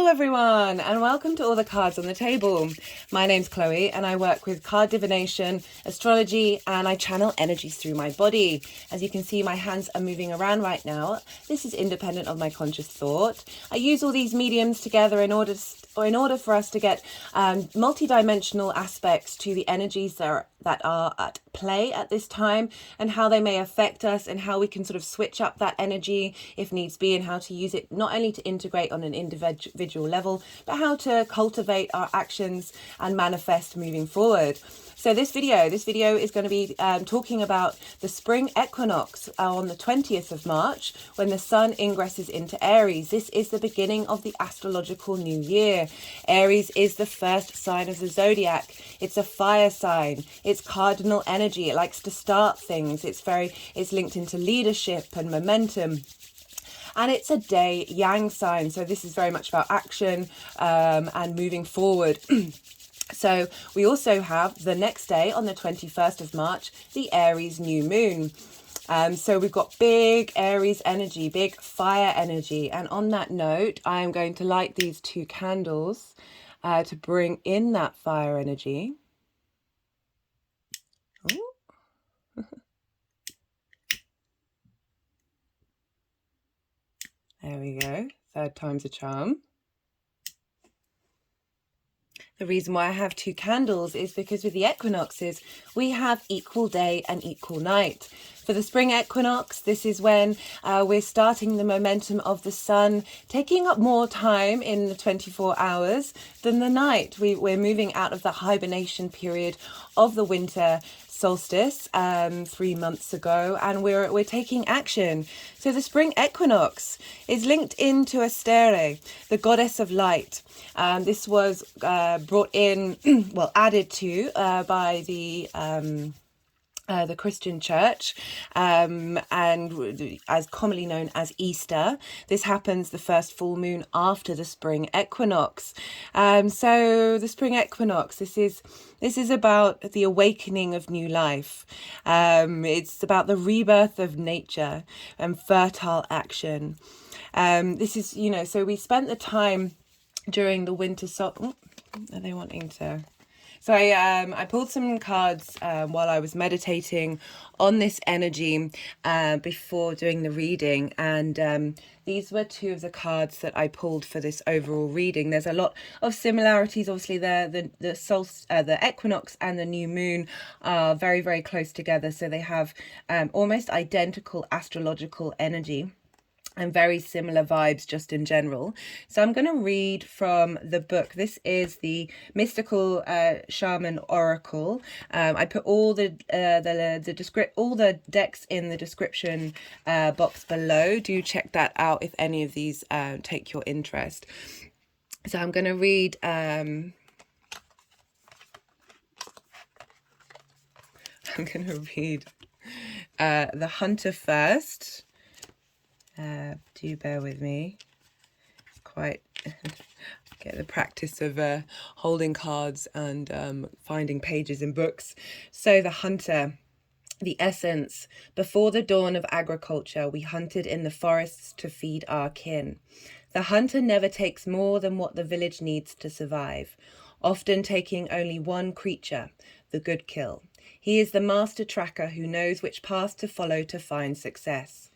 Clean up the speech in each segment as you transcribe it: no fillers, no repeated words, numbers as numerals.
Hello everyone, and welcome to All the Cards on the Table. My name's Chloe and I work with card divination, astrology, and I channel energies through my body. As you can see, my hands are moving around right now. This is independent of my conscious thought. I use all these mediums together in order for us to get multi-dimensional aspects to the energies that are at play at this time, and how they may affect us, and how we can sort of switch up that energy if needs be, and how to use it not only to integrate on an individual level, but how to cultivate our actions and manifest moving forward. So this video is going to be talking about the spring equinox on the 20th of March, when the sun ingresses into Aries. This is the beginning of the astrological new year. Aries is the first sign of the zodiac. It's a fire sign. It's cardinal energy. It likes to start things. It's linked into leadership and momentum. And it's a day yang sign. So this is very much about action and moving forward. So we also have the next day on the 21st of March, the Aries new moon. So we've got big Aries energy, big fire energy. And on that note, I am going to light these two candles to bring in that fire energy. Ooh. There we go. Third time's a charm. The reason why I have two candles is because with the equinoxes, we have equal day and equal night. For the spring equinox, this is when we're starting the momentum of the sun, taking up more time in the 24 hours than the night. We're moving out of the hibernation period of the winter solstice 3 months ago, and we're taking action. So the spring equinox is linked into Astere, the goddess of light. This was brought in, added to by the Christian church, and as commonly known as Easter. This happens the first full moon after the spring equinox. So the spring equinox, this is about the awakening of new life. It's about the rebirth of nature and fertile action. This is, so we spent the time during the winter solstice. Are they wanting to? So I pulled some cards while I was meditating on this energy before doing the reading, and these were two of the cards that I pulled for this overall reading. There's a lot of similarities. Obviously, the equinox and the new moon are very, very close together, so they have almost identical astrological energy and very similar vibes just in general. So I'm going to read from the book. This is the Mystical Shaman Oracle. I put all the decks in the description box below. Do check that out if any of these take your interest. So I'm going to read the Hunter first. Do bear with me. It's quite get the practice of holding cards and finding pages in books. So the Hunter, the essence. Before the dawn of agriculture, we hunted in the forests to feed our kin. The hunter never takes more than what the village needs to survive, often taking only one creature, the good kill. He is the master tracker who knows which path to follow to find success.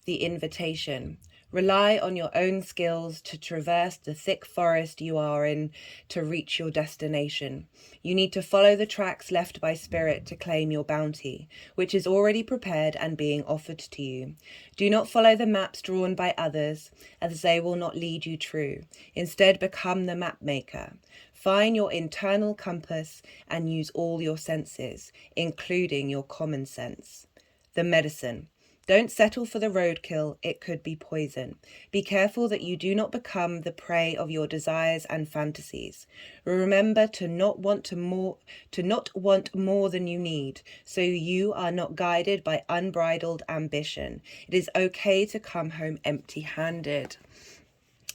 The invitation. Rely on your own skills to traverse the thick forest you are in to reach your destination. You need to follow the tracks left by spirit to claim your bounty, which is already prepared and being offered to you. Do not follow the maps drawn by others, as they will not lead you true. Instead, become the map maker. Find your internal compass and use all your senses, including your common sense. The medicine. Don't settle for the roadkill, it could be poison. Be careful that you do not become the prey of your desires and fantasies. Remember to not want more than you need, so you are not guided by unbridled ambition. It is okay to come home empty-handed.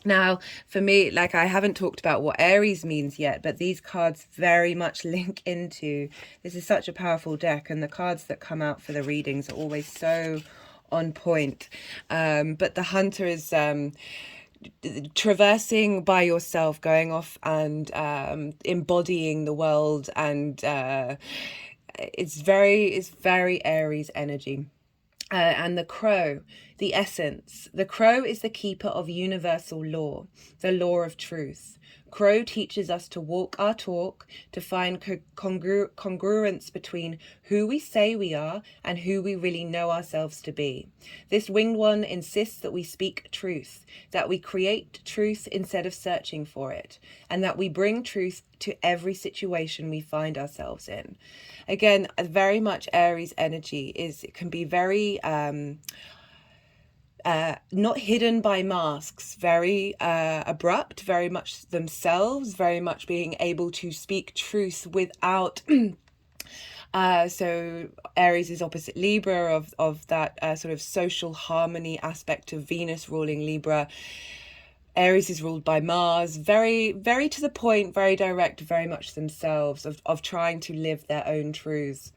Now, for me, I haven't talked about what Aries means yet, but these cards very much link into, this is such a powerful deck, and the cards that come out for the readings are always so on point. But the Hunter is traversing by yourself, going off and embodying the world, and it's very Aries energy. And the crow, the essence. The crow is the keeper of universal law, the law of truth. Crow teaches us to walk our talk, to find congruence between who we say we are and who we really know ourselves to be. This winged one insists that we speak truth, that we create truth instead of searching for it, and that we bring truth to every situation we find ourselves in. Again, very much Aries energy it can be very not hidden by masks, very abrupt, very much themselves, very much being able to speak truth without so Aries is opposite Libra, of that sort of social harmony aspect of Venus ruling Libra. Aries is ruled by Mars, very to the point, very direct, very much themselves, of trying to live their own truths.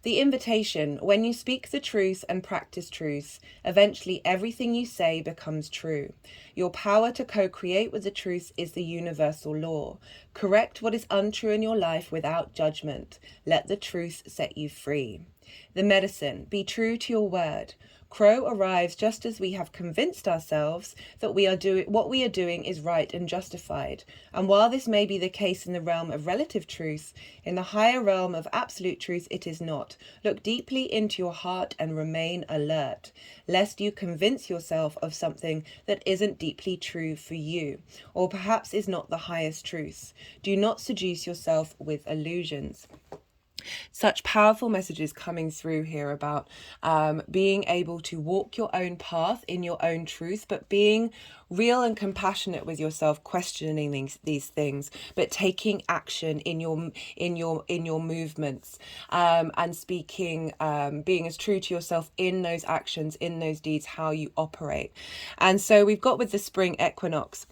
The invitation: when you speak the truth and practice truth, eventually everything you say becomes true. Your power to co-create with the truth is the universal law. Correct what is untrue in your life without judgment. Let the truth set you free. The medicine: be true to your word. Crow arrives just as we have convinced ourselves that what we are doing is right and justified. And while this may be the case in the realm of relative truth, in the higher realm of absolute truth it is not. Look deeply into your heart and remain alert, lest you convince yourself of something that isn't deeply true for you, or perhaps is not the highest truth. Do not seduce yourself with illusions. Such powerful messages coming through here about being able to walk your own path in your own truth, but being real and compassionate with yourself, questioning these things, but taking action in your movements, and speaking, being as true to yourself in those actions, in those deeds, how you operate. And so we've got with the spring equinox.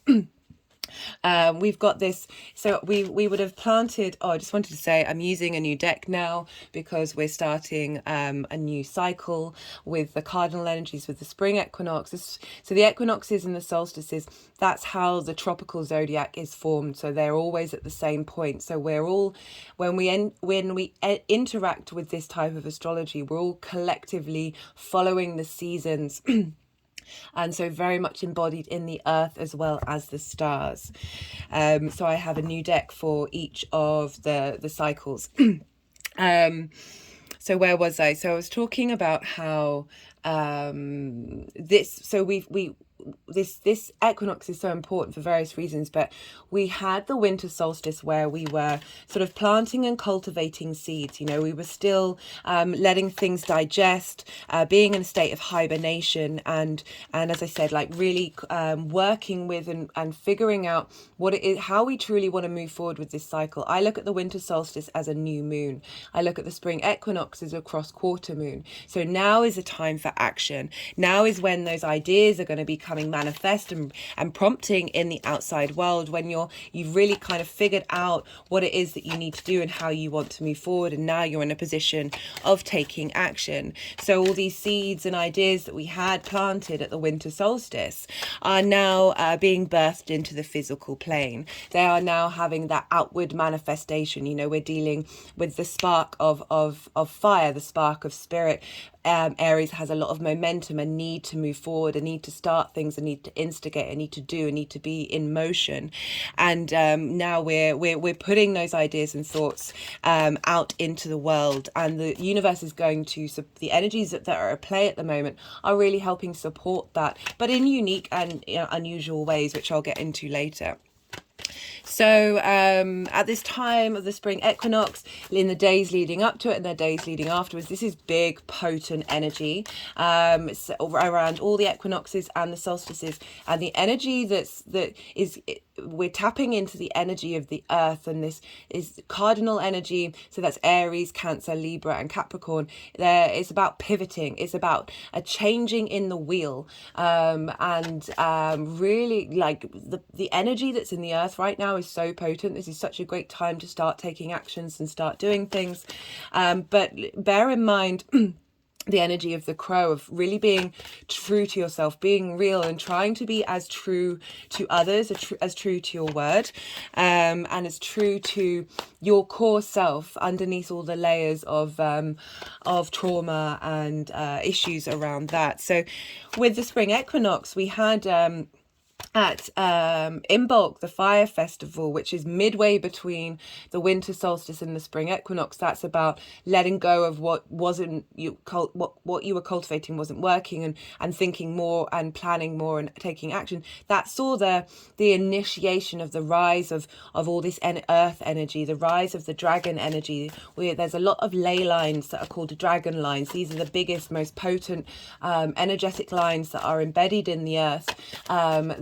We've got this, so we would have planted, I just wanted to say I'm using a new deck now because we're starting a new cycle with the cardinal energies, with the spring equinox. So the equinoxes and the solstices, that's how the tropical zodiac is formed, so they're always at the same point. So we're all, when we interact with this type of astrology, we're all collectively following the seasons. And so very much embodied in the earth as well as the stars. So I have a new deck for each of the cycles. So where was I? So I was talking about how this equinox is so important for various reasons, but we had the winter solstice where we were sort of planting and cultivating seeds. We were still letting things digest, being in a state of hibernation, and as I said, like really working with and figuring out what it is, how we truly want to move forward with this cycle. I look at the winter solstice as a new moon. I look at the spring equinox as a cross quarter moon. So now is a time for action. Now is when those ideas are going to be coming manifest and prompting in the outside world, when you've really kind of figured out what it is that you need to do and how you want to move forward, and now you're in a position of taking action. So all these seeds and ideas that we had planted at the winter solstice are now being birthed into the physical plane. They are now having that outward manifestation. We're dealing with the spark of fire, the spark of spirit. Aries has a lot of momentum, a need to move forward, a need to start things, a need to instigate, a need to do, a need to be in motion. And now we're putting those ideas and thoughts out into the world, and the universe is going to, the energies that are at play at the moment are really helping support that, but in unique and unusual ways, which I'll get into later. So at this time of the spring equinox, in the days leading up to it and the days leading afterwards, this is big, potent energy around all the equinoxes and the solstices, and the energy we're tapping into the energy of the earth, and this is cardinal energy. So that's Aries, Cancer, Libra and Capricorn. It's about pivoting, it's about a changing in the wheel, and really like the energy that's in the earth right now is so potent. This is such a great time to start taking actions and start doing things, but bear in mind the energy of the crow, of really being true to yourself, being real, and trying to be as true to others, as true to your word, and as true to your core self underneath all the layers of trauma and issues around that. So with the spring equinox, we had at Imbolc, the fire festival, which is midway between the winter solstice and the spring equinox. That's about letting go of what wasn't what you were cultivating wasn't working, and thinking more and planning more and taking action. That saw the initiation of the rise of all this earth energy, the rise of the dragon energy. There's a lot of ley lines that are called dragon lines. These are the biggest, most potent energetic lines that are embedded in the earth,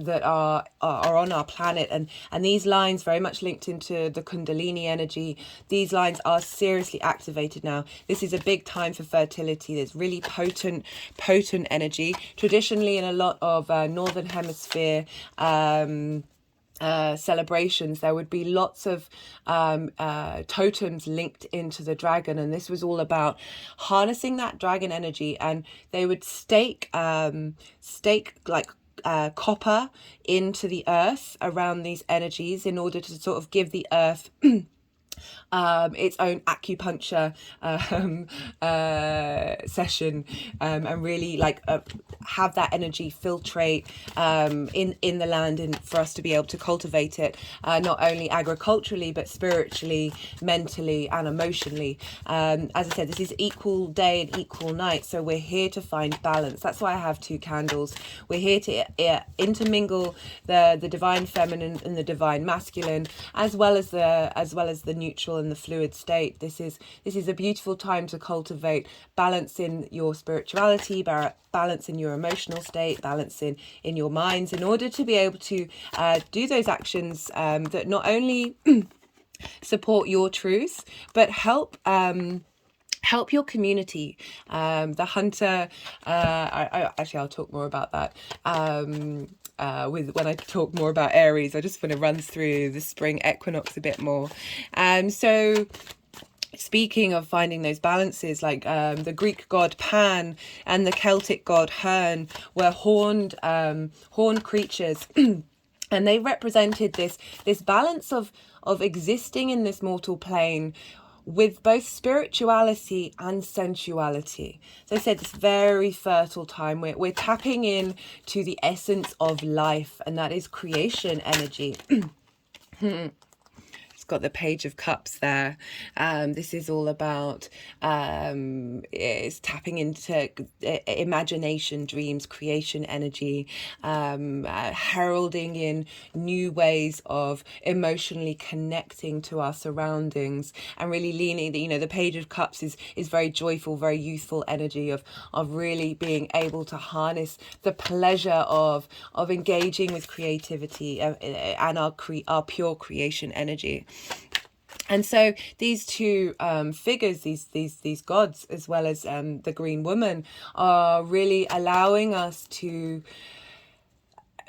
that are on our planet, and these lines very much linked into the Kundalini energy. These lines are seriously activated now. This is a big time for fertility. There's really potent energy. Traditionally, in a lot of northern hemisphere celebrations, there would be lots of totems linked into the dragon, and this was all about harnessing that dragon energy. And they would stake like copper into the earth around these energies in order to sort of give the earth its own acupuncture session, and really like have that energy filtrate in the land, and for us to be able to cultivate it, not only agriculturally but spiritually, mentally and emotionally. As I said, this is equal day and equal night, so we're here to find balance. That's why I have two candles. We're here to intermingle the divine feminine and the divine masculine, as well as the neutral and the fluid state. This is a beautiful time to cultivate balance in your spirituality, balance in your emotional state, balance in your minds, in order to be able to do those actions that not only support your truth but help your community. The hunter, I'll talk more about that when I talk more about Aries. I just want to run through the spring equinox a bit more. So speaking of finding those balances, like the Greek god Pan and the Celtic god Herne were horned creatures. And they represented this balance of existing in this mortal plane with both spirituality and sensuality. So I said, this very fertile time. We're tapping in to the essence of life, and that is creation energy. Got the Page of Cups there. This is all about it's tapping into imagination, dreams, creation energy, heralding in new ways of emotionally connecting to our surroundings, and really leaning. The Page of Cups is very joyful, very youthful energy of really being able to harness the pleasure of engaging with creativity and our pure creation energy. And so these two figures, these gods, as well as the Green Woman, are really allowing us to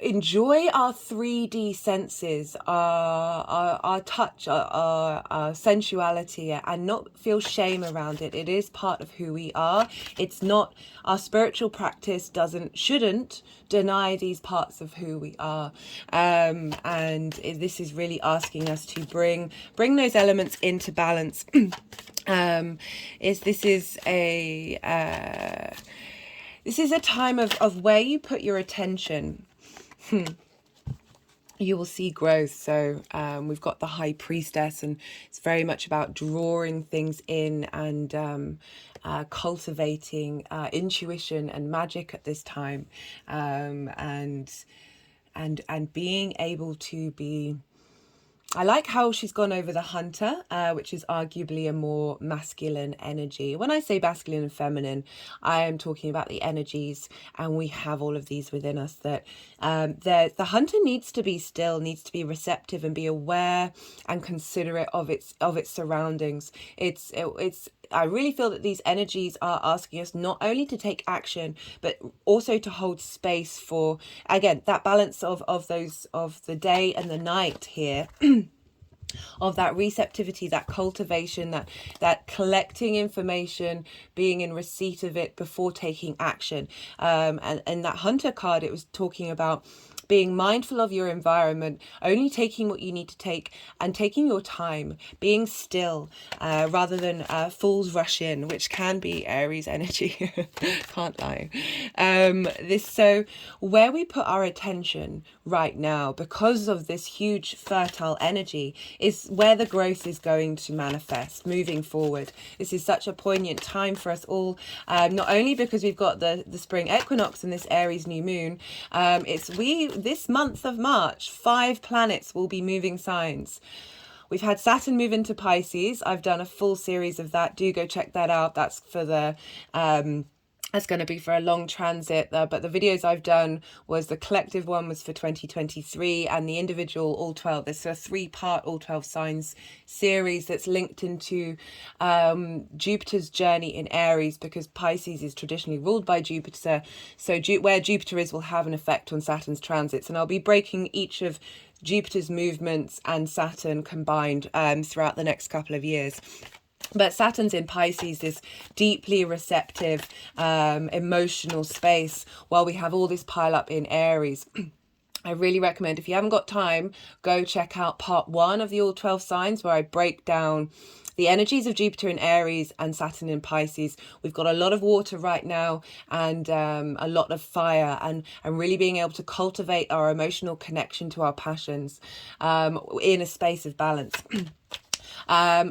enjoy our 3D senses, our touch, our sensuality, and not feel shame around it. It is part of who we are. It's not, our spiritual practice shouldn't deny these parts of who we are. And this is really asking us to bring those elements into balance. This is a time of where you put your attention. You will see growth. So we've got the High Priestess, and it's very much about drawing things in and cultivating intuition and magic at this time, and being able to be. I like how she's gone over the Hunter, which is arguably a more masculine energy. When I say masculine and feminine, I am talking about the energies, and we have all of these within us. That the Hunter needs to be still, needs to be receptive, and be aware and considerate of its surroundings. I really feel that these energies are asking us not only to take action, but also to hold space for, again, that balance of the day and the night here. of that receptivity, that cultivation, that collecting information, being in receipt of it before taking action. And that Hunter card, it was talking about being mindful of your environment, only taking what you need to take, and taking your time, being still, rather than fools rush in, which can be Aries energy. Can't lie. So where we put our attention right now, because of this huge fertile energy, is where the growth is going to manifest moving forward. This is such a poignant time for us all, not only because we've got the spring equinox and this Aries new moon. This month of March, 5 planets will be moving signs. We've had Saturn move into Pisces. I've done a full series of that. Do go check that out. That's for the that's going to be for a long transit, but the videos I've done was the collective one was for 2023, and the individual all 12. There's a 3-part all 12 signs series that's linked into Jupiter's journey in Aries, because Pisces is traditionally ruled by Jupiter. So where Jupiter is will have an effect on Saturn's transits, and I'll be breaking each of Jupiter's movements and Saturn combined throughout the next couple of years. But Saturn's in Pisces, this deeply receptive, emotional space, while we have all this pile up in Aries. I really recommend, if you haven't got time, go check out part 1 of the all 12 signs, where I break down the energies of Jupiter in Aries and Saturn in Pisces. We've got a lot of water right now, and a lot of fire, and really being able to cultivate our emotional connection to our passions in a space of balance.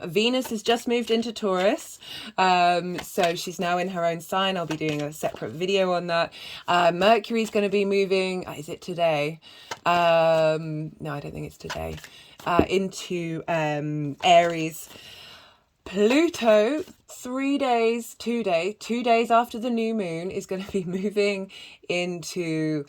Venus has just moved into Taurus, so she's now in her own sign. I'll be doing a separate video on that. Mercury's going to be moving, is it today? No, I don't think it's today. Into Aries. Pluto, 2 days after the new moon, is going to be moving into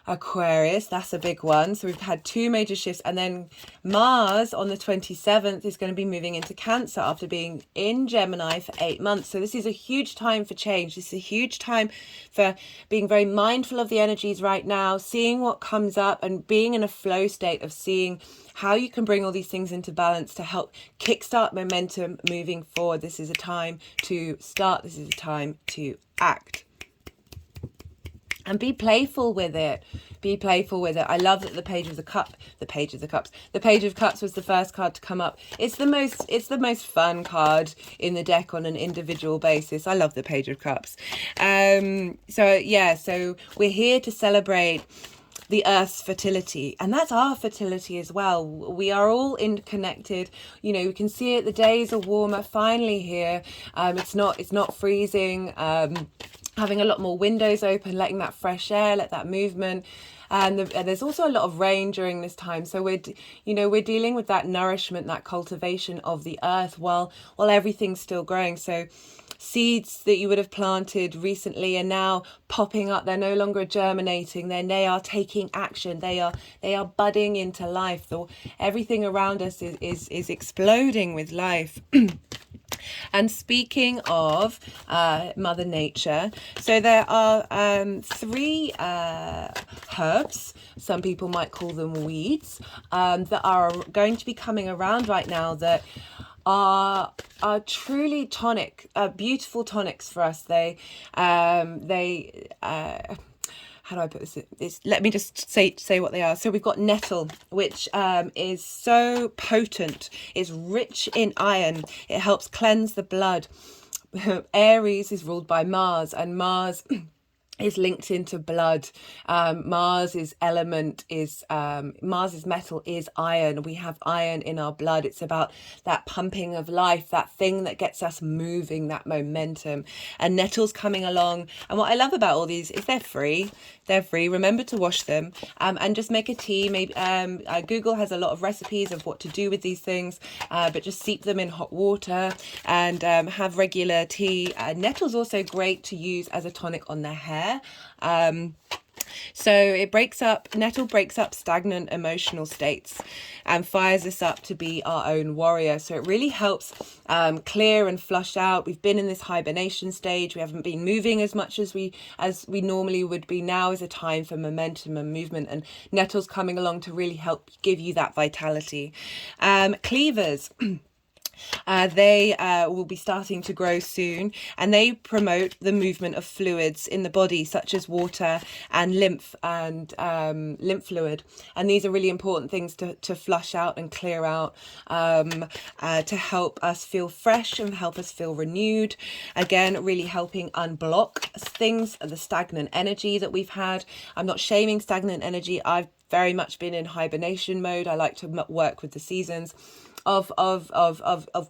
Aquarius. That's a big one. So we've had 2 major shifts, and then Mars on the 27th is going to be moving into Cancer after being in Gemini for 8 months. So this is a huge time for change. This is a huge time for being very mindful of the energies right now, seeing what comes up, and being in a flow state of seeing how you can bring all these things into balance to help kickstart momentum moving forward. This is a time to start. This is a time to act. And be playful with it. Be playful with it. I love that the Page of Cups was the first card to come up. It's the most fun card in the deck on an individual basis. I love the Page of Cups. So we're here to celebrate the Earth's fertility, and that's our fertility as well. We are all interconnected. You know, we can see it. The days are warmer finally here. It's not freezing. Having a lot more windows open, letting that fresh air, let that movement. And there's also a lot of rain during this time. So we're dealing with that nourishment, that cultivation of the earth while everything's still growing. So seeds that you would have planted recently are now popping up. They're no longer germinating. They are taking action. They are budding into life. Everything around us is exploding with life. And speaking of Mother Nature, so there are 3 herbs, some people might call them weeds, that are going to be coming around right now that are truly tonic, beautiful tonics for us. How do I put this? Let me just say what they are. So we've got nettle, which is so potent. It's rich in iron. It helps cleanse the blood. Aries is ruled by Mars, and Mars is linked into blood. Mars's element is Mars's metal is iron. We have iron in our blood. It's about that pumping of life, that thing that gets us moving, that momentum. And nettle's coming along. And what I love about all these is they're free. Remember to wash them, and just make a tea. Maybe Google has a lot of recipes of what to do with these things, but just steep them in hot water and have regular tea. Nettle's also great to use as a tonic on the hair. So nettle breaks up stagnant emotional states and fires us up to be our own warrior. So it really helps clear and flush out. We've been in this hibernation stage. We haven't been moving as much as we normally would be. Now is a time for momentum and movement, and nettle's coming along to really help give you that vitality. Cleavers. They will be starting to grow soon, and they promote the movement of fluids in the body, such as water and lymph fluid. And these are really important things to flush out and clear out, to help us feel fresh and help us feel renewed. Again, really helping unblock things, the stagnant energy that we've had. I'm not shaming stagnant energy. I've very much been in hibernation mode. I like to work with the seasons of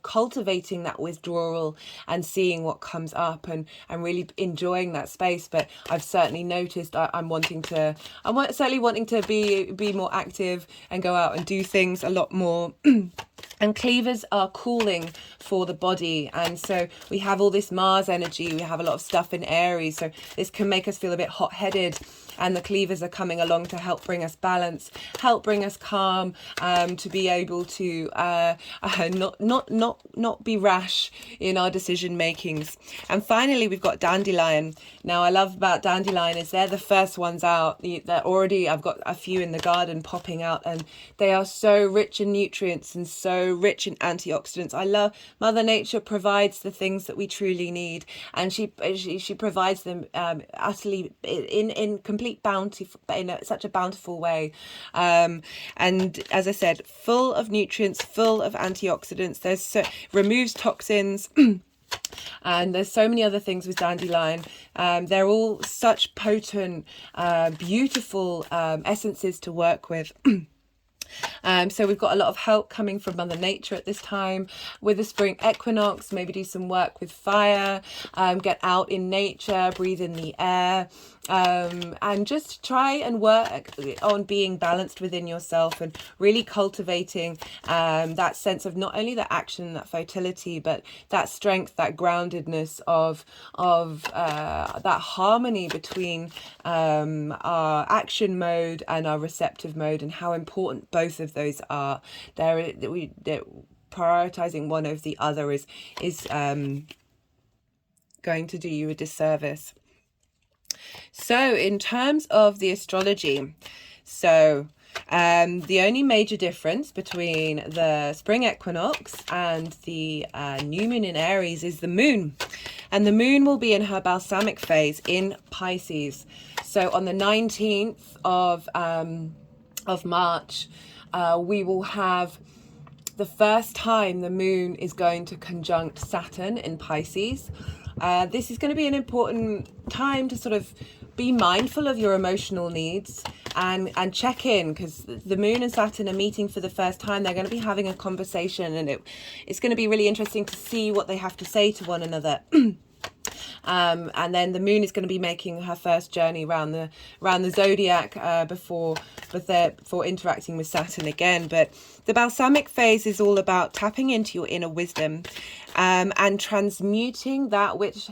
cultivating that withdrawal and seeing what comes up, and really enjoying that space. But I've certainly noticed I'm certainly wanting to be more active and go out and do things a lot more. And cleavers are cooling for the body, and so we have all this Mars energy. We have a lot of stuff in Aries, so this can make us feel a bit hot-headed, and the cleavers are coming along to help bring us balance, help bring us calm, to be able to not be rash in our decision makings. And finally, we've got dandelion. Now, I love about dandelion is they're the first ones out. I've got a few in the garden popping out, and they are so rich in nutrients and so rich in antioxidants. I love Mother Nature provides the things that we truly need, and she provides them utterly in complete bounty, in such a bountiful way. And as I said, full of nutrients, full of antioxidants. Removes toxins. And there's so many other things with dandelion. They're all such potent, beautiful essences to work with. So we've got a lot of help coming from Mother Nature at this time. With the Spring Equinox, maybe do some work with fire, get out in nature, breathe in the air, and just try and work on being balanced within yourself and really cultivating that sense of not only the action, that fertility, but that strength, that groundedness of that harmony between our action mode and our receptive mode, and how important both of those are. Prioritizing one over the other is going to do you a disservice. So in terms of the astrology, the only major difference between the spring equinox and the new moon in Aries is the moon. And the moon will be in her balsamic phase in Pisces. So on the 19th of March, we will have the first time the moon is going to conjunct Saturn in Pisces. This is going to be an important time to sort of be mindful of your emotional needs and check in, because the moon and Saturn are meeting for the first time. They're going to be having a conversation, and it's going to be really interesting to see what they have to say to one another. And then the moon is going to be making her first journey around the zodiac before interacting with Saturn again. But the balsamic phase is all about tapping into your inner wisdom, and transmuting that which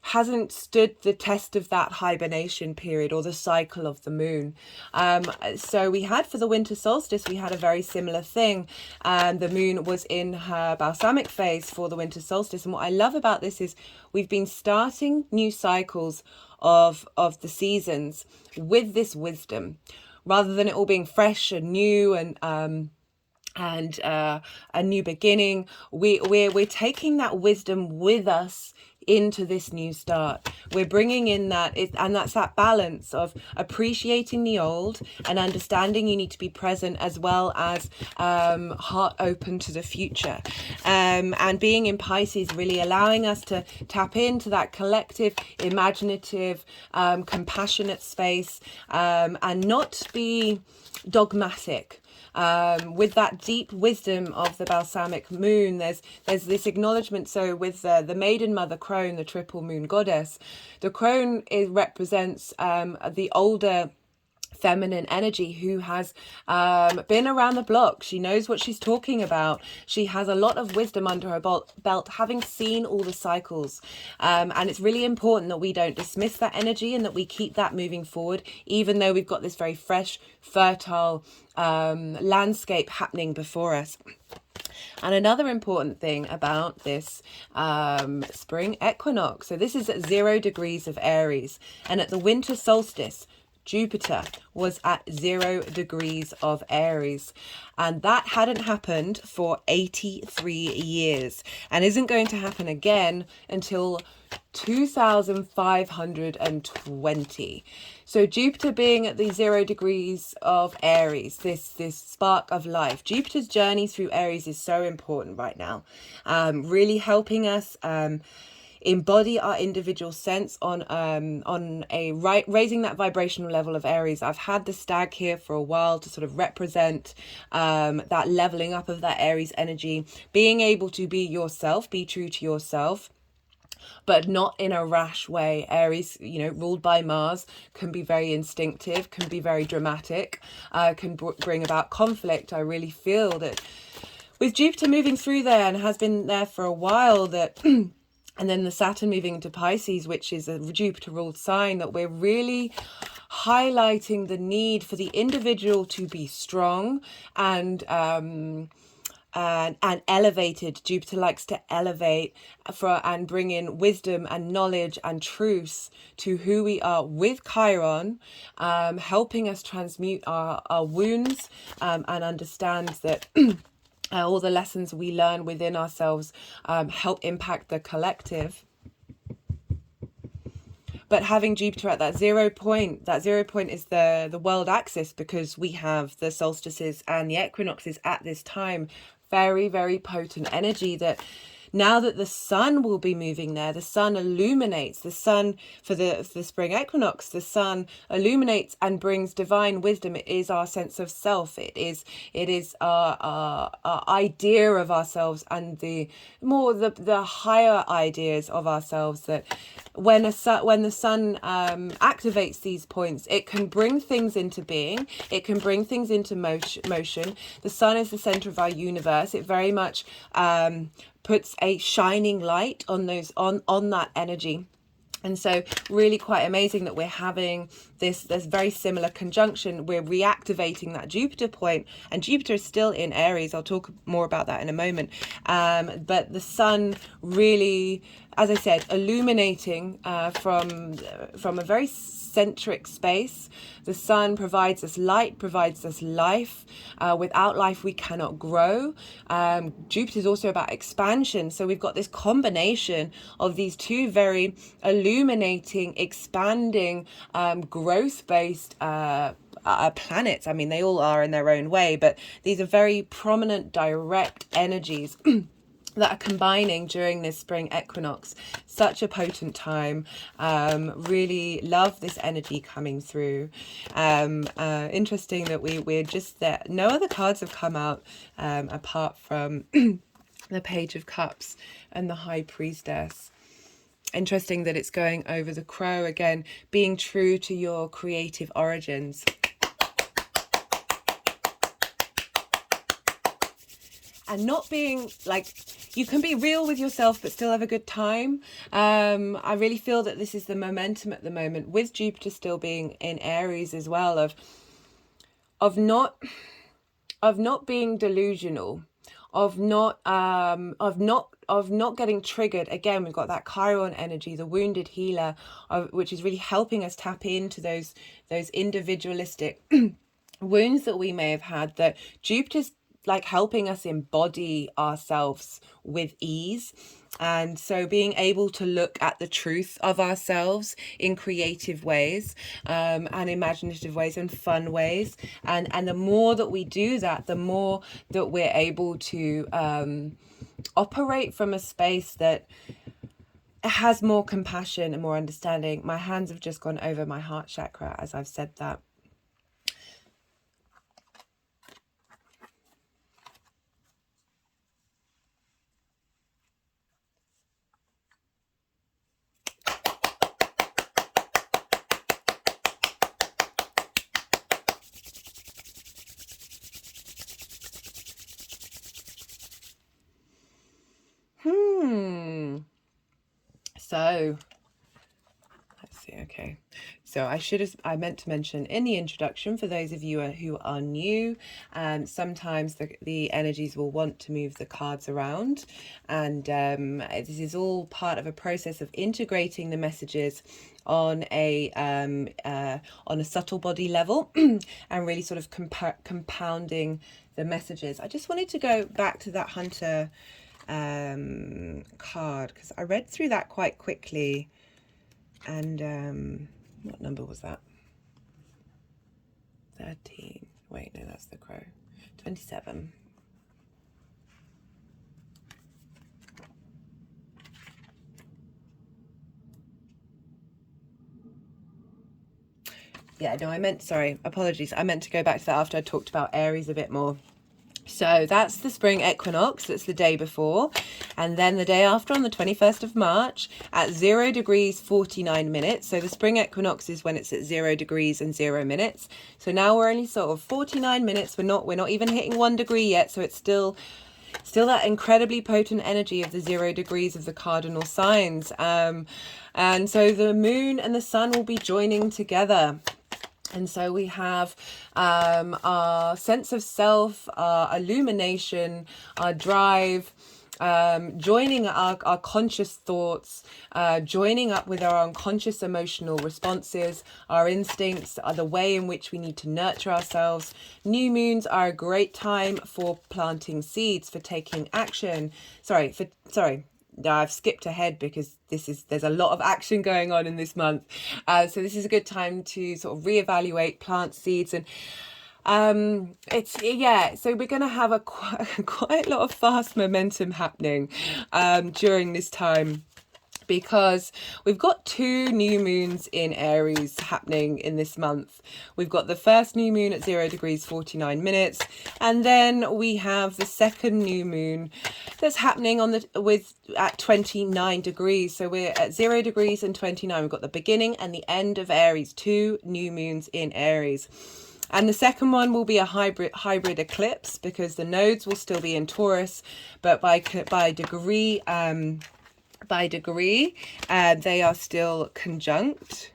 hasn't stood the test of that hibernation period or the cycle of the moon. So we had, for the winter solstice, we had a very similar thing. The moon was in her balsamic phase for the winter solstice. And what I love about this is we've been starting new cycles of the seasons with this wisdom, rather than it all being fresh and new and a new beginning. We're taking that wisdom with us into this new start. We're bringing in and that's that balance of appreciating the old and understanding you need to be present, as well as heart open to the future. And being in Pisces, really allowing us to tap into that collective, imaginative, compassionate space, and not be dogmatic. With that deep wisdom of the balsamic moon, there's this acknowledgement. So with the maiden mother crone, the triple moon goddess, the crone represents the older feminine energy who has been around the block. She knows what she's talking about. She has a lot of wisdom under her belt, having seen all the cycles. And it's really important that we don't dismiss that energy and that we keep that moving forward, even though we've got this very fresh, fertile landscape happening before us. And another important thing about this spring equinox, so this is at 0 degrees of Aries, and at the winter solstice, Jupiter was at 0 degrees of Aries, and that hadn't happened for 83 years and isn't going to happen again until 2520. So Jupiter being at the 0 degrees of Aries, this spark of life, Jupiter's journey through Aries is so important right now, really helping us embody our individual sense on raising that vibrational level of Aries. I've had the stag here for a while to sort of represent that leveling up of that Aries energy, being able to be yourself, be true to yourself, but not in a rash way. Aries, ruled by Mars, can be very instinctive, can be very dramatic, can bring about conflict. I really feel that with Jupiter moving through there, and has been there for a while, that and then the Saturn moving into Pisces, which is a Jupiter-ruled sign, that we're really highlighting the need for the individual to be strong and elevated. Jupiter likes to elevate and bring in wisdom and knowledge and truth to who we are with Chiron, helping us transmute our wounds and understand that all the lessons we learn within ourselves help impact the collective. But having Jupiter at that 0 point, that 0 point is the world axis, because we have the solstices and the equinoxes at this time. Very, very potent energy that now that the sun will be moving there, the sun illuminates. The sun, for the spring equinox, the sun illuminates and brings divine wisdom. It is our sense of self. It is our idea of ourselves, and the higher ideas of ourselves, that when the sun activates these points, it can bring things into being. It can bring things into motion. The sun is the center of our universe. It very much puts a shining light on that energy. And so really quite amazing that we're having this very similar conjunction. We're reactivating that Jupiter point, and Jupiter is still in Aries. I'll talk more about that in a moment. But the sun really, as I said, illuminating from a very centric space. The sun provides us light, provides us life. Without life, we cannot grow. Jupiter is also about expansion. So we've got this combination of these two very illuminating, expanding, growth-based planets. I mean, they all are in their own way, but these are very prominent, direct energies that are combining during this spring equinox. Such a potent time. Really love this energy coming through. Interesting that we're just there. No other cards have come out apart from the Page of Cups and the High Priestess. Interesting that it's going over the Crow again, being true to your creative origins. And not being like, you can be real with yourself but still have a good time. I really feel that this is the momentum at the moment, with Jupiter still being in Aries as well, of not being delusional, of not getting triggered. Again, we've got that Chiron energy, the wounded healer, which is really helping us tap into those individualistic wounds that we may have had, that Jupiter's like helping us embody ourselves with ease. And so being able to look at the truth of ourselves in creative ways, and imaginative ways and fun ways. And the more that we do that, the more that we're able to operate from a space that has more compassion and more understanding. My hands have just gone over my heart chakra as I've said that. So let's see. Okay, so I meant to mention in the introduction, for those of you who are new, sometimes the energies will want to move the cards around, and this is all part of a process of integrating the messages on a subtle body level and really sort of compounding the messages. I just wanted to go back to that Hunter card, because I read through that quite quickly. And what number was that? 13. Wait, no, that's the crow. 27. Yeah, no, sorry, apologies. I meant to go back to that after I talked about Aries a bit more. So that's the spring equinox. That's the day before. And then the day after, on the 21st of March at 0 degrees 49 minutes. So the spring equinox is when it's at 0 degrees and 0 minutes. So now we're only sort of 49 minutes. We're not even hitting 1 degree yet. So it's still that incredibly potent energy of the 0 degrees of the cardinal signs. And so the moon and the sun will be joining together. And so we have our sense of self, our illumination, our drive, joining our conscious thoughts, joining up with our unconscious emotional responses, our instincts, the way in which we need to nurture ourselves. New moons are a great time for planting seeds, for taking action. I've skipped ahead because there's a lot of action going on in this month. So this is a good time to sort of reevaluate, plant seeds, and so we're going to have quite a lot of fast momentum happening during this time, because we've got 2 new moons in Aries happening in this month. We've got the first new moon at 0 degrees 49 minutes, and then we have the second new moon that's happening at 29 degrees. So we're at 0 degrees and 29. We've got the beginning and the end of Aries, 2 new moons in Aries. And the second one will be a hybrid eclipse, because the nodes will still be in Taurus, but by degree, they are still conjunct.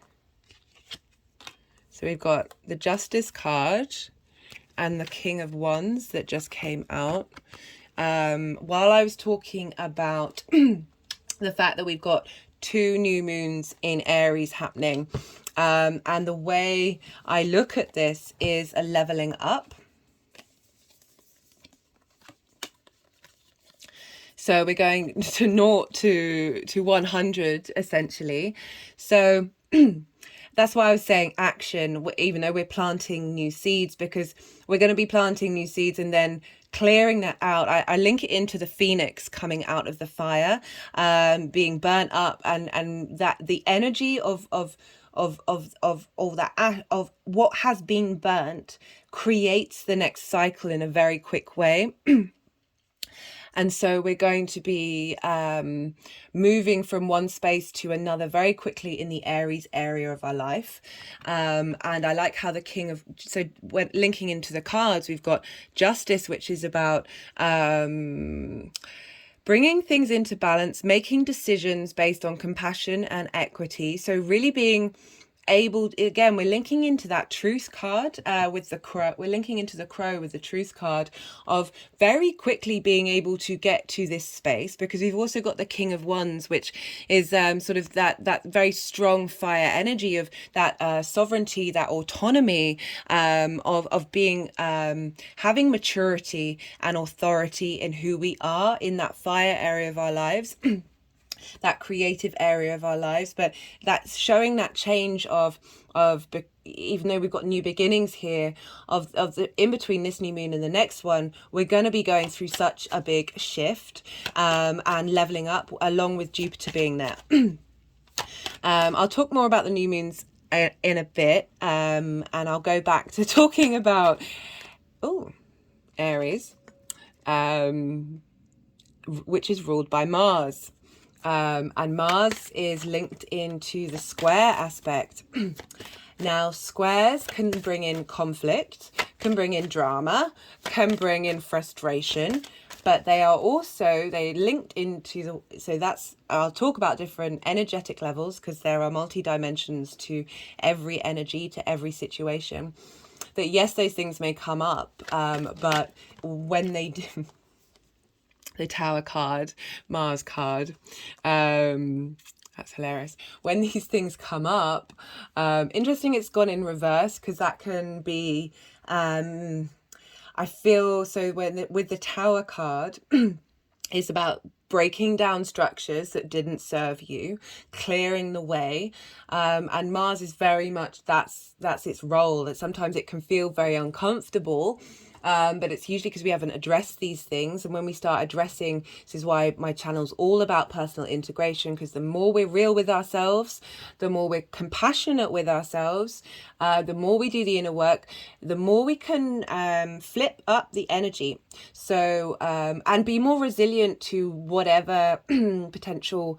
So we've got the Justice card and the King of Wands that just came out. While I was talking about the fact that we've got 2 new moons in Aries happening, and the way I look at this is a leveling up. So we're going to 0 to 100, essentially. So that's why I was saying action, even though we're planting new seeds, because we're going to be planting new seeds and then clearing that out. I link it into the phoenix coming out of the fire, being burnt up, and that the energy of all that, of what has been burnt, creates the next cycle in a very quick way. And so we're going to be moving from one space to another very quickly in the Aries area of our life. And I like how when linking into the cards, we've got Justice, which is about bringing things into balance, making decisions based on compassion and equity. So really being able, again, we're linking into that truth card with the crow. We're linking into the crow with the truth card of very quickly being able to get to this space, because we've also got the King of Wands, which is sort of that very strong fire energy of that sovereignty, that autonomy, of being having maturity and authority in who we are in that fire area of our lives. That creative area of our lives, but that's showing that change of even though we've got new beginnings here, of the in between this new moon and the next one, we're going to be going through such a big shift and leveling up, along with Juipter being there. I'll talk more about the new moons in a bit, and I'll go back to talking about Aries, which is ruled by Mars. And Mars is linked into the square aspect. Now, squares can bring in conflict, can bring in drama, can bring in frustration, but they are also, they linked into the, so that's, I'll talk about different energetic levels, because there are multi-dimensions to every energy, to every situation. That yes, those things may come up, but when they do, the Tower card, Mars card, that's hilarious. When these things come up, interesting it's gone in reverse, because that can be, I feel, so when with the Tower card, it's about breaking down structures that didn't serve you, clearing the way, and Mars is very much, that's its role. That sometimes it can feel very uncomfortable, but it's usually because we haven't addressed these things. And when we start addressing, this is why my channel's all about personal integration, because the more we're real with ourselves, the more we're compassionate with ourselves, the more we do the inner work, the more we can flip up the energy. So, and be more resilient to whatever potential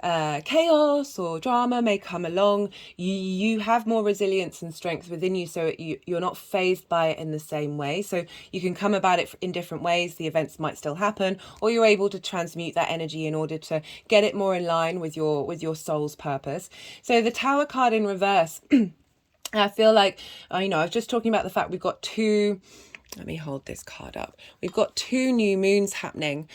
chaos or drama may come along. You have more resilience and strength within you, so you're not phased by it in the same way. So you can come about it in different ways. The events might still happen, or you're able to transmute that energy in order to get it more in line with your soul's purpose. So the Tower card in reverse, I feel like, I was just talking about the fact we've got two, let me hold this card up. We've got two new moons happening,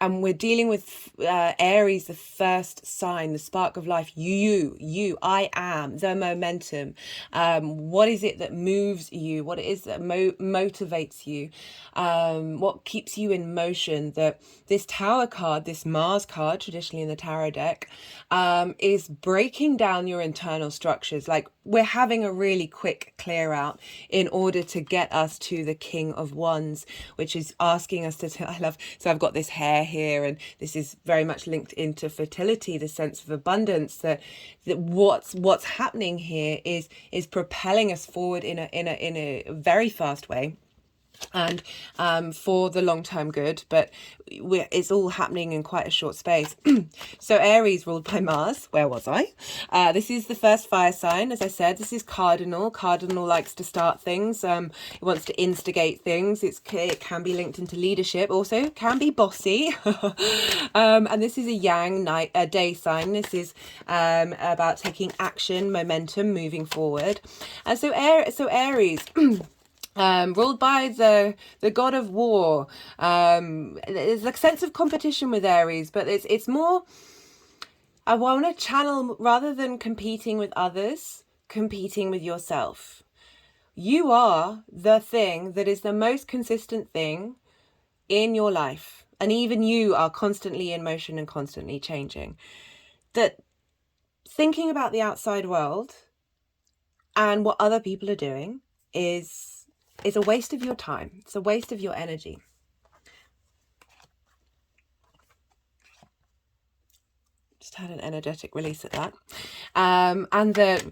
and we're dealing with Aries, the first sign, the spark of life. I am, the momentum. What is it that moves you? What it is that motivates you? What keeps you in motion? That this Tower card, this Mars card, traditionally in the tarot deck, is breaking down your internal structures. Like, we're having a really quick clear out in order to get us to the King of Wands, which is asking us to, so I've got this hair here, and this is very much linked into fertility, the sense of abundance, that what's happening here is propelling us forward in a very fast way, and for the long-term good, but it's all happening in quite a short space. So Aries, ruled by Mars, where was I? This is the first fire sign. As I said, this is cardinal. Cardinal likes to start things. It wants to instigate things. It can be linked into leadership, also can be bossy. And this is a yang day sign. This is about taking action, momentum, moving forward. And so Aries, ruled by the god of war. There's a sense of competition with Aries, but it's more, I want to channel, rather than competing with others, competing with yourself. You are the thing that is the most consistent thing in your life, and even you are constantly in motion and constantly changing. That thinking about the outside world and what other people are doing is a waste of your time. It's a waste of your energy. Just had an energetic release at that. And that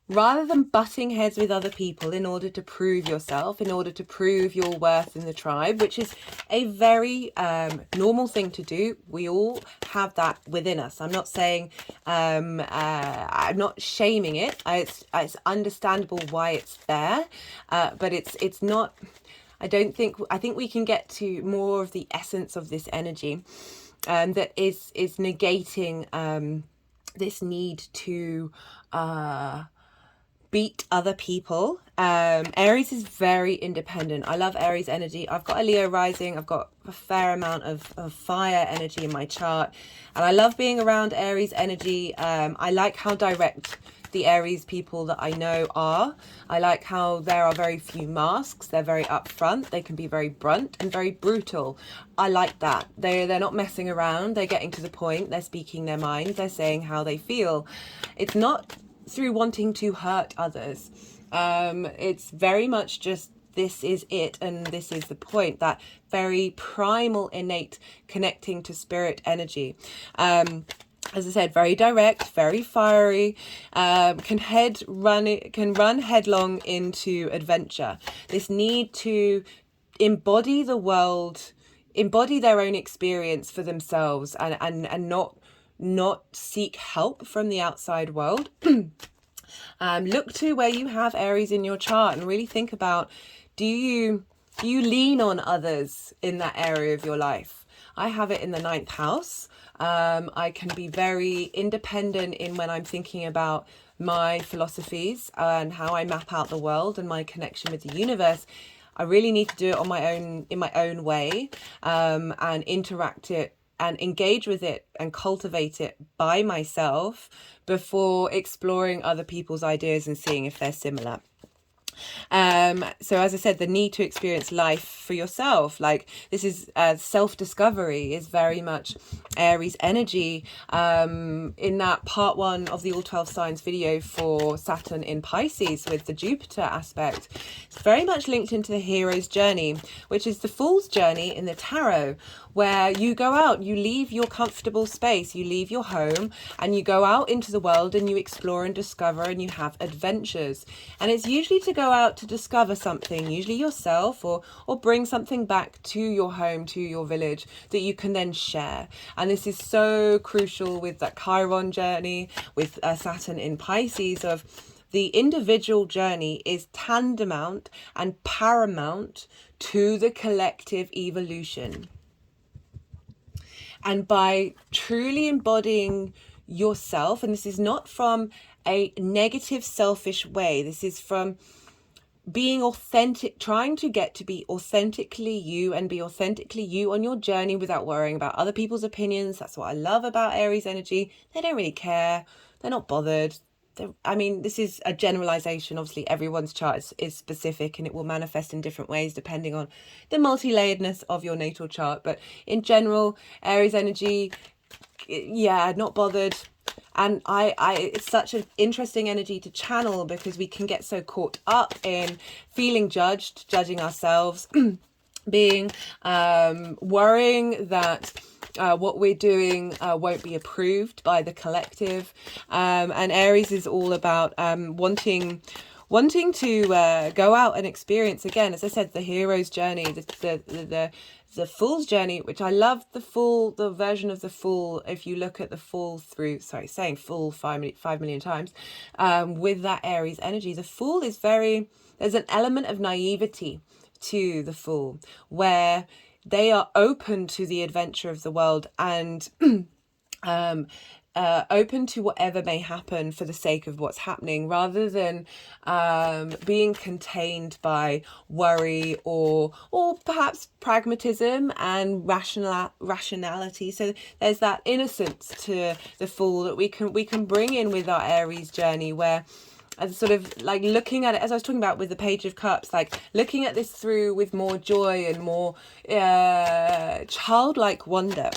rather than butting heads with other people in order to prove yourself, in order to prove your worth in the tribe, which is a very normal thing to do. We all have that within us. I'm not saying, I'm not shaming it. It's understandable why it's there, but it's not, I think we can get to more of the essence of this energy, that is negating this need to beat other people. Aries is very independent. I love Aries energy. I've got a Leo rising. I've got a fair amount of fire energy in my chart, and I love being around Aries energy. I like how direct the Aries people that I know are. I like how there are very few masks. They're very upfront. They can be very blunt and very brutal. I like that. They're not messing around. They're getting to the point. They're speaking their mind. They're saying how they feel. It's not through wanting to hurt others. It's very much just, this is it, and this is the point. That very primal, innate connecting to spirit energy. As I said, very direct, very fiery, can run headlong into adventure. This need to embody the world, embody their own experience for themselves, and not seek help from the outside world. Look to where you have Aries in your chart and really think about, Do you lean on others in that area of your life? I have it in the 9th house. I can be very independent in when I'm thinking about my philosophies and how I map out the world and my connection with the universe. I really need to do it on my own, in my own way, and interact it and engage with it and cultivate it by myself before exploring other people's ideas and seeing if they're similar. So as I said, the need to experience life for yourself, like this is self-discovery is very much Aries energy. In that part 1 of the all 12 signs video for Saturn in Pisces with the Juipter aspect, it's very much linked into the hero's journey, which is the fool's journey in the tarot, where you go out, you leave your comfortable space, you leave your home and you go out into the world and you explore and discover and you have adventures. And it's usually to go out to discover something, usually yourself, or bring something back to your home, to your village, that you can then share. And this is so crucial with that Chiron journey, with Saturn in Pisces, of the individual journey is tantamount and paramount to the collective evolution. And by truly embodying yourself, and this is not from a negative, selfish way, this is from being authentic, trying to get to be authentically you and be authentically you on your journey without worrying about other people's opinions. That's what I love about Aries energy. They don't really care. They're not bothered. I mean, this is a generalization. Obviously, everyone's chart is specific and it will manifest in different ways depending on the multi-layeredness of your natal chart. But in general, Aries energy, yeah, not bothered. And it's such an interesting energy to channel because we can get so caught up in feeling judged, judging ourselves, being worrying that what we're doing won't be approved by the collective. And Aries is all about wanting to go out and experience, again, as I said, the hero's journey, the fool's journey, which I love. The version of the fool, if you look at the fool through, saying fool 5 million times, with that Aries energy, the fool is there's an element of naivety to the fool, where they are open to the adventure of the world and open to whatever may happen for the sake of what's happening, rather than being contained by worry or perhaps pragmatism and rationality. So there's that innocence to the fool that we can bring in with our Aries journey, where as sort of like looking at it, as I was talking about with the Page of Cups, like looking at this through with more joy and more childlike wonder.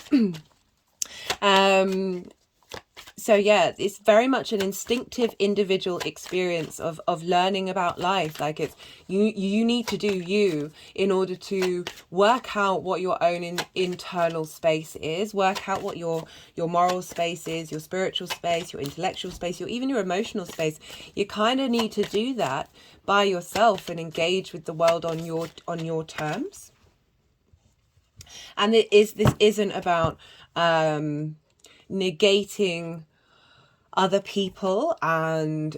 So yeah, it's very much an instinctive individual experience of learning about life. Like it's you need to do you in order to work out what your own internal space is, work out what your moral space is, your spiritual space, your intellectual space, even your emotional space. You kind of need to do that by yourself and engage with the world on your terms. And this isn't about negating other people and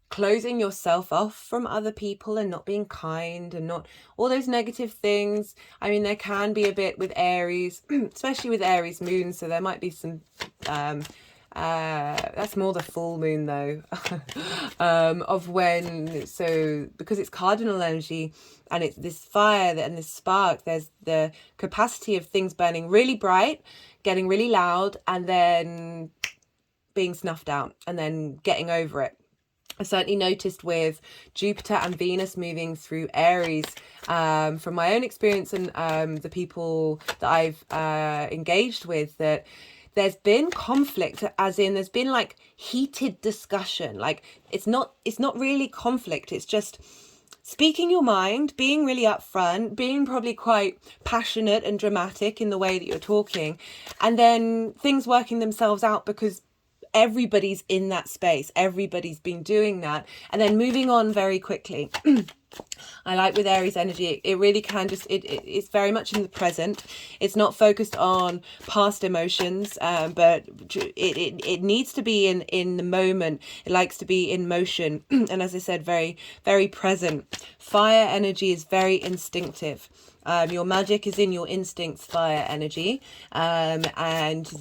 closing yourself off from other people and not being kind and not all those negative things. I mean, there can be a bit with Aries, especially with Aries moon, so there might be some that's more the full moon though, of when, so because it's cardinal energy and it's this fire and this spark, there's the capacity of things burning really bright, getting really loud, and then being snuffed out and then getting over it. I've certainly noticed with Jupiter and Venus moving through Aries, from my own experience and the people that I've engaged with, that there's been conflict, as in there's been like heated discussion. Like it's not really conflict, it's just speaking your mind, being really upfront, being probably quite passionate and dramatic in the way that you're talking, and then things working themselves out because everybody's in that space, everybody's been doing that, and then moving on very quickly. I like with Aries energy, it really can just, it's very much in the present. It's not focused on past emotions, but it needs to be in the moment. It likes to be in motion. And as I said, very, very present. Fire energy is very instinctive. Your magic is in your instincts, fire energy, and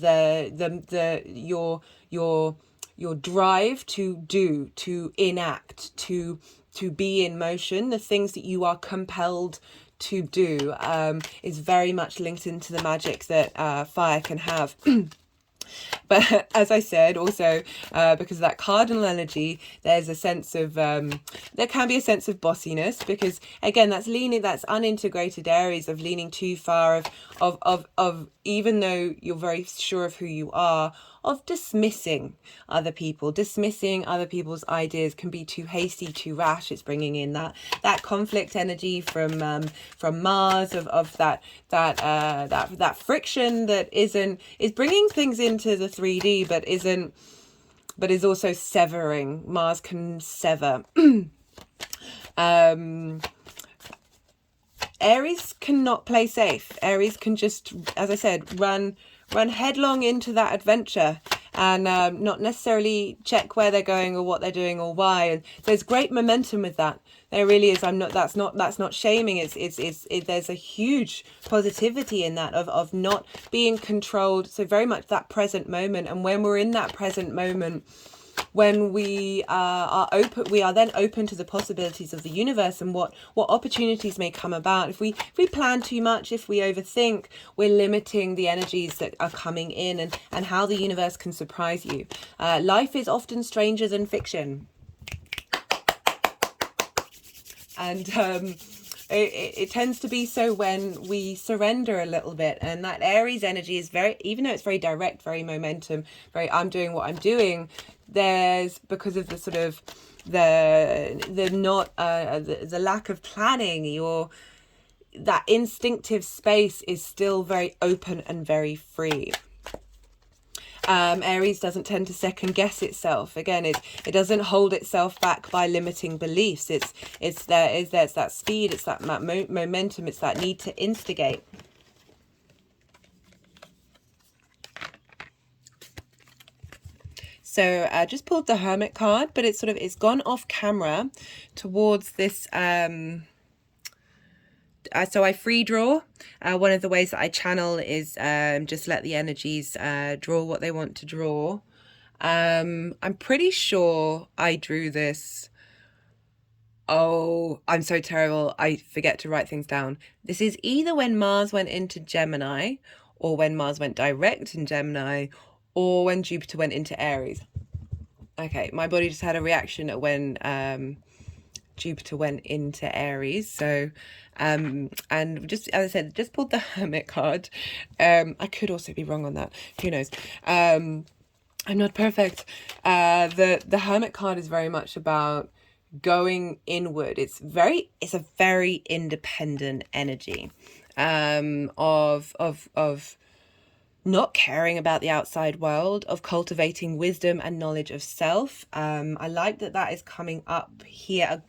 your drive to do, to enact, to be in motion, the things that you are compelled to do, is very much linked into the magic that fire can have. But as I said, also because of that cardinal energy, there's a sense of there can be a sense of bossiness, because again, that's unintegrated Aries, of leaning too far, of even though you're very sure of who you are, of dismissing other people's ideas, can be too hasty, too rash. It's bringing in that conflict energy from Mars, of that friction that is bringing things into the 3D, but is also severing. Mars can sever. Aries cannot play safe. Aries can just, as I said, run headlong into that adventure, and not necessarily check where they're going or what they're doing or why. And there's great momentum with that. There really is. That's not shaming. There's a huge positivity in that, of not being controlled. So very much that present moment. And when we're in that present moment, when we are open, we are then open to the possibilities of the universe and what opportunities may come about. If we plan too much, if we overthink, we're limiting the energies that are coming in, and how the universe can surprise you. Life is often stranger than fiction. And it tends to be so when we surrender a little bit. And that Aries energy is very, even though it's very direct, very momentum, very I'm doing what I'm doing, there's, because of the sort of the lack of planning, that instinctive space is still very open and very free. Aries doesn't tend to second guess itself. Again, it doesn't hold itself back by limiting beliefs. It's that speed, it's that momentum, it's that need to instigate. So I just pulled the Hermit card, but it's gone off camera towards this. So I free draw. One of the ways that I channel is just let the energies draw what they want to draw. I'm pretty sure I drew this. Oh, I'm so terrible. I forget to write things down. This is either when Mars went into Gemini, or when Mars went direct in Gemini, or when Jupiter went into Aries. Okay, my body just had a reaction at when Jupiter went into Aries. So and just, as I said, just pulled the Hermit card. I could also be wrong on that, who knows. I'm not perfect. The Hermit card is very much about going inward. It's a very independent energy, of not caring about the outside world, of cultivating wisdom and knowledge of self. I like that is coming up here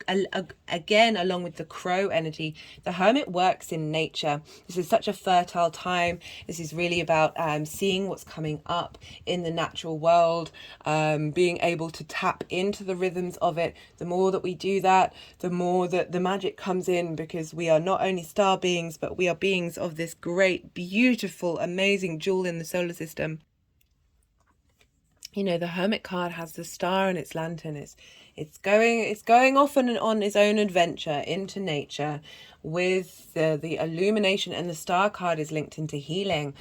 again, along with the Crow energy. The Hermit works in nature. This is such a fertile time. This is really about seeing what's coming up in the natural world, being able to tap into the rhythms of it. The more that we do that, the more that the magic comes in, because we are not only star beings, but we are beings of this great, beautiful, amazing jewel in the solar system. The Hermit card has the star and its lantern. It's going off on its own adventure into nature with the illumination, and the star card is linked into healing.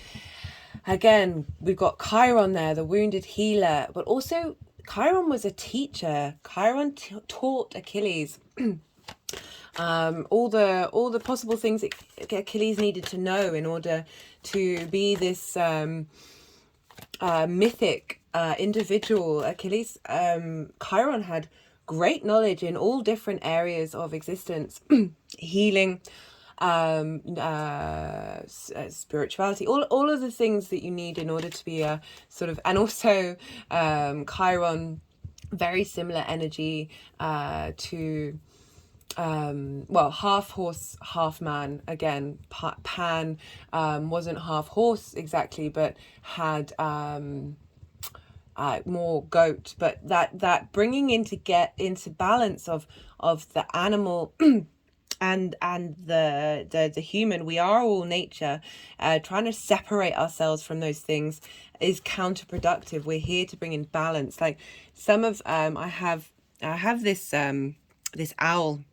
Again, we've got Chiron there, the wounded healer, but also Chiron was a teacher. Chiron taught Achilles all the possible things that Achilles needed to know in order to be this mythic individual. Achilles, Chiron had great knowledge in all different areas of existence, healing, spirituality, all of the things that you need in order to be a sort of, and also Chiron, very similar energy to well, half horse, half man. Again, Pan wasn't half horse exactly, but had more goat. But that bringing into balance of the animal and the human. We are all nature. Trying to separate ourselves from those things is counterproductive. We're here to bring in balance. Like some of I have this this owl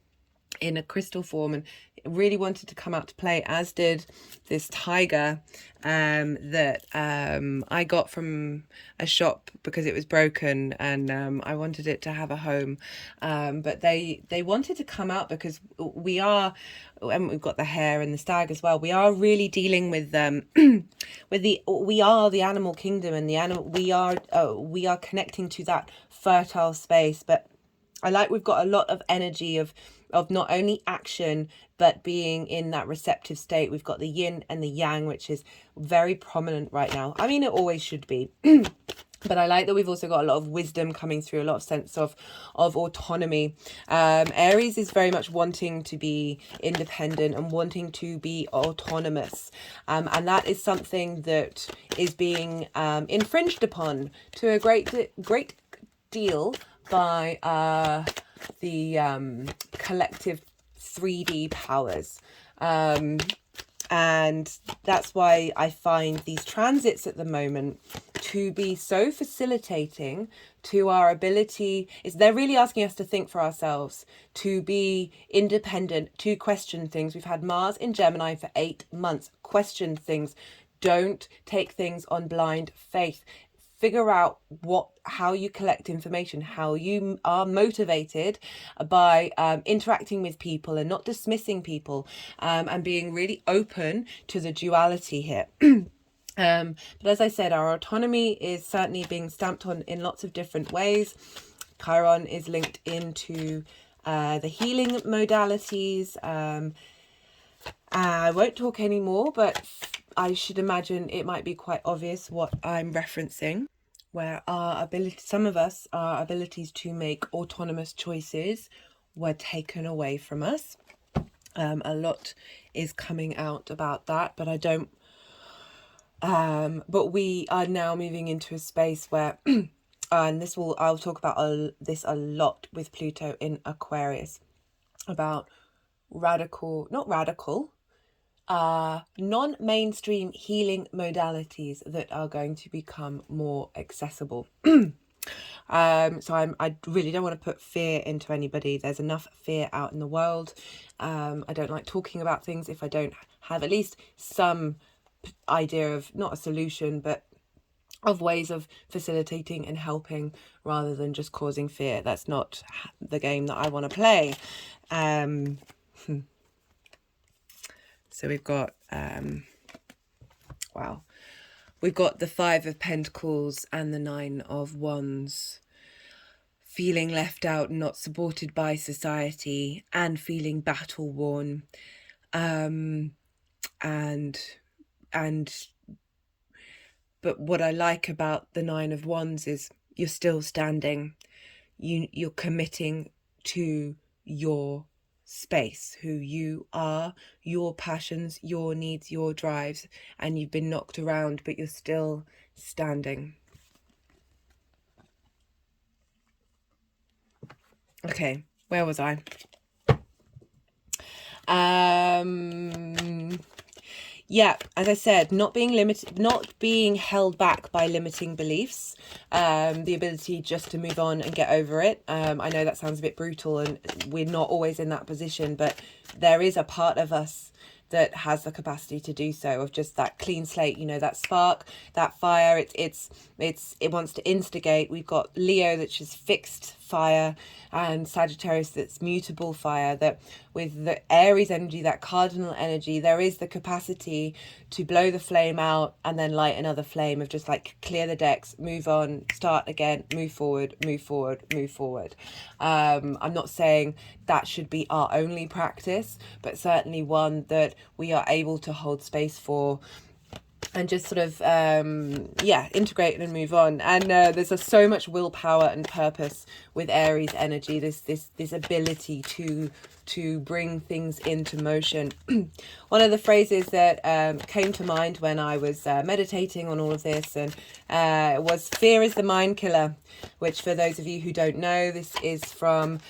in a crystal form, and it really wanted to come out to play, as did this tiger that I got from a shop because it was broken, and I wanted it to have a home, but they wanted to come out because we are, and we've got the hare and the stag as well, we are really dealing with we are the animal kingdom, and the animal we are connecting to that fertile space. But we've got a lot of energy of not only action, but being in that receptive state. We've got the yin and the yang, which is very prominent right now. I mean, it always should be. But I like that we've also got a lot of wisdom coming through, a lot of sense of autonomy. Aries is very much wanting to be independent and wanting to be autonomous. And that is something that is being infringed upon to a great deal by the collective 3D powers. And that's why I find these transits at the moment to be so facilitating to our ability. They're really asking us to think for ourselves, to be independent, to question things. We've had Mars in Gemini for 8 months. Question things. Don't take things on blind faith. Figure out how you collect information, how you are motivated by interacting with people and not dismissing people, and being really open to the duality here. But as I said, our autonomy is certainly being stamped on in lots of different ways. Chiron is linked into the healing modalities. I won't talk anymore, but I should imagine it might be quite obvious what I'm referencing, where some of us, our abilities to make autonomous choices were taken away from us. A lot is coming out about that, but but we are now moving into a space where, and I'll talk about this a lot with Pluto in Aquarius, about non-mainstream healing modalities that are going to become more accessible. So I really don't want to put fear into anybody. There's enough fear out in the world. I don't like talking about things if I don't have at least some idea of, not a solution, but of ways of facilitating and helping, rather than just causing fear. That's not the game that I want to play. So we've got, we've got the 5 of Pentacles and the 9 of Wands. Feeling left out, not supported by society, and feeling battle worn. But what I like about the 9 of Wands is you're still standing. You're committing to your space, who you are, your passions, your needs, your drives, and you've been knocked around, but you're still standing. Okay, where was I? Yeah, as I said, not being held back by limiting beliefs, the ability just to move on and get over it. I know that sounds a bit brutal, and we're not always in that position, but there is a part of us that has the capacity to do so, of just that clean slate, that spark, that fire. It wants to instigate. We've got Leo, that's just fixed fire, and Sagittarius, that's mutable fire. That with the Aries energy, that cardinal energy, there is the capacity to blow the flame out and then light another flame, of just like clear the decks, move on, start again, move forward, move forward, move forward. I'm not saying that should be our only practice, but certainly one that we are able to hold space for and just sort of yeah, integrate and move on. And there's so much willpower and purpose with Aries energy, this ability to bring things into motion. One of the phrases that came to mind when I was meditating on all of this and was fear is the mind killer, which for those of you who don't know, this is from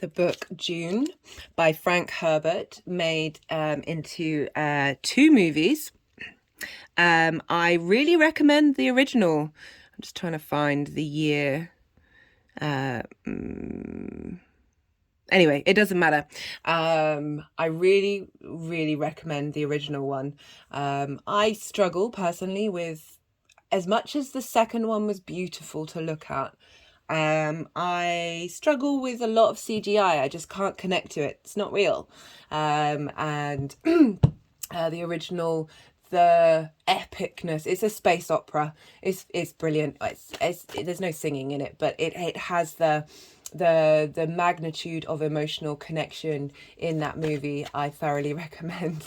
the book June by Frank Herbert, made into 2 movies. I really recommend the original. I'm just trying to find the year. Anyway, it doesn't matter. I really, really recommend the original one. I struggle personally with, as much as the second one was beautiful to look at, I struggle with a lot of CGI. I just can't connect to it. It's not real. And the original, the epicness, it's a space opera. It's brilliant. There's no singing in it, but it has the magnitude of emotional connection in that movie. I thoroughly recommend.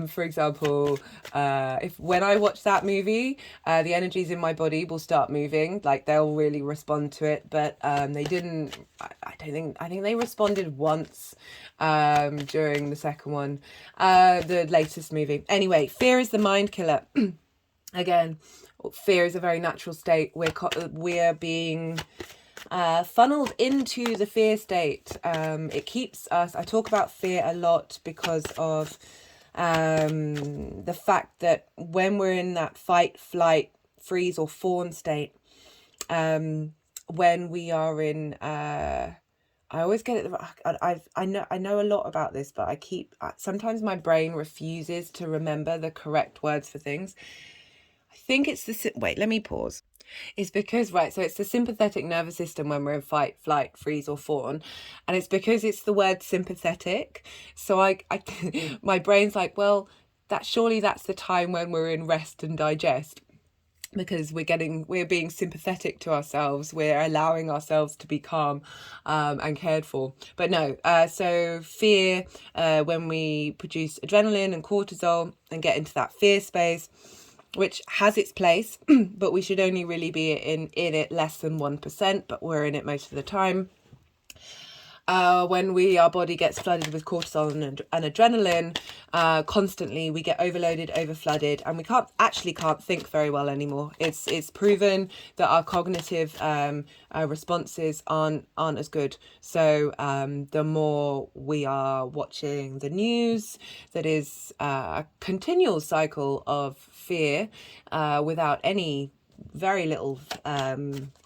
For example, if when I watch that movie, the energies in my body will start moving, like they'll really respond to it, but they didn't. I think they responded once during the second one, the latest movie. Anyway, fear is the mind killer. Again, fear is a very natural state. We're being funneled into the fear state. It keeps us, I talk about fear a lot because of the fact that when we're in that fight, flight, freeze or fawn state, when we are in I always get it. I know a lot about this, but sometimes my brain refuses to remember the correct words for things. I think it's wait, let me pause. It's because, right, so it's the sympathetic nervous system when we're in fight, flight, freeze or fawn. And it's because it's the word sympathetic. So my brain's like, well, surely that's the time when we're in rest and digest, because we're being sympathetic to ourselves. We're allowing ourselves to be calm and cared for. But no, so fear, when we produce adrenaline and cortisol and get into that fear space, which has its place, but we should only really be in it less than 1%, but we're in it most of the time. When our body gets flooded with cortisol and adrenaline constantly, we get overloaded, overflooded, and we can't think very well anymore. It's proven that our cognitive responses aren't as good. So the more we are watching the news, that is a continual cycle of fear without very little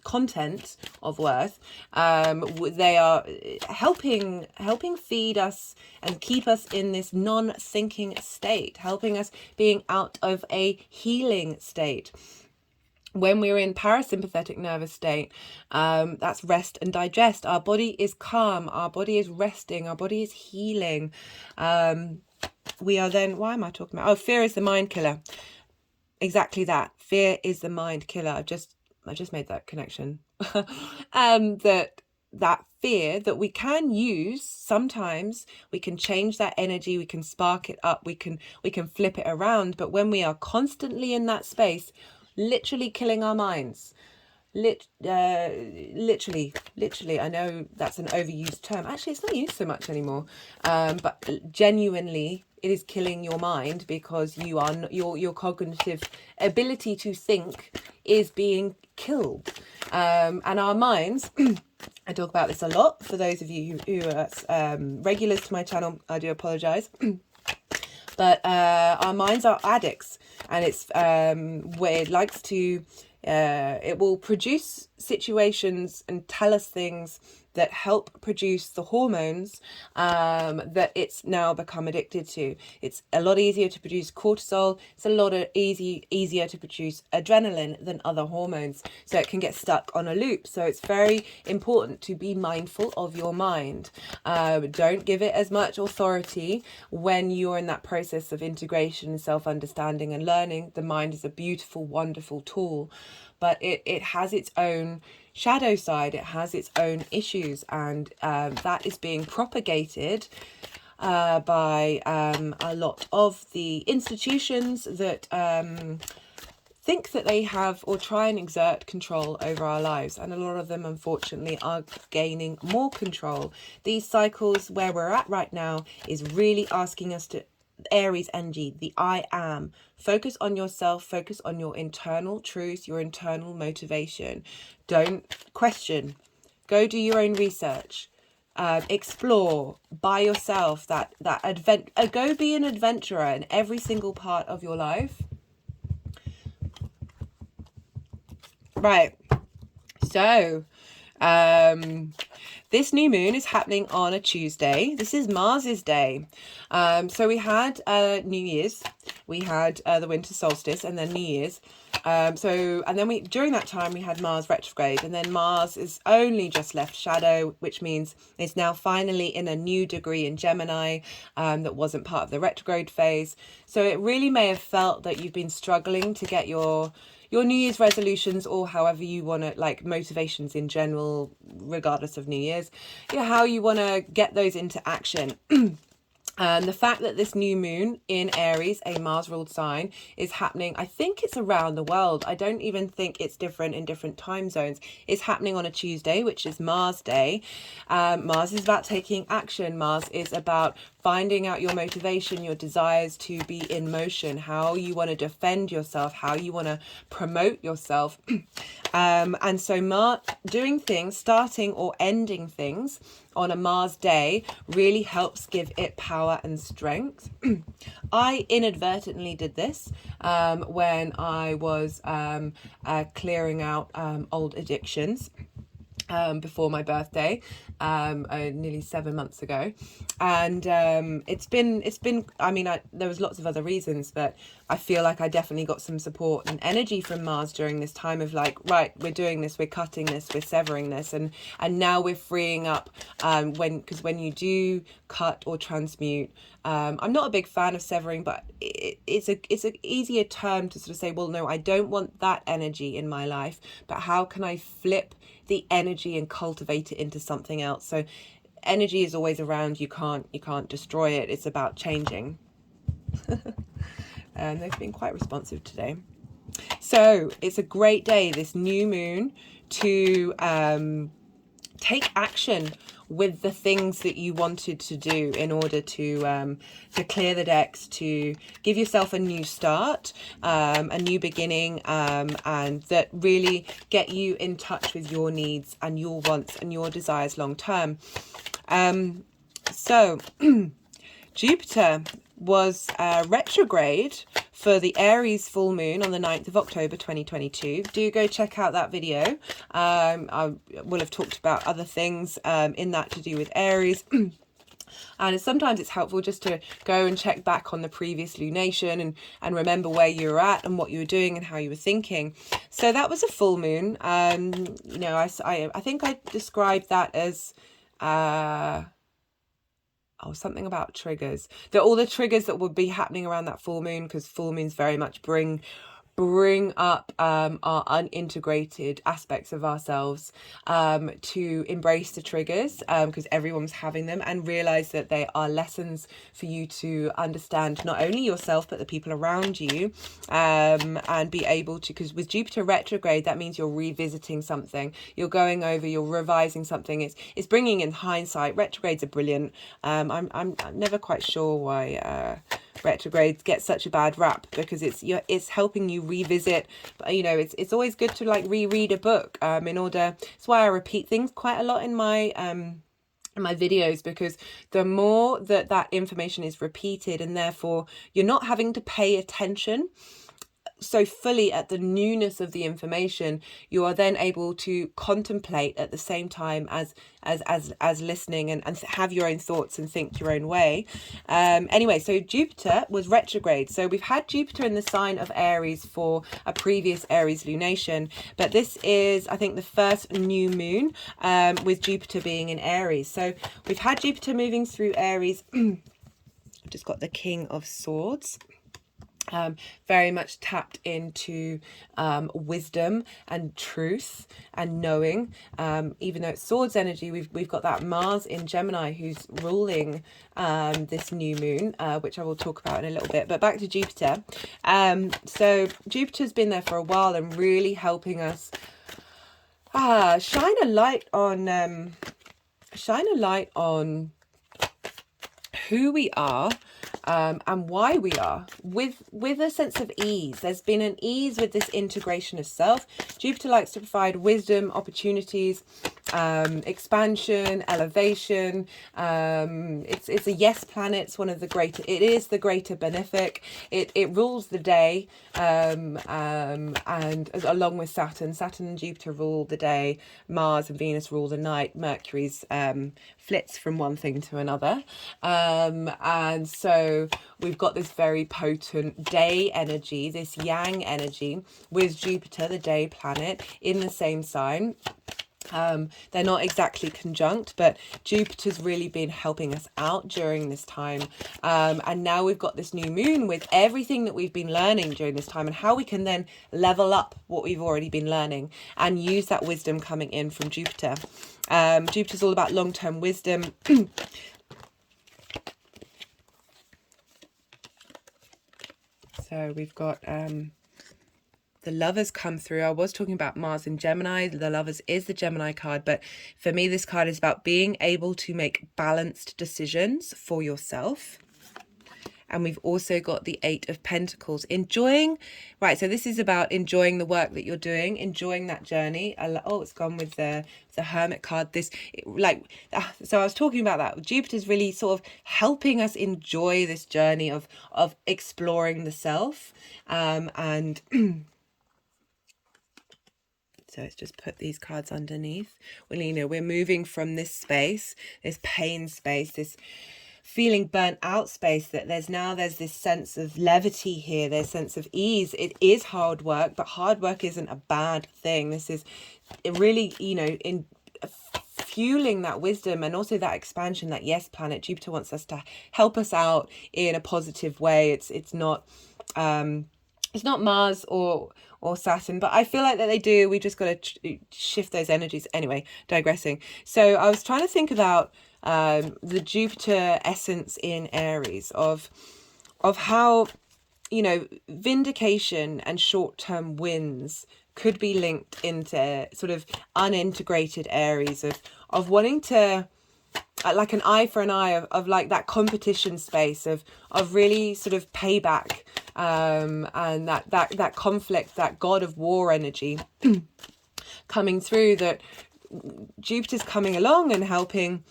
content of worth, they are helping feed us and keep us in this non-thinking state, helping us being out of a healing state. When we're in parasympathetic nervous state, that's rest and digest. Our body is calm, our body is resting, our body is healing. We are then, why am I talking about? Oh, fear is the mind killer. Exactly that. Fear is the mind killer. I just made that connection. That fear that we can use sometimes, we can change that energy, we can spark it up, we can flip it around. But when we are constantly in that space, literally killing our minds, literally, I know that's an overused term. Actually, it's not used so much anymore. But genuinely, it is killing your mind, because your cognitive ability to think is being killed. And our minds, I talk about this a lot. For those of you who are regulars to my channel, I do apologize. But our minds are addicts, and it's where it likes to, it will produce situations and tell us things that help produce the hormones that it's now become addicted to. It's a lot easier to produce cortisol. It's a lot easier to produce adrenaline than other hormones. So it can get stuck on a loop. So it's very important to be mindful of your mind. Don't give it as much authority when you're in that process of integration, self-understanding and learning. The mind is a beautiful, wonderful tool, but it has its own shadow side, it has its own issues, and that is being propagated by a lot of the institutions that think that they have or try and exert control over our lives, and a lot of them unfortunately are gaining more control. These cycles where we're at right now is really asking us to, Aries energy, the I am, focus on yourself, focus on your internal truth, your internal motivation. Don't question, go do your own research, explore by yourself, go be an adventurer in every single part of your life. Right, so this new moon is happening on a Tuesday. This is Mars's day. So we had New Year's, we had the Winter Solstice, and then New Year's. And then during that time we had Mars retrograde, and then Mars is only just left shadow, which means it's now finally in a new degree in Gemini that wasn't part of the retrograde phase. So it really may have felt that you've been struggling to get your New Year's resolutions, or however you want to, like motivations in general, regardless of New Year's, how you want to get those into action. And the fact that this new moon in Aries, a Mars ruled sign, is happening, I think it's around the world. I don't even think it's different in different time zones. It's happening on a Tuesday, which is Mars Day. Mars is about taking action. Mars is about finding out your motivation, your desires to be in motion, how you want to defend yourself, how you want to promote yourself. And so doing things, starting or ending things on a Mars day really helps give it power and strength. I inadvertently did this when I was clearing out old addictions before my birthday, nearly 7 months ago. And it's been I mean, there was lots of other reasons, but I feel like I definitely got some support and energy from Mars during this time of like, right, we're doing this, we're cutting this, we're severing this, and now we're freeing up. Because when you do cut or transmute, I'm not a big fan of severing, but it's an easier term to sort of say, well, no, I don't want that energy in my life, but how can I flip the energy and cultivate it into something else? So energy is always around. You can't destroy it. It's about changing. And they've been quite responsive today. So it's a great day, this new moon, to take action with the things that you wanted to do in order to clear the decks, to give yourself a new start, a new beginning, and that really get you in touch with your needs and your wants and your desires long term. So Jupiter was retrograde for the Aries full moon on the 9th of October 2022. Do go check out that video. I will have talked about other things in that to do with Aries. And sometimes it's helpful just to go and check back on the previous lunation and remember where you were at and what you were doing and how you were thinking. So that was a full moon. You know, I think I described that as something about triggers. All the triggers that would be happening around that full moon, because full moons very much bring up our unintegrated aspects of ourselves, to embrace the triggers, because everyone's having them, and realize that they are lessons for you to understand not only yourself but the people around you, and be able to, because with Jupiter retrograde, that means you're revisiting something, you're going over, you're revising something. It's bringing in hindsight. Retrogrades are brilliant. I'm never quite sure why retrogrades get such a bad rap, because it's helping you revisit. You know, it's always good to like reread a book, in order. That's why I repeat things quite a lot in my videos, because the more that information is repeated, and therefore you're not having to pay attention so fully at the newness of the information, you are then able to contemplate at the same time as listening, and have your own thoughts and think your own way. Anyway, so Jupiter was retrograde. So we've had Jupiter in the sign of Aries for a previous Aries lunation, but this is, I think, the first new moon with Jupiter being in Aries. So we've had Jupiter moving through Aries. I've just got the King of Swords. Very much tapped into wisdom and truth and knowing. Even though it's swords energy, we've got that Mars in Gemini who's ruling this new moon, which I will talk about in a little bit. But back to Jupiter. So Jupiter's been there for a while and really helping us shine a light on who we are, and why we are, with a sense of ease. There's been an ease with this integration of self. Jupiter likes to provide wisdom, opportunities, expansion, elevation. It's a yes planet. It's one of the greater. It is the greater benefic. It rules the day, and along with Saturn and Jupiter rule the day. Mars and Venus rule the night. Mercury's flits from one thing to another, and so we've got this very potent day energy, this yang energy, with Jupiter, the day planet, in the same sign. They're not exactly conjunct, but Jupiter's really been helping us out during this time, and now we've got this new moon with everything that we've been learning during this time and how we can then level up what we've already been learning and use that wisdom coming in from Jupiter. Jupiter's all about long-term wisdom. So we've got the Lovers come through. I was talking about Mars and Gemini. The Lovers is the Gemini card, but for me this card is about being able to make balanced decisions for yourself. And we've also got the Eight of Pentacles, enjoying, right, so this is about enjoying the work that you're doing, enjoying that journey. Oh, it's gone with the Hermit card. So I was talking about that. Jupiter's really sort of helping us enjoy this journey of exploring the self, and so let's just put these cards underneath. Well, you know, we're moving from this space, this pain space, this feeling burnt out space, that there's this sense of levity here, there's sense of ease. It is hard work, but hard work isn't a bad thing. This is really, you know, in fueling that wisdom and also that expansion, that yes planet. Jupiter wants us to help us out in a positive way. It's not Mars or Saturn, but I feel like that they do. We just got to shift those energies. Anyway, digressing. So I was trying to think about the Jupiter essence in Aries of how, you know, vindication and short-term wins could be linked into sort of unintegrated Aries of wanting to, like an eye for an eye, of like that competition space of really sort of payback, and that conflict, that god of war energy coming through, that Jupiter's coming along and helping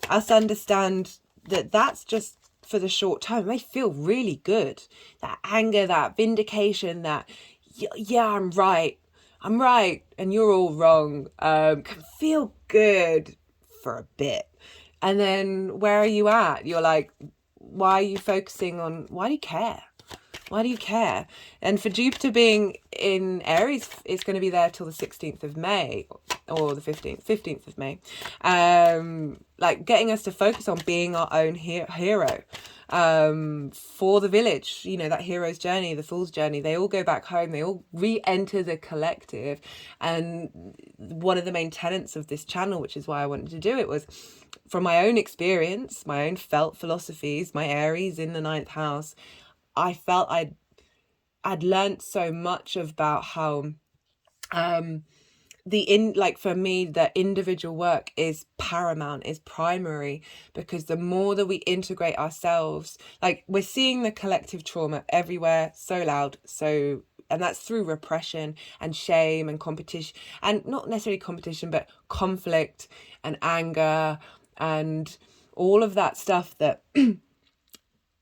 us understand that that's just for the short term. It may feel really good, that anger, that vindication, that yeah, I'm right and you're all wrong, can feel good for a bit, and then where are you at? You're like, why are you focusing on, why do you care? And for Jupiter being in Aries, it's going to be there till the 16th of May or the 15th of May, like getting us to focus on being our own hero, for the village, you know, that hero's journey, the fool's journey. They all go back home, they all re-enter the collective. And one of the main tenets of this channel, which is why I wanted to do it, was from my own experience, my own felt philosophies, my Aries in the 9th house. I felt I'd learned so much about how for me, the individual work is paramount, is primary, because the more that we integrate ourselves, like we're seeing the collective trauma everywhere, so loud, and that's through repression and shame and competition, and not necessarily competition, but conflict and anger and all of that stuff that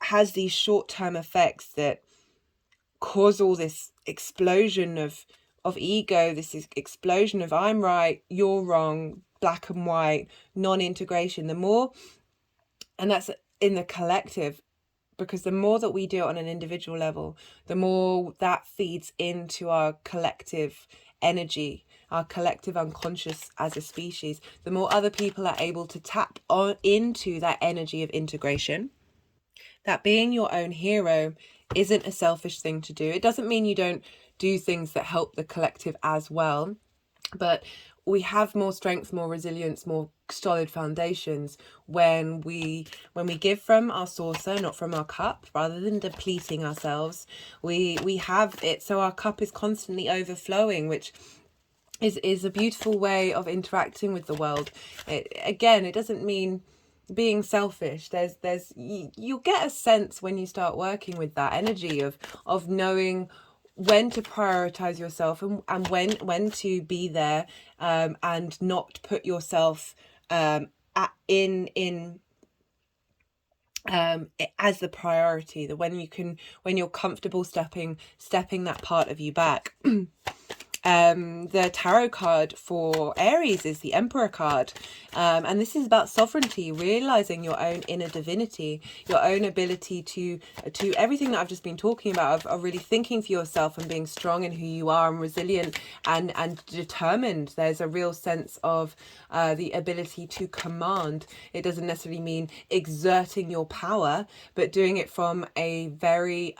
has these short-term effects that cause all this explosion of ego, this explosion of I'm right, you're wrong, black and white, non-integration. The more, and that's in the collective, because the more that we do it on an individual level, the more that feeds into our collective energy, our collective unconscious as a species, the more other people are able to tap on into that energy of integration. That being your own hero isn't a selfish thing to do. It doesn't mean you don't do things that help the collective as well, but we have more strength, more resilience, more solid foundations when we give from our saucer, not from our cup, rather than depleting ourselves. We have it so our cup is constantly overflowing, which is a beautiful way of interacting with the world. It doesn't mean being selfish. You'll get a sense when you start working with that energy of knowing when to prioritize yourself and when to be there, and not put yourself in as the priority. That when you're comfortable stepping that part of you back. The tarot card for Aries is the Emperor card, and this is about sovereignty, realizing your own inner divinity, your own ability to everything that I've just been talking about, of really thinking for yourself and being strong in who you are and resilient and determined. There's a real sense of the ability to command. It doesn't necessarily mean exerting your power, but doing it from a very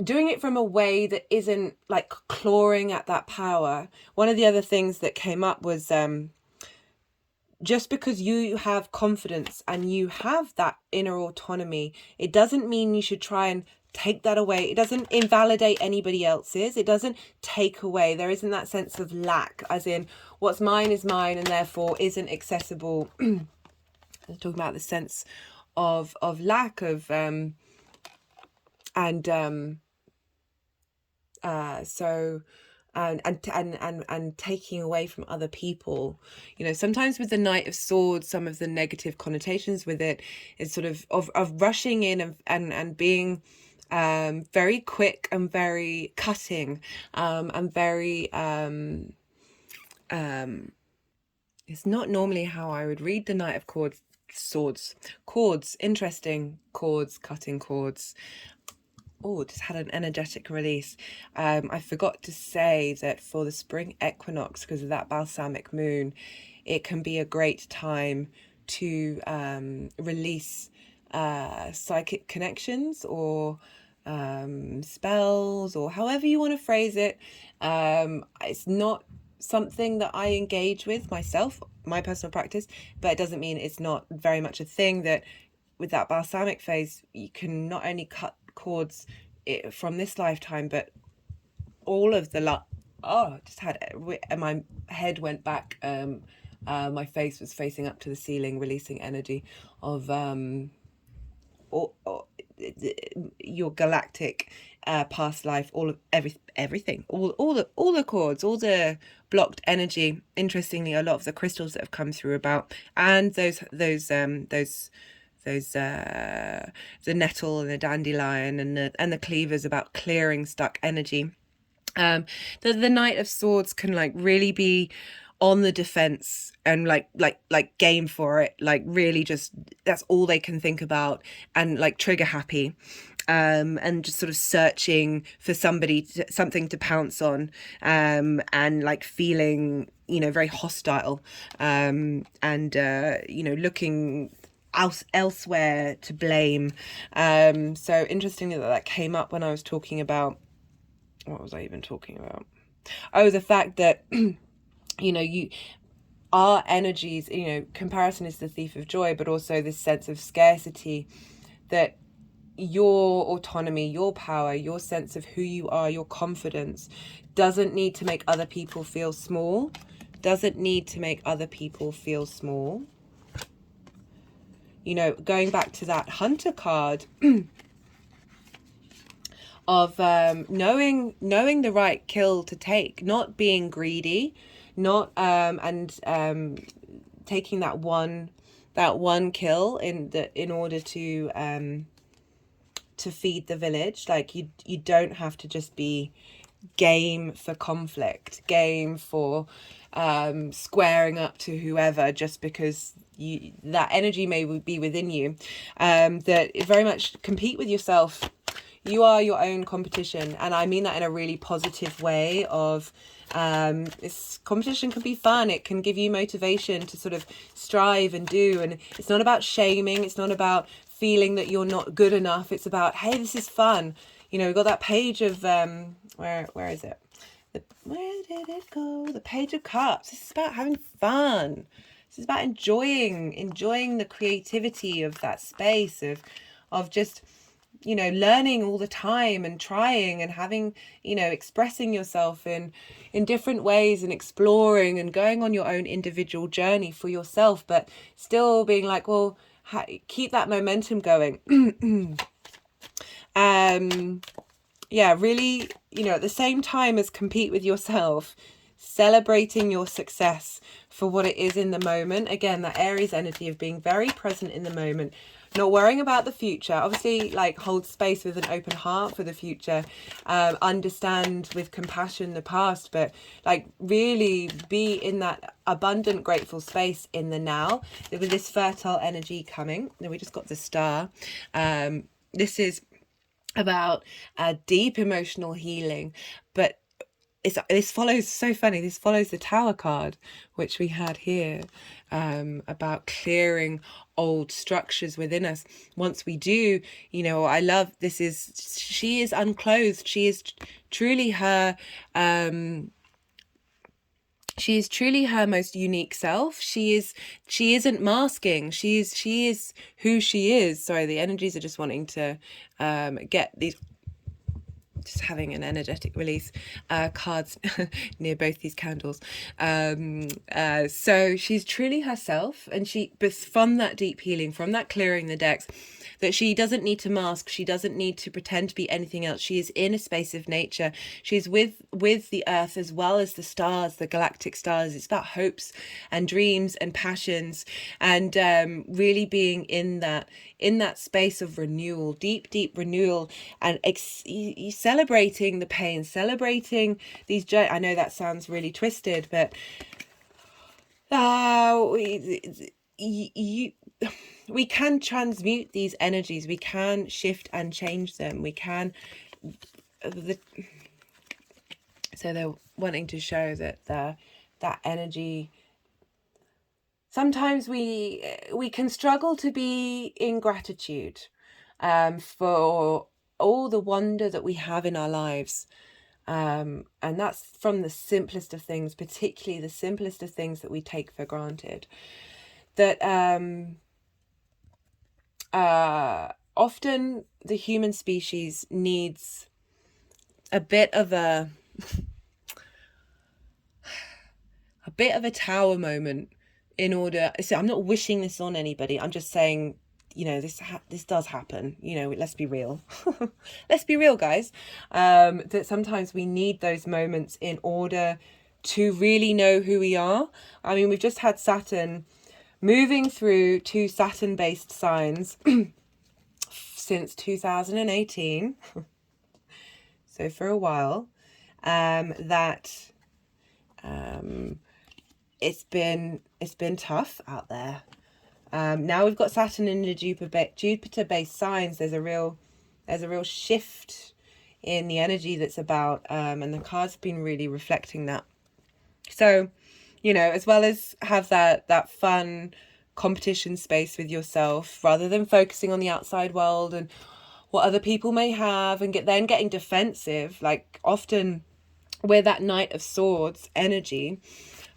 doing it from a way that isn't like clawing at that power. One of the other things that came up was just because you have confidence and you have that inner autonomy, it doesn't mean you should try and take that away. It doesn't invalidate anybody else's. It doesn't take away. There isn't that sense of lack, as in what's mine is mine and therefore isn't accessible. I'm talking about the sense of lack of and taking away from other people. You know, sometimes with the Knight of Swords, some of the negative connotations with it is sort of rushing in and being very quick and very cutting, and very it's not normally how I would read the Knight of Chords, interesting chords, cutting chords. Oh, just had an energetic release. I forgot to say that for the spring equinox, because of that balsamic moon, it can be a great time to release psychic connections or spells, or however you want to phrase it. It's not something that I engage with myself, my personal practice, but it doesn't mean it's not very much a thing that with that balsamic phase, you can not only cut chords from this lifetime, but all of the my head went back. My face was facing up to the ceiling, releasing energy of your galactic past life, all of everything, all the chords, all the blocked energy. Interestingly, a lot of the crystals that have come through about, and the nettle and the dandelion and the cleavers, about clearing stuck energy. The Knight of Swords can like really be on the defense and like game for it, like really just that's all they can think about, and like trigger happy, and just sort of searching for something to pounce on, and like feeling, you know, very hostile, and you know, looking elsewhere to blame. So interestingly that came up when I was talking about, what was I even talking about? Oh, the fact that you know, our energies, you know, comparison is the thief of joy, but also this sense of scarcity, that your autonomy, your power, your sense of who you are, your confidence doesn't need to make other people feel small, You know, going back to that Hunter card of knowing the right kill to take, not being greedy, not taking that one kill in order to feed the village. Like you don't have to just be game for conflict, game for squaring up to whoever just because that energy may be within you. That very much compete with yourself. You are your own competition, and I mean that in a really positive way of this competition can be fun. It can give you motivation to sort of strive and do, and it's not about shaming, it's not about feeling that you're not good enough. It's about, hey, this is fun. You know, we've got that page of where is it? Where did it go? The Page of Cups. This is about having fun. This is about enjoying the creativity of that space of just, you know, learning all the time and trying and having, you know, expressing yourself in different ways and exploring and going on your own individual journey for yourself, but still being like, well, keep that momentum going. Yeah, really, you know, at the same time as compete with yourself, celebrating your success for what it is in the moment. Again, that Aries energy of being very present in the moment, not worrying about the future. Obviously, like, hold space with an open heart for the future, understand with compassion the past, but like really be in that abundant, grateful space in the now with this fertile energy coming. Now we just got the star. This is about deep emotional healing, but this follows, so funny, this follows the Tower card, which we had here, about clearing old structures within us. Once we do, you know, I love, this is, she is unclothed. She is truly her, she is truly her most unique self. She isn't masking. She is who she is. Sorry, the energies are just wanting to get these, just having an energetic release, cards near both these candles. So she's truly herself, and from that deep healing, from that clearing the decks, that she doesn't need to mask, she doesn't need to pretend to be anything else. She is in a space of nature. She's with the earth as well as the stars, the galactic stars. It's about hopes and dreams and passions, and really being in that space of renewal, deep renewal, and celebrating the pain, celebrating these. I know that sounds really twisted, but we can transmute these energies. We can shift and change them. We can. So they're wanting to show that that energy. Sometimes we can struggle to be in gratitude for all the wonder that we have in our lives. And that's from the simplest of things, particularly the simplest of things that we take for granted. That often the human species needs a bit of a tower moment in order. So I'm not wishing this on anybody. I'm just saying, you know, this does happen. You know, let's be real. Let's be real, guys. That sometimes we need those moments in order to really know who we are. I mean, we've just had Saturn moving through 2 Saturn-based signs since 2018. So for a while, it's been tough out there. Now we've got Saturn in the Jupiter-based signs. There's a real shift in the energy that's about, and the cards have been really reflecting that. So, you know, as well as have that fun competition space with yourself, rather than focusing on the outside world and what other people may have, and then getting defensive. Like, often we're that Knight of Swords energy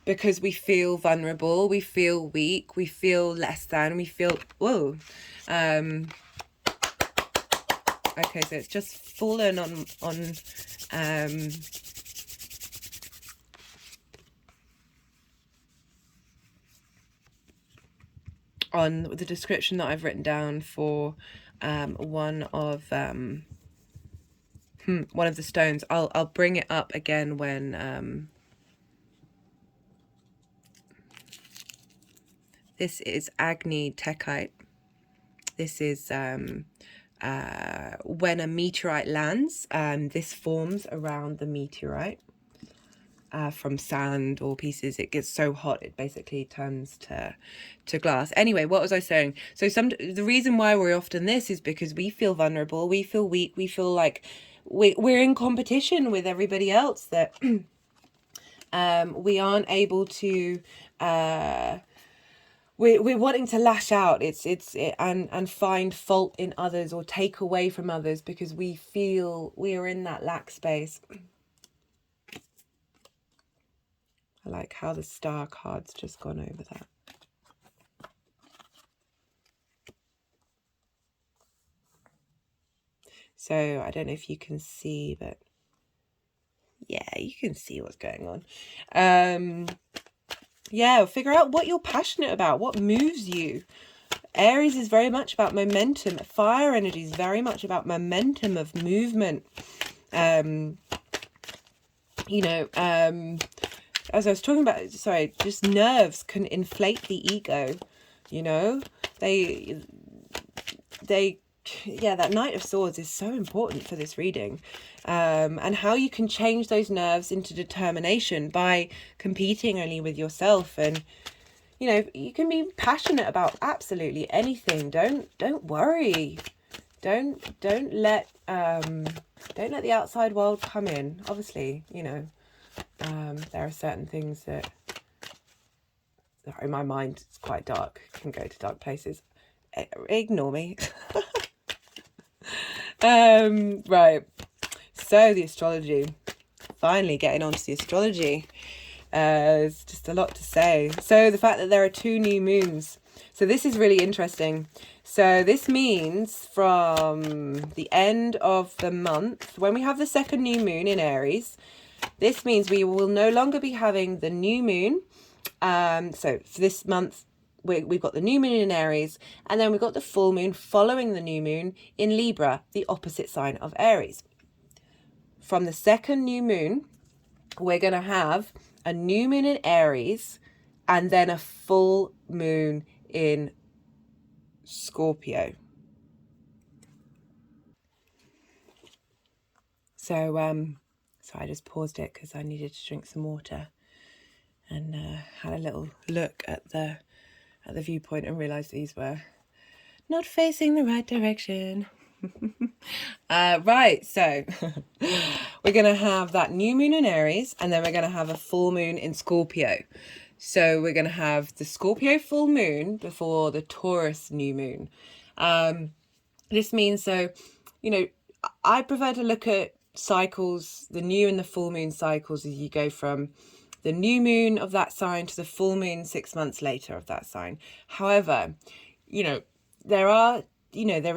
because we feel vulnerable, we feel weak, we feel less than, we feel, whoa. Okay, so it's just fallen on the description that I've written down for one of the stones. I'll bring it up again when this is Agni Techite. This is when a meteorite lands, this forms around the meteorite from sand or pieces. It gets so hot it basically turns to glass. Anyway, what was I saying? So the reason why we're often this is because we feel vulnerable, we feel weak, we feel like we're in competition with everybody else, that we aren't able to we're wanting to lash out. And find fault in others or take away from others because we feel we are in that lack space. I like how the star card's just gone over that. So I don't know if you can see, but yeah, you can see what's going on. Yeah, figure out what you're passionate about, what moves you. Aries is very much about momentum. Fire energy is very much about momentum of movement. You know, as I was talking about, sorry, just nerves can inflate the ego, you know. Yeah, that Knight of Swords is so important for this reading. And how you can change those nerves into determination by competing only with yourself. And, you know, you can be passionate about absolutely anything. Don't worry. Don't let the outside world come in. Obviously, you know, there are certain things that in my mind, it's quite dark, can go to dark places. Ignore me. Right, so the astrology, finally getting on to the astrology. There's just a lot to say. So the fact that there are 2 new moons, so this is really interesting. So this means from the end of the month, when we have the second new moon in Aries, this means we will no longer be having the new moon. So for this month, we've got the new moon in Aries, and then we've got the full moon following the new moon in Libra, the opposite sign of Aries. From the second new moon, we're going to have a new moon in Aries and then a full moon in Scorpio. So I just paused it because I needed to drink some water, and had a little look at the viewpoint and realized these were not facing the right direction. Right, so we're going to have that new moon in Aries, and then we're going to have a full moon in Scorpio. So we're going to have the Scorpio full moon before the Taurus new moon. This means, so, you know, I prefer to look at cycles, the new and the full moon cycles, as you go from the new moon of that sign to the full moon 6 months later of that sign. However, you know, there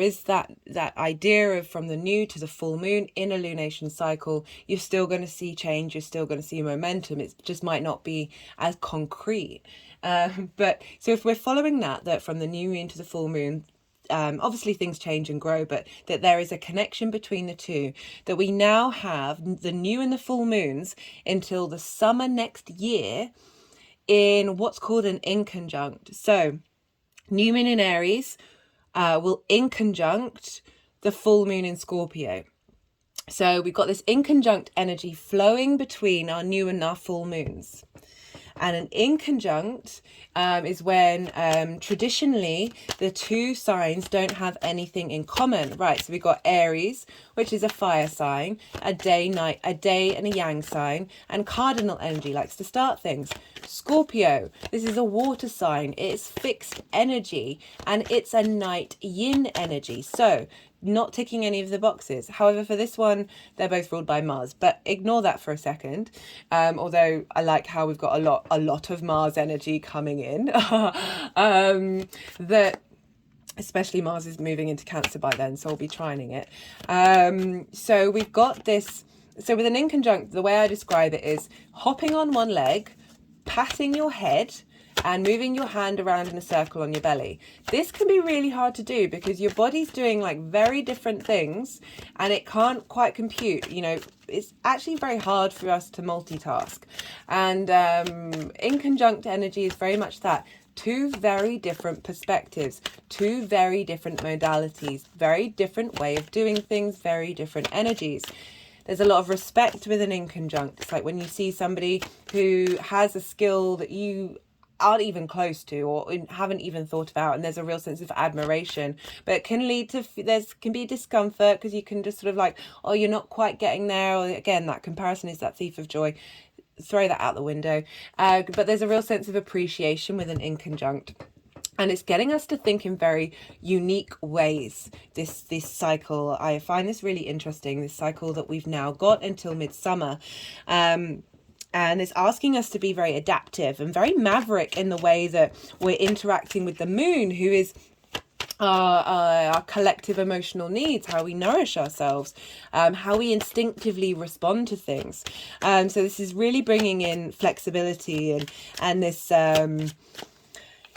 is that idea of from the new to the full moon in a lunation cycle, you're still going to see change, you're still going to see momentum. It just might not be as concrete. But so if we're following that from the new moon to the full moon, obviously things change and grow, but that there is a connection between the two, that we now have the new and the full moons until the summer next year in what's called an inconjunct. So new moon in Aries will inconjunct the full moon in Scorpio. So we've got this inconjunct energy flowing between our new and our full moons. And an inconjunct is when traditionally the 2 signs don't have anything in common. Right, so we've got Aries, which is a fire sign, a day and a yang sign, and cardinal energy likes to start things. Scorpio, this is a water sign, it's fixed energy, and it's a night yin energy. So not ticking any of the boxes. However, for this one, they're both ruled by Mars, but ignore that for a second. Although I like how we've got a lot of Mars energy coming in. That especially Mars is moving into Cancer by then, so I'll be trining it. So we've got this. So with an inconjunct, the way I describe it is hopping on one leg, patting your head, and moving your hand around in a circle on your belly. This can be really hard to do because your body's doing like very different things and it can't quite compute. You know, it's actually very hard for us to multitask. And inconjunct energy is very much that. 2 very different perspectives, 2 very different modalities, very different way of doing things, very different energies. There's a lot of respect with an inconjunct. It's like when you see somebody who has a skill that you aren't even close to or haven't even thought about, and there's a real sense of admiration, but it can lead to can be discomfort because you can just sort of like, oh, you're not quite getting there, or again, that comparison is that thief of joy. Throw that out the window. But there's a real sense of appreciation with an inconjunct. And it's getting us to think in very unique ways. This cycle, I find this really interesting, this cycle that we've now got until midsummer. And it's asking us to be very adaptive and very maverick in the way that we're interacting with the moon, who is our collective emotional needs, how we nourish ourselves, how we instinctively respond to things. So this is really bringing in flexibility and this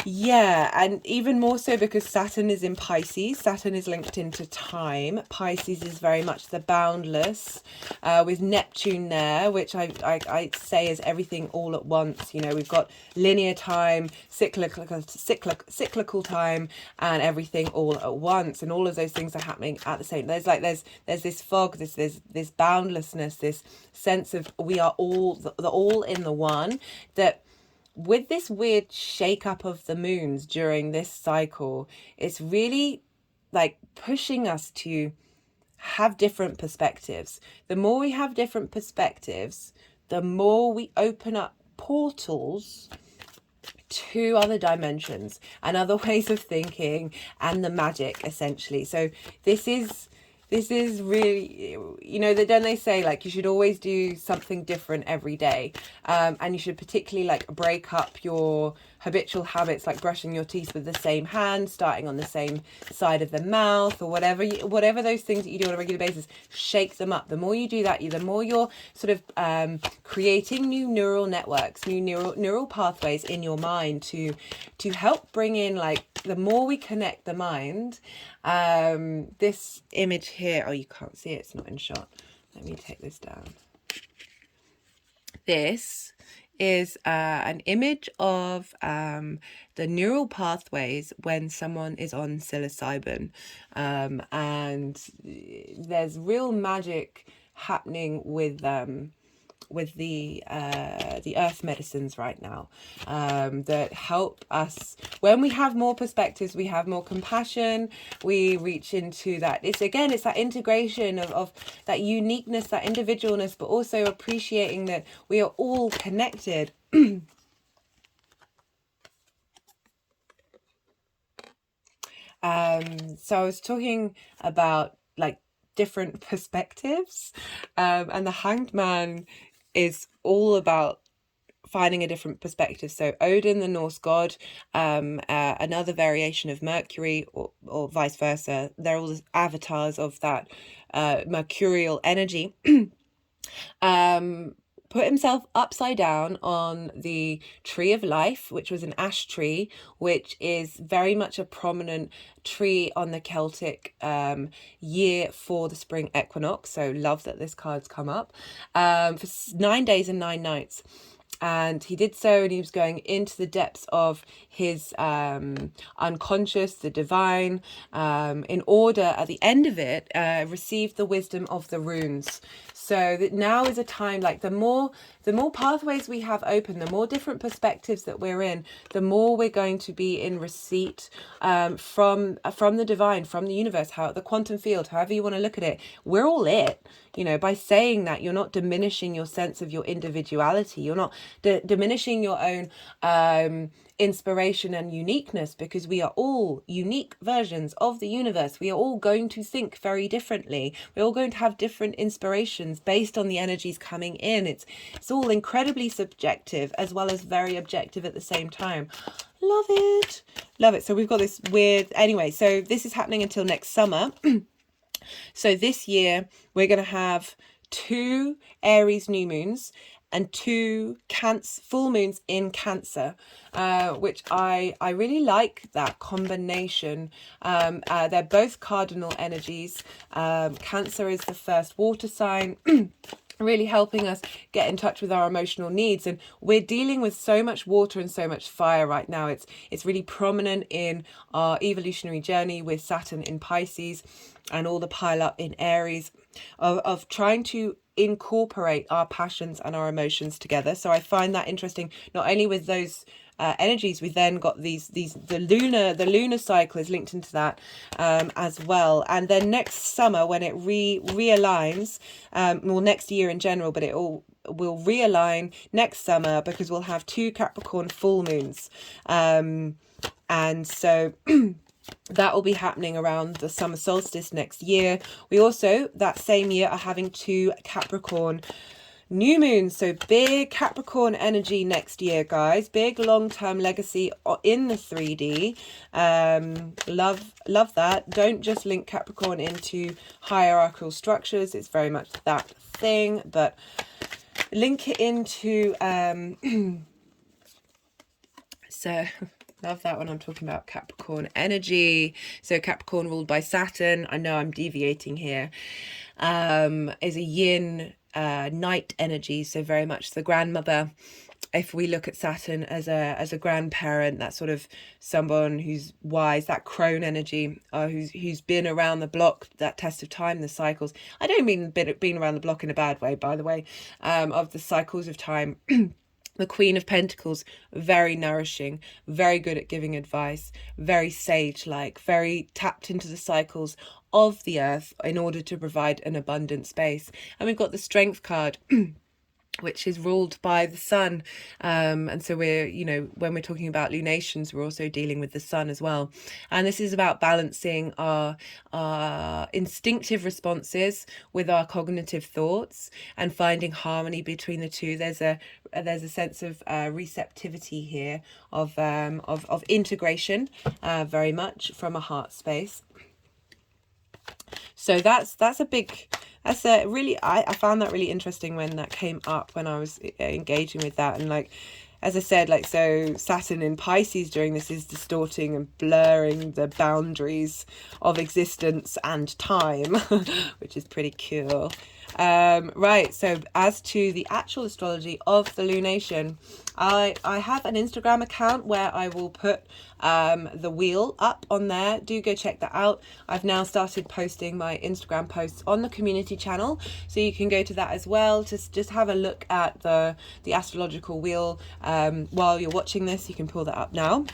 yeah, and even more so because Saturn is in Pisces. Saturn is linked into time. Pisces is very much the boundless, with Neptune there, which I say is everything all at once. You know, we've got linear time, cyclical time, and everything all at once, and all of those things are happening at the same. There's this fog, this boundlessness, this sense of we are all the all in the one, that with this weird shake up of the moons during this cycle, it's really like pushing us to have different perspectives. The more we have different perspectives, the more we open up portals to other dimensions and other ways of thinking and the magic, essentially. So this is really, you know, then they say like you should always do something different every day, and you should particularly like break up your habitual habits, like brushing your teeth with the same hand, starting on the same side of the mouth, or whatever those things that you do on a regular basis. Shake them up. The more you do that, the more you're sort of creating new neural networks, new neural pathways in your mind to help bring in, like, the more we connect the mind. This image here, oh, you can't see it, it's not in shot. Let me take this down. This is an image of the neural pathways when someone is on psilocybin, and there's real magic happening with the earth medicines right now, that help us. When we have more perspectives, we have more compassion, we reach into that. It's that integration of that uniqueness, that individualness, but also appreciating that we are all connected. So I was talking about like different perspectives, and the Hanged Man is all about finding a different perspective. So Odin, the Norse god, another variation of Mercury, or vice versa, they're all the avatars of that mercurial energy. Put himself upside down on the tree of life, which was an ash tree, which is very much a prominent tree on the Celtic year for the spring equinox. So love that this card's come up, for 9 days and 9 nights. And he did so, and he was going into the depths of his unconscious, the divine, in order at the end of it receive the wisdom of the runes. So that now is a time, like, the more pathways we have open, the more different perspectives that we're in, the more we're going to be in receipt from the divine, from the universe, the quantum field, however you want to look at it. We're all it. You know, by saying that, you're not diminishing your sense of your individuality. You're not diminishing your own inspiration and uniqueness, because we are all unique versions of the universe. We are all going to think very differently. We're all going to have different inspirations based on the energies coming in. It's all incredibly subjective as well as very objective at the same time. Love it. Love it. So we've got this weird... Anyway, so this is happening until next summer. So this year we're going to have 2 Aries new moons and 2 full moons in Cancer, which I really like that combination. They're both cardinal energies. Cancer is the first water sign, really helping us get in touch with our emotional needs. And we're dealing with so much water and so much fire right now. It's really prominent in our evolutionary journey with Saturn in Pisces and all the pile up in Aries, of trying to incorporate our passions and our emotions together. So I find that interesting. Not only with those energies, we then got the lunar cycle is linked into that as well. And then next summer, when it realigns, well, next year in general, but it all will realign next summer, because we'll have 2 Capricorn full moons. And so that will be happening around the summer solstice next year. We also, that same year, are having 2 Capricorn new moons. So big Capricorn energy next year, guys. Big long-term legacy in the 3D. Love that. Don't just link Capricorn into hierarchical structures. It's very much that thing, but link it into so love that when I'm talking about Capricorn energy. So Capricorn ruled by Saturn. I know I'm deviating here. Is a yin night energy, so very much the grandmother. If we look at Saturn as a grandparent, that sort of someone who's wise, that crone energy, who's been around the block, that test of time, the cycles. I don't mean being around the block in a bad way, by the way, of the cycles of time. The Queen of Pentacles, very nourishing, very good at giving advice, very sage-like, very tapped into the cycles of the earth in order to provide an abundant space. And we've got the Strength card, which is ruled by the sun. And so we're, you know, when we're talking about lunations, we're also dealing with the sun as well. And this is about balancing our instinctive responses with our cognitive thoughts and finding harmony between the two. There's a sense of receptivity here of integration, very much from a heart space. So that's a big, that's a really, I found that really interesting when that came up, when I was engaging with that. And like, as I said, like, so Saturn in Pisces during this is distorting and blurring the boundaries of existence and time, which is pretty cool. Right, so as to the actual astrology of the lunation, I have an Instagram account where I will put the wheel up on there. Do go check that out. I've now started posting my Instagram posts on the community channel, so you can go to that as well. Just have a look at the astrological wheel while you're watching this. You can pull that up now.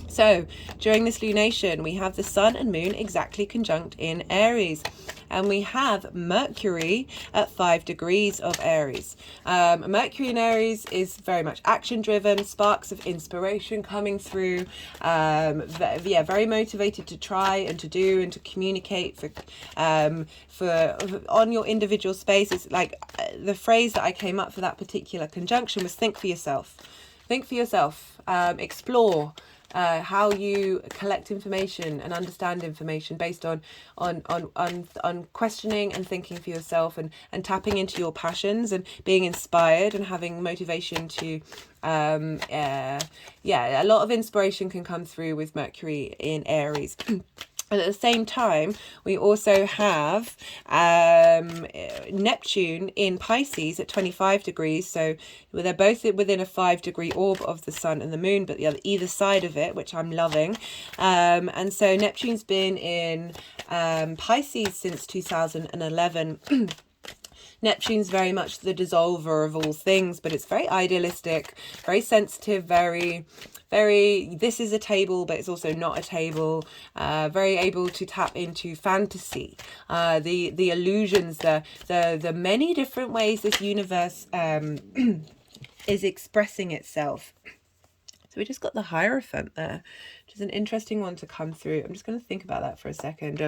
So during this lunation, we have the sun and moon exactly conjunct in Aries, and we have Mercury at 5 degrees of Aries. Mercury in Aries is very much action driven, sparks of inspiration coming through. Yeah, very motivated to try and to do and to communicate for on your individual space. It's like the phrase that I came up for that particular conjunction was think for yourself. Think for yourself. Explore how you collect information and understand information based on questioning and thinking for yourself, and tapping into your passions and being inspired and having motivation to yeah, a lot of inspiration can come through with Mercury in Aries. And at the same time, we also have Neptune in Pisces at 25 degrees. So they're both within a 5-degree orb of the sun and the moon, but either side of it, which I'm loving. And so Neptune's been in Pisces since 2011. Neptune's very much the dissolver of all things, but it's very idealistic, very sensitive, very this is a table, but it's also not a table. Very able to tap into fantasy, the illusions, the many different ways this universe is expressing itself. So we just got the Hierophant there, which is an interesting one to come through. I'm just going to think about that for a second.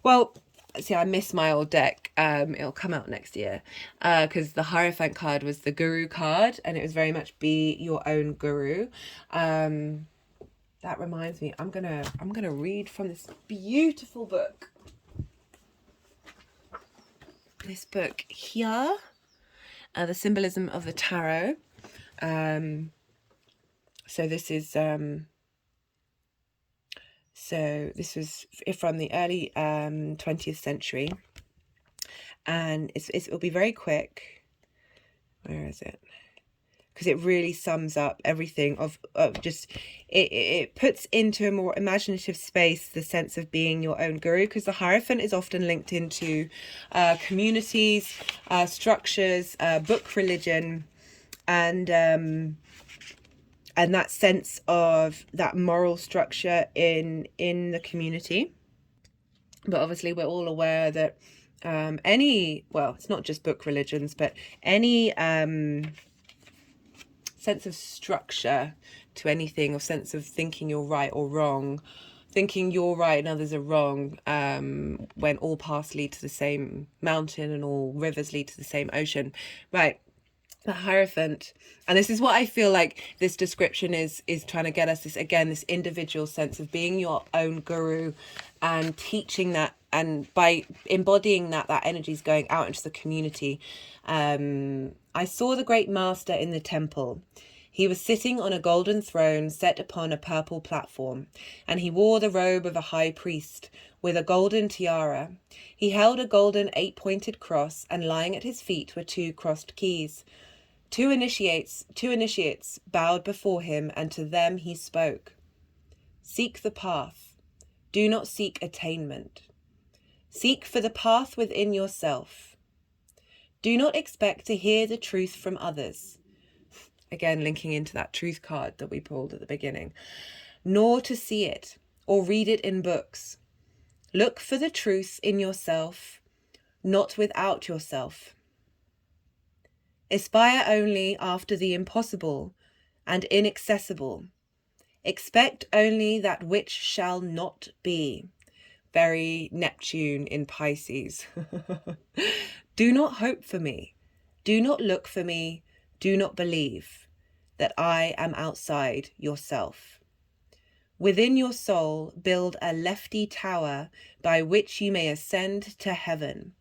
Well, see, I miss my old deck. It'll come out next year, because the Hierophant card was the Guru card, and it was very much be your own guru. That reminds me, I'm gonna read from this beautiful book. This book here, The Symbolism of the Tarot. So this is so this was from the early 20th century, and it'll be very quick. Where is it? Because it really sums up everything of just, it puts into a more imaginative space the sense of being your own guru, because the Hierophant is often linked into communities, structures, book religion, and that sense of that moral structure in the community. But obviously we're all aware that well, it's not just book religions, but any sense of structure to anything, or sense of thinking you're right or wrong, thinking you're right and others are wrong, when all paths lead to the same mountain and all rivers lead to the same ocean. Right. The Hierophant. And this is what I feel like this description is trying to get us, this, again, this individual sense of being your own guru and teaching that, and by embodying that energy is going out into the community. I saw the great master in the temple. He was sitting on a golden throne set upon a purple platform, and he wore the robe of a high priest with a golden tiara. He held a golden 8-pointed cross, and lying at his feet were 2 crossed keys. Two initiates bowed before him, and to them he spoke. Seek the path. Do not seek attainment. Seek for the path within yourself. Do not expect to hear the truth from others. Again, linking into that truth card that we pulled at the beginning. Nor to see it or read it in books. Look for the truth in yourself, not without yourself. Aspire only after the impossible and inaccessible. Expect only that which shall not be. Very Neptune in Pisces. Do not hope for me. Do not look for me. Do not believe that I am outside yourself. Within your soul, build a lofty tower by which you may ascend to heaven.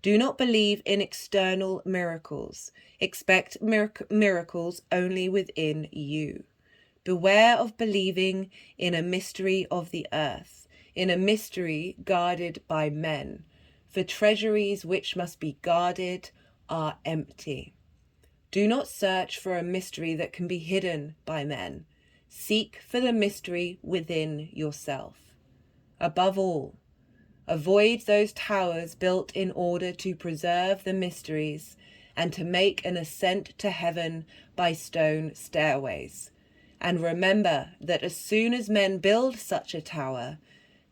Do not believe in external miracles. Expect miracles only within you. Beware of believing in a mystery of the earth, in a mystery guarded by men, for treasuries which must be guarded are empty. Do not search for a mystery that can be hidden by men. Seek for the mystery within yourself. Above all, avoid those towers built in order to preserve the mysteries and to make an ascent to heaven by stone stairways. And remember that as soon as men build such a tower,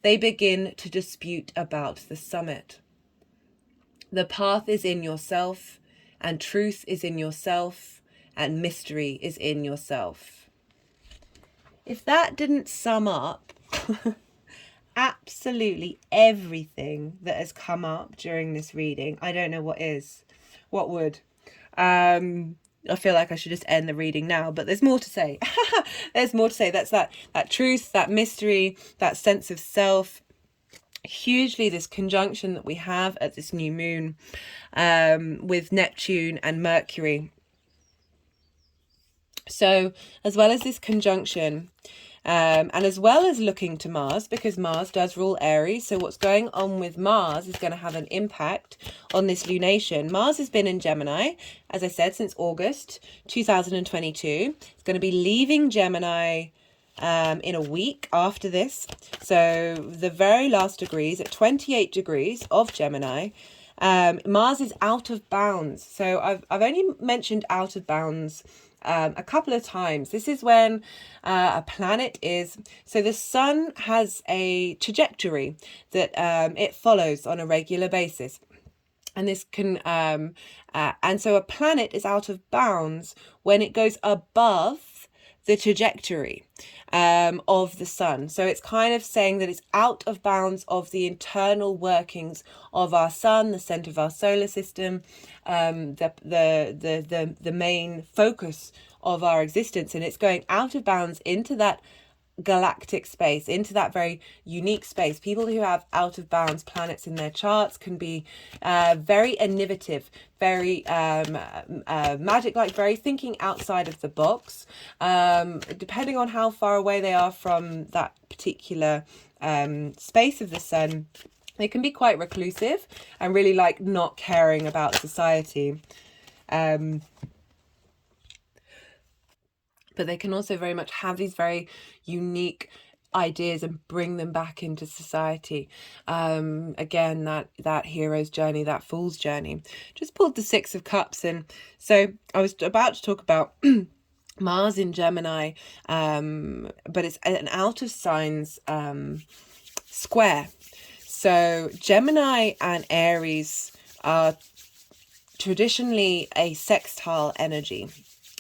they begin to dispute about the summit. The path is in yourself, and truth is in yourself, and mystery is in yourself. If that didn't sum up absolutely everything that has come up during this reading, I don't know what would. I feel like I should just end the reading now, but there's more to say. There's more to say. That's that truth, that mystery, that sense of self. Hugely this conjunction that we have at this new moon with Neptune and Mercury. So as well as this conjunction, and as well as looking to Mars, because Mars does rule Aries, so what's going on with Mars is going to have an impact on this lunation. Mars has been in Gemini, as I said, since August 2022. It's going to be leaving Gemini in a week after this. So the very last degrees, at 28 degrees of Gemini, Mars is out of bounds. So I've only mentioned out of bounds a couple of times. This is when a planet is, so the sun has a trajectory that it follows on a regular basis. And this can, and so a planet is out of bounds when it goes above the trajectory of the sun. So it's kind of saying that it's out of bounds of the internal workings of our sun, the center of our solar system, the main focus of our existence, and it's going out of bounds into that galactic space, into that very unique space. People who have out of bounds planets in their charts can be very innovative, very magic, like very thinking outside of the box, depending on how far away they are from that particular space of the sun. They can be quite reclusive and really like not caring about society. But they can also very much have these very unique ideas and bring them back into society. Again, that hero's journey, that fool's journey. Just pulled the 6 of Cups, and so I was about to talk about Mars in Gemini, but it's an out of signs square. So Gemini and Aries are traditionally a sextile energy.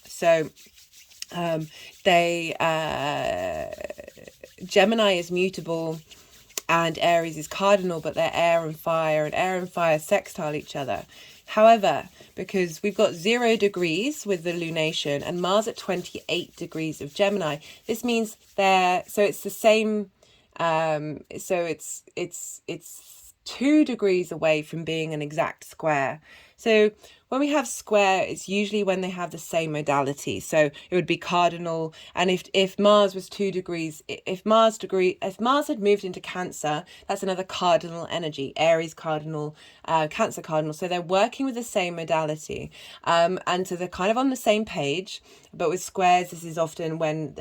So Gemini is mutable and Aries is cardinal, but they're air and fire sextile each other. However, because we've got 0 degrees with the lunation and Mars at 28 degrees of Gemini, this means so it's the same, so it's 2 degrees away from being an exact square. So when we have square, it's usually when they have the same modality. So it would be cardinal. And if Mars was 2 degrees, if Mars had moved into Cancer, that's another cardinal energy, Aries cardinal, Cancer cardinal. So they're working with the same modality. And so they're kind of on the same page. But with squares, this is often when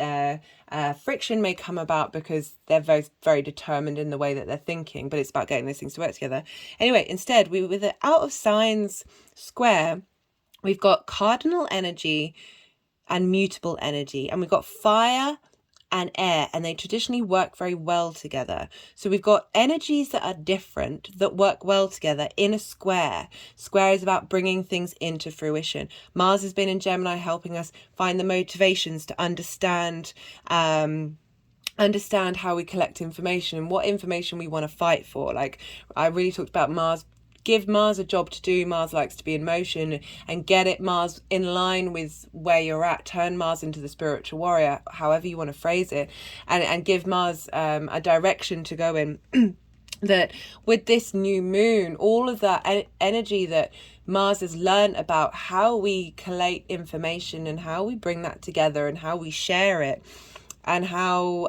friction may come about because they're very, very determined in the way that they're thinking, but it's about getting those things to work together. Anyway, instead, with the out of signs square, we've got cardinal energy and mutable energy, and we've got fire and air, and they traditionally work very well together. So we've got energies that are different that work well together in a square. Square is about bringing things into fruition. Mars has been in Gemini, helping us find the motivations to understand how we collect information and what information we want to fight for. Like, I really talked about Mars. Give Mars a job to do. Mars likes to be in motion, and get it, Mars, in line with where you're at. Turn Mars into the spiritual warrior, however you want to phrase it, and give Mars a direction to go in. That with this new moon, all of that energy that Mars has learned about how we collate information and how we bring that together and how we share it, and how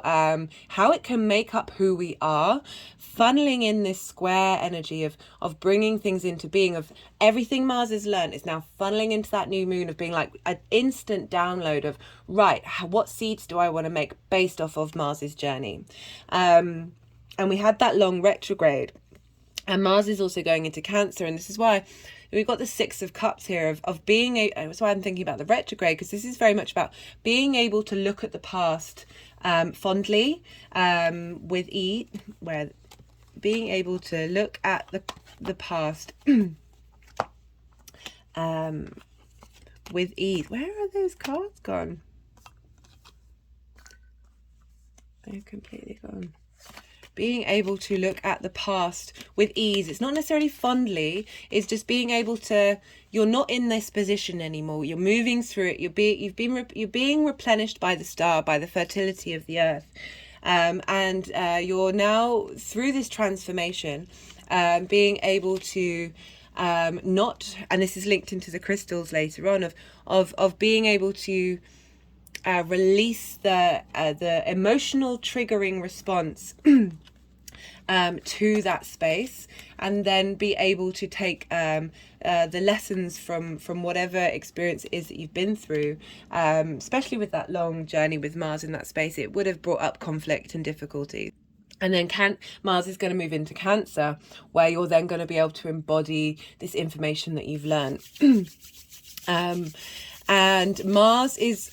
it can make up who we are, funneling in this square energy of bringing things into being, of everything Mars has learned is now funneling into that new moon, of being like an instant download of, right, what seeds do I want to make based off of Mars's journey. And we had that long retrograde, and Mars is also going into Cancer, and this is why we've got the 6 of Cups here of being that's why I'm thinking about the retrograde, because this is very much about being able to look at the past fondly, with ease, where being able to look at the past with ease. Where are those cards gone? They're completely gone. Being able to look at the past with ease. It's not necessarily fondly. It's just being able to. You're not in this position anymore. You're moving through it. You're being replenished by the star, by the fertility of the earth, and you're now through this transformation, being able to not. And this is linked into the crystals later on of being able to release the emotional triggering response to that space, and then be able to take the lessons from whatever experience it is that you've been through, especially with that long journey with Mars in that space. It would have brought up conflict and difficulty. And then Mars is going to move into Cancer, where you're then going to be able to embody this information that you've learned. And Mars is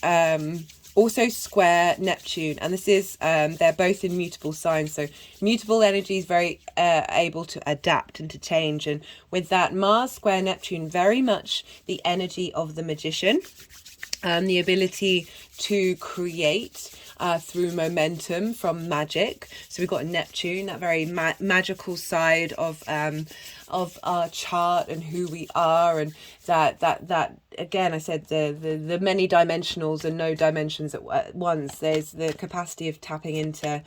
also square Neptune, and this is they're both in mutable signs. So mutable energy is very able to adapt and to change, and with that, Mars square Neptune, very much the energy of the magician, the ability to create through momentum from magic. So we've got Neptune, that very magical side of our chart and who we are, and that again, I said the many dimensionals and no dimensions at once. There's the capacity of tapping into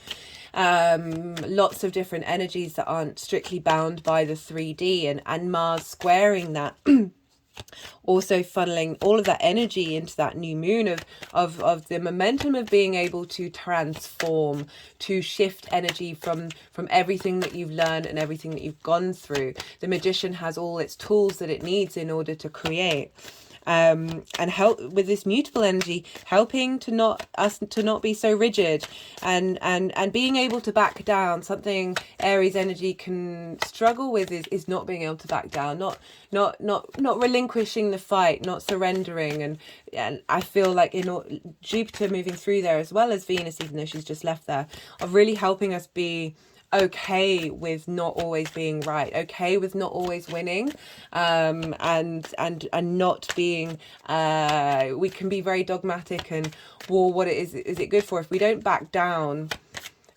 lots of different energies that aren't strictly bound by the 3D, and Mars squaring that. Also funneling all of that energy into that new moon of the momentum of being able to transform, to shift energy from everything that you've learned and everything that you've gone through. The magician has all its tools that it needs in order to create. And help with this mutable energy, helping to not be so rigid, and being able to back down. Something Aries energy can struggle with is not being able to back down, not relinquishing the fight, not surrendering. And I feel like Jupiter moving through there, as well as Venus, even though she's just left there, of really helping us be okay with not always being right, okay with not always winning, and not being, we can be very dogmatic and, well, what is it good for? If we don't back down,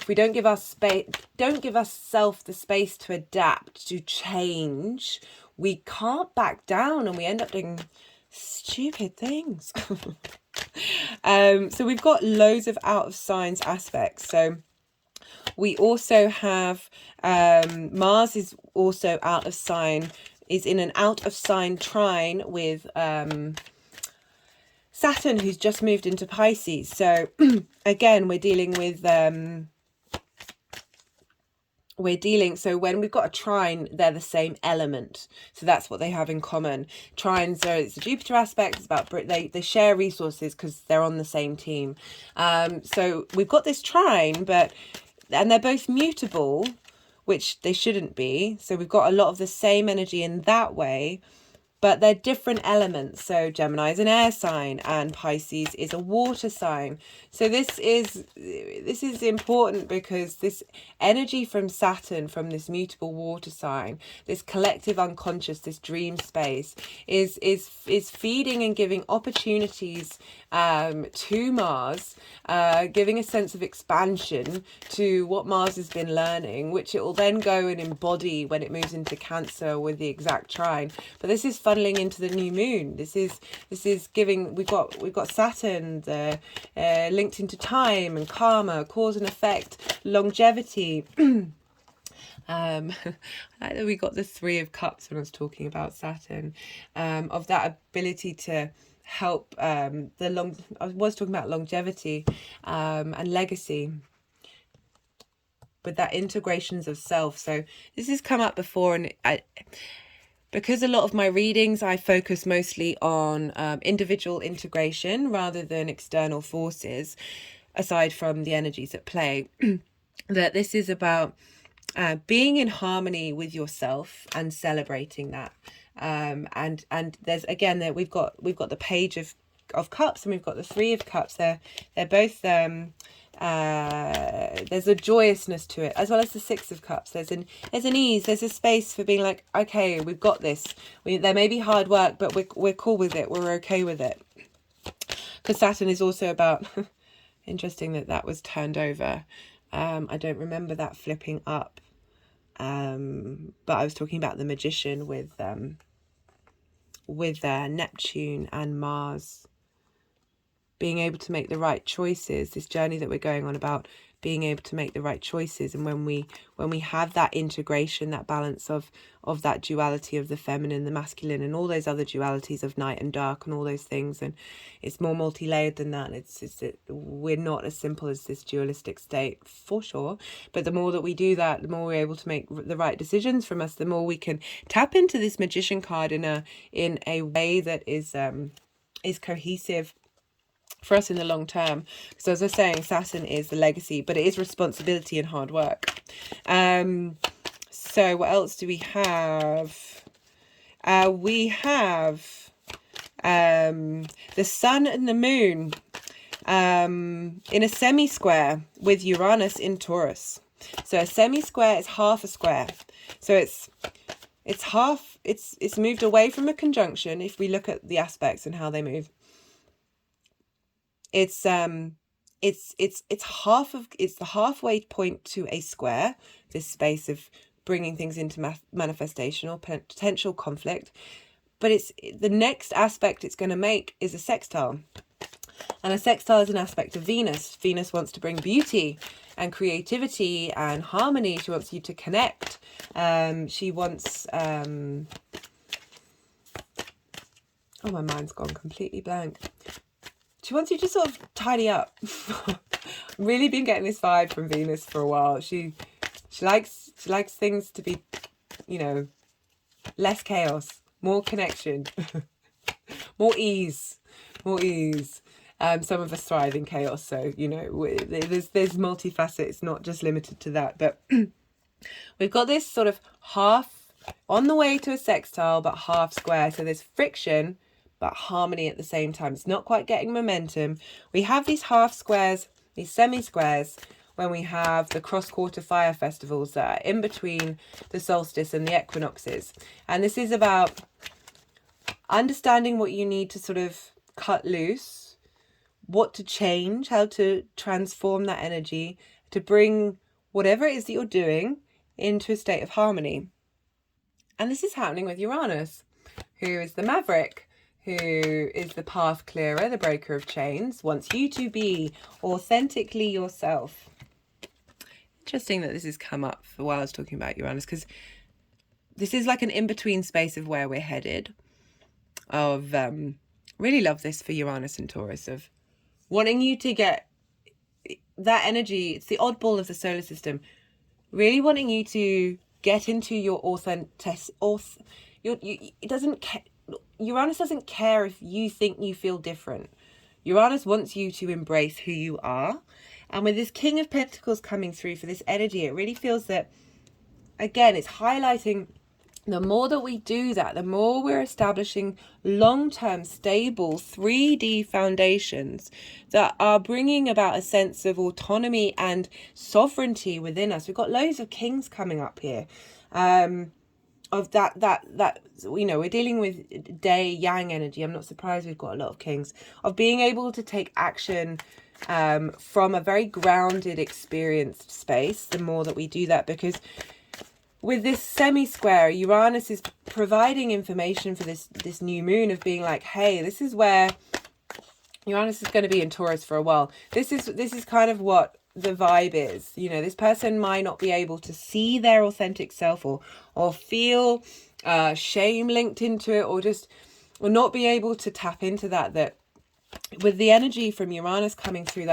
if we don't give ourselves the space to adapt, to change, we can't back down, and we end up doing stupid things. So we've got loads of out of signs aspects. So we also have Mars is also out of sign, is in an out of sign trine with Saturn, who's just moved into Pisces. So again, we're dealing with so when we've got a trine, they're the same element, so that's what they have in common. Trines are, it's a Jupiter aspect, it's about they share resources because they're on the same team. So we've got this trine, and they're both mutable, which they shouldn't be, so we've got a lot of the same energy in that way, but they're different elements. So Gemini is an air sign and Pisces is a water sign. So this is important because this energy from Saturn, from this mutable water sign, this collective unconscious, this dream space, is feeding and giving opportunities to Mars, giving a sense of expansion to what Mars has been learning, which it will then go and embody when it moves into Cancer with the exact trine. But this is funneling into the new moon. This is giving, we've got Saturn linked into time and karma, cause and effect, longevity. I like that we got the 3 of Cups when I was talking about Saturn, of that ability to help I was talking about longevity and legacy, with that integrations of self. So this has come up before, and because a lot of my readings I focus mostly on individual integration rather than external forces, aside from the energies at play, that this is about being in harmony with yourself and celebrating that. And there's, again, that we've got the Page of Cups and we've got the 3 of Cups. They're both there's a joyousness to it, as well as the 6 of Cups. There's an ease, there's a space for being like, okay, we've got this. There may be hard work, but we're cool with it. We're okay with it. Because Saturn is also about interesting that was turned over. I don't remember that flipping up. But I was talking about the Magician with Neptune and Mars, being able to make the right choices, this journey that we're going on about being able to make the right choices. And when we have that integration, that balance of that duality of the feminine, the masculine, and all those other dualities of night and dark and all those things, and it's more multi-layered than that. We're not as simple as this dualistic state, for sure, but the more that we do that, the more we're able to make the right decisions from us, the more we can tap into this Magician card in a way that is cohesive for us in the long term. So as I was saying, Saturn is the legacy, but it is responsibility and hard work. So what else do we have? We have the Sun and the Moon in a semi-square with Uranus in Taurus. So a semi-square is half a square. So it's half, it's moved away from a conjunction. If we look at the aspects and how they move, it's the halfway point to a square, this space of bringing things into manifestation or potential conflict. But it's the next aspect it's going to make is a sextile. And a sextile is an aspect of Venus. Venus wants to bring beauty and creativity and harmony. She wants you to connect. She wants... oh, my mind's gone completely blank. She wants you to sort of tidy up. Really been getting this vibe from Venus for a while. She likes things to be, less chaos, more connection, more ease. Some of us thrive in chaos, so there's multifaceted. It's not just limited to that. But we've got this sort of half on the way to a sextile, but half square. So there's friction, but harmony at the same time. It's not quite getting momentum. We have these half squares, these semi-squares, when we have the cross-quarter fire festivals that are in between the solstice and the equinoxes. And this is about understanding what you need to sort of cut loose, what to change, how to transform that energy to bring whatever it is that you're doing into a state of harmony. And this is happening with Uranus, who is the maverick, who is the path clearer, the breaker of chains, wants you to be authentically yourself. Interesting that this has come up while I was talking about Uranus, because this is like an in-between space of where we're headed. Really love this for Uranus and Taurus, of wanting you to get that energy. It's the oddball of the solar system, really wanting you to get into your Uranus doesn't care if you think you feel different. Uranus wants you to embrace who you are. And with this King of Pentacles coming through for this energy, it really feels that, again, it's highlighting the more that we do that, the more we're establishing long-term, stable 3D foundations that are bringing about a sense of autonomy and sovereignty within us. We've got loads of kings coming up here. Of that, you know, we're dealing with day yang energy. I'm not surprised we've got a lot of kings. Of being able to take action from a very grounded, experienced space, the more that we do that, because with this semi-square, Uranus is providing information for this new moon of being like, hey, this is where Uranus is going to be in Taurus for a while. This is kind of what the vibe is. You know, this person might not be able to see their authentic self or feel shame linked into it, or not be able to tap into that with the energy from Uranus coming through,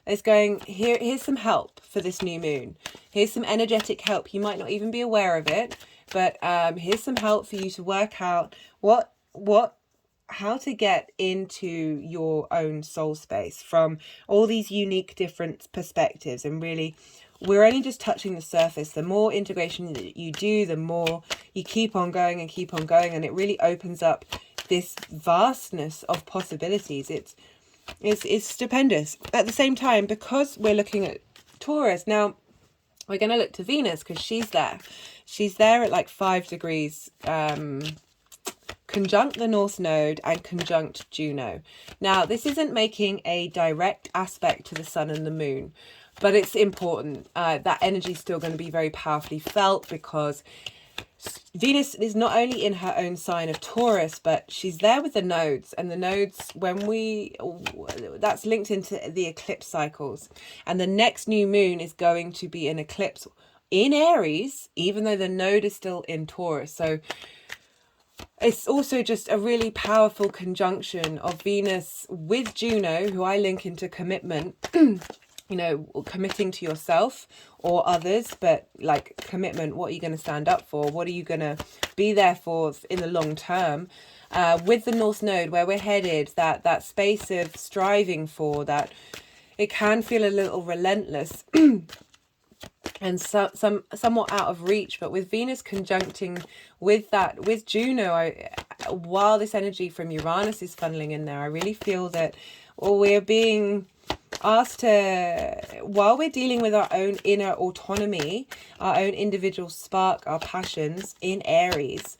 it's going, here's some help for this new moon. Here's some energetic help. You might not even be aware of it, but here's some help for you to work out how to get into your own soul space from all these unique different perspectives. And really, we're only just touching the surface. The more integration that you do, the more you keep on going, and it really opens up this vastness of possibilities. It's stupendous. At the same time, because we're looking at Taurus now, we're going to look to Venus, because she's there at like 5 degrees conjunct the North Node and conjunct Juno. Now, this isn't making a direct aspect to the Sun and the Moon, but it's important. That energy is still going to be very powerfully felt, because Venus is not only in her own sign of Taurus, but she's there with the nodes, and the nodes, that's linked into the eclipse cycles. And the next new moon is going to be an eclipse in Aries, even though the node is still in Taurus. So it's also just a really powerful conjunction of Venus with Juno, who I link into commitment. You know, committing to yourself or others, but like commitment, what are you going to stand up for? What are you going to be there for in the long term? With the North Node, where we're headed, that space of striving for that, it can feel a little relentless and somewhat out of reach. But with Venus conjuncting with Juno, while this energy from Uranus is funneling in there, I really feel that we're being asked to, while we're dealing with our own inner autonomy, our own individual spark, our passions in Aries,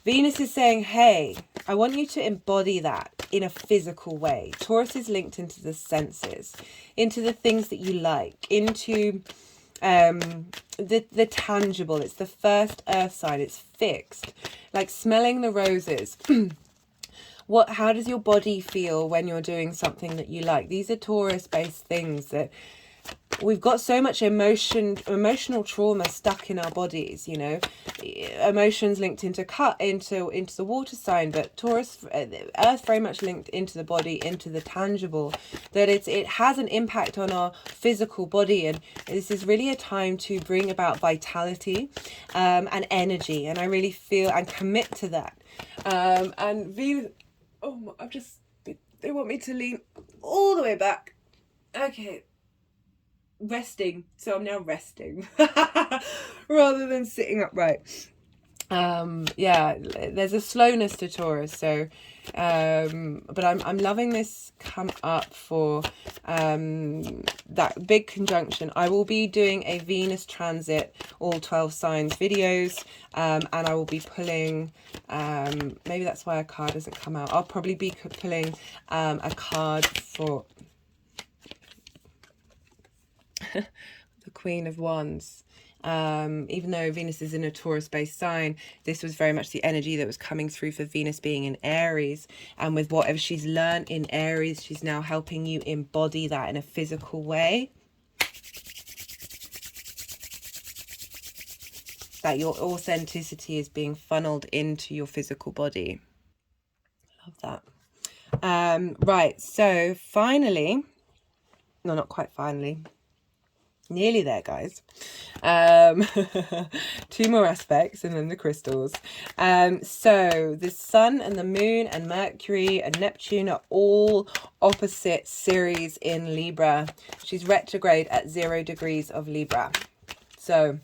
Venus is saying, hey, I want you to embody that in a physical way. Taurus is linked into the senses, into the things that you like, into the tangible. It's the first earth sign. It's fixed, like smelling the roses. How does your body feel when you're doing something that you like? These are Taurus-based things that we've got so much emotional trauma stuck in our bodies, you know. Emotions linked into the water sign, but Taurus, Earth very much linked into the body, into the tangible, that it has an impact on our physical body. And this is really a time to bring about vitality and energy. And I really feel and commit to that. And Venus... Oh, they want me to lean all the way back. Okay. Resting. So I'm now resting rather than sitting upright. Yeah, there's a slowness to Taurus, so but I'm loving this come up for that big conjunction. I will be doing a Venus transit, all 12 signs videos, and I will be pulling, maybe that's why a card doesn't come out. I'll probably be pulling a card for the Queen of Wands. Even though Venus is in a Taurus-based sign, this was very much the energy that was coming through for Venus being in Aries. And with whatever she's learned in Aries, she's now helping you embody that in a physical way. That your authenticity is being funneled into your physical body. Love that. Right, so finally, no, not quite finally, nearly there, guys. 2 more aspects and then the crystals. So the sun and the moon and Mercury and Neptune are all opposite Ceres in Libra. She's retrograde at 0 degrees of Libra. So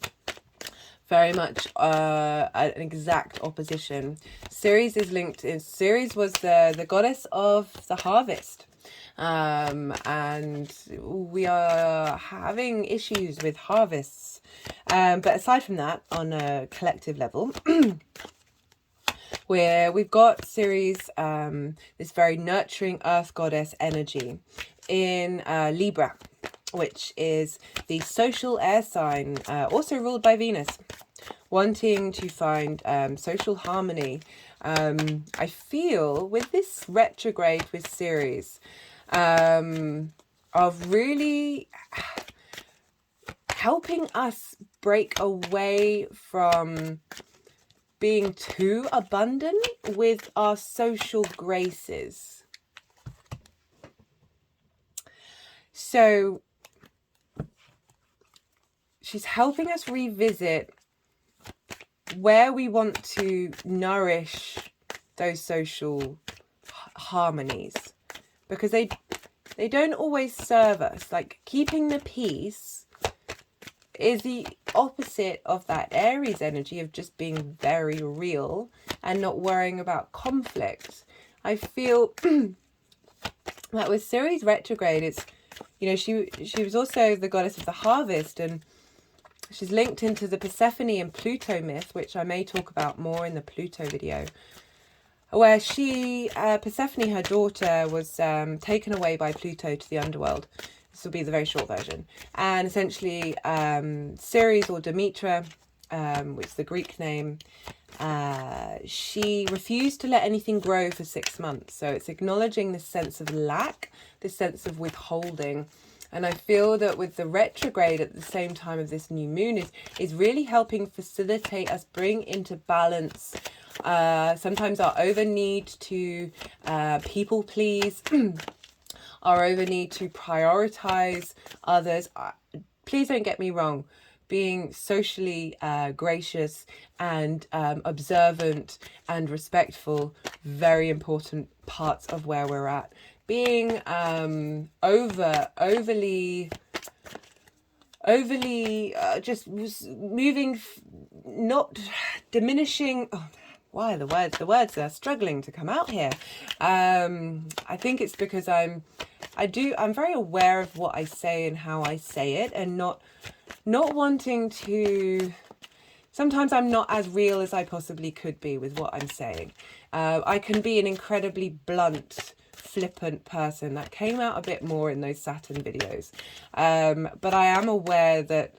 very much an exact opposition. Ceres is linked in. Ceres was the goddess of the harvest. And we are having issues with harvests. But aside from that, on a collective level, where we've got Ceres, this very nurturing earth goddess energy in Libra, which is the social air sign, also ruled by Venus, wanting to find social harmony. I feel with this retrograde with Ceres, of really helping us break away from being too abundant with our social graces. So she's helping us revisit where we want to nourish those social harmonies, because they don't always serve us. Like, keeping the peace is the opposite of that Aries energy of just being very real and not worrying about conflict. I feel that with Ceres retrograde, it's, you know, she was also the goddess of the harvest, and she's linked into the Persephone and Pluto myth, which I may talk about more in the Pluto video, where Persephone, her daughter, was taken away by Pluto to the underworld. This will be the very short version. And essentially, Ceres, or Demetra, which is the Greek name, she refused to let anything grow for 6 months. So it's acknowledging this sense of lack, this sense of withholding. And I feel that with the retrograde at the same time of this new moon is really helping facilitate us bring into balance sometimes our over need to people please, our over need to prioritize others. Please don't get me wrong. Being socially gracious and observant and respectful, very important parts of where we're at. Being overly just moving, not diminishing. Oh, why the words are struggling to come out here. I think it's because I'm very aware of what I say and how I say it, and not wanting to. Sometimes I'm not as real as I possibly could be with what I'm saying. I can be an incredibly blunt, flippant person. That came out a bit more in those Saturn videos. But I am aware that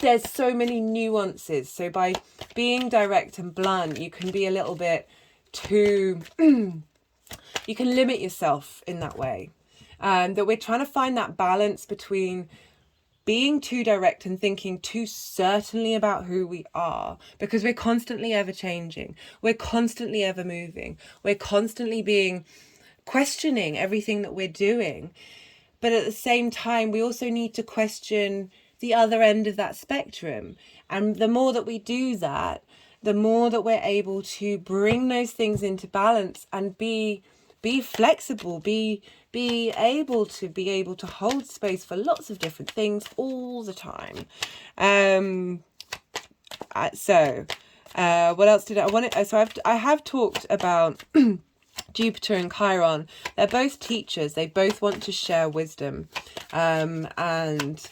there's so many nuances. So by being direct and blunt, you can be a little bit too... you can limit yourself in that way. That we're trying to find that balance between being too direct and thinking too certainly about who we are, because we're constantly ever changing. We're constantly ever moving. We're constantly questioning everything that we're doing. But at the same time, we also need to question the other end of that spectrum. And the more that we do that, the more that we're able to bring those things into balance and be flexible, be able to hold space for lots of different things all the time. What else did I want to, so I have talked about Jupiter and Chiron. They're both teachers. They both want to share wisdom. And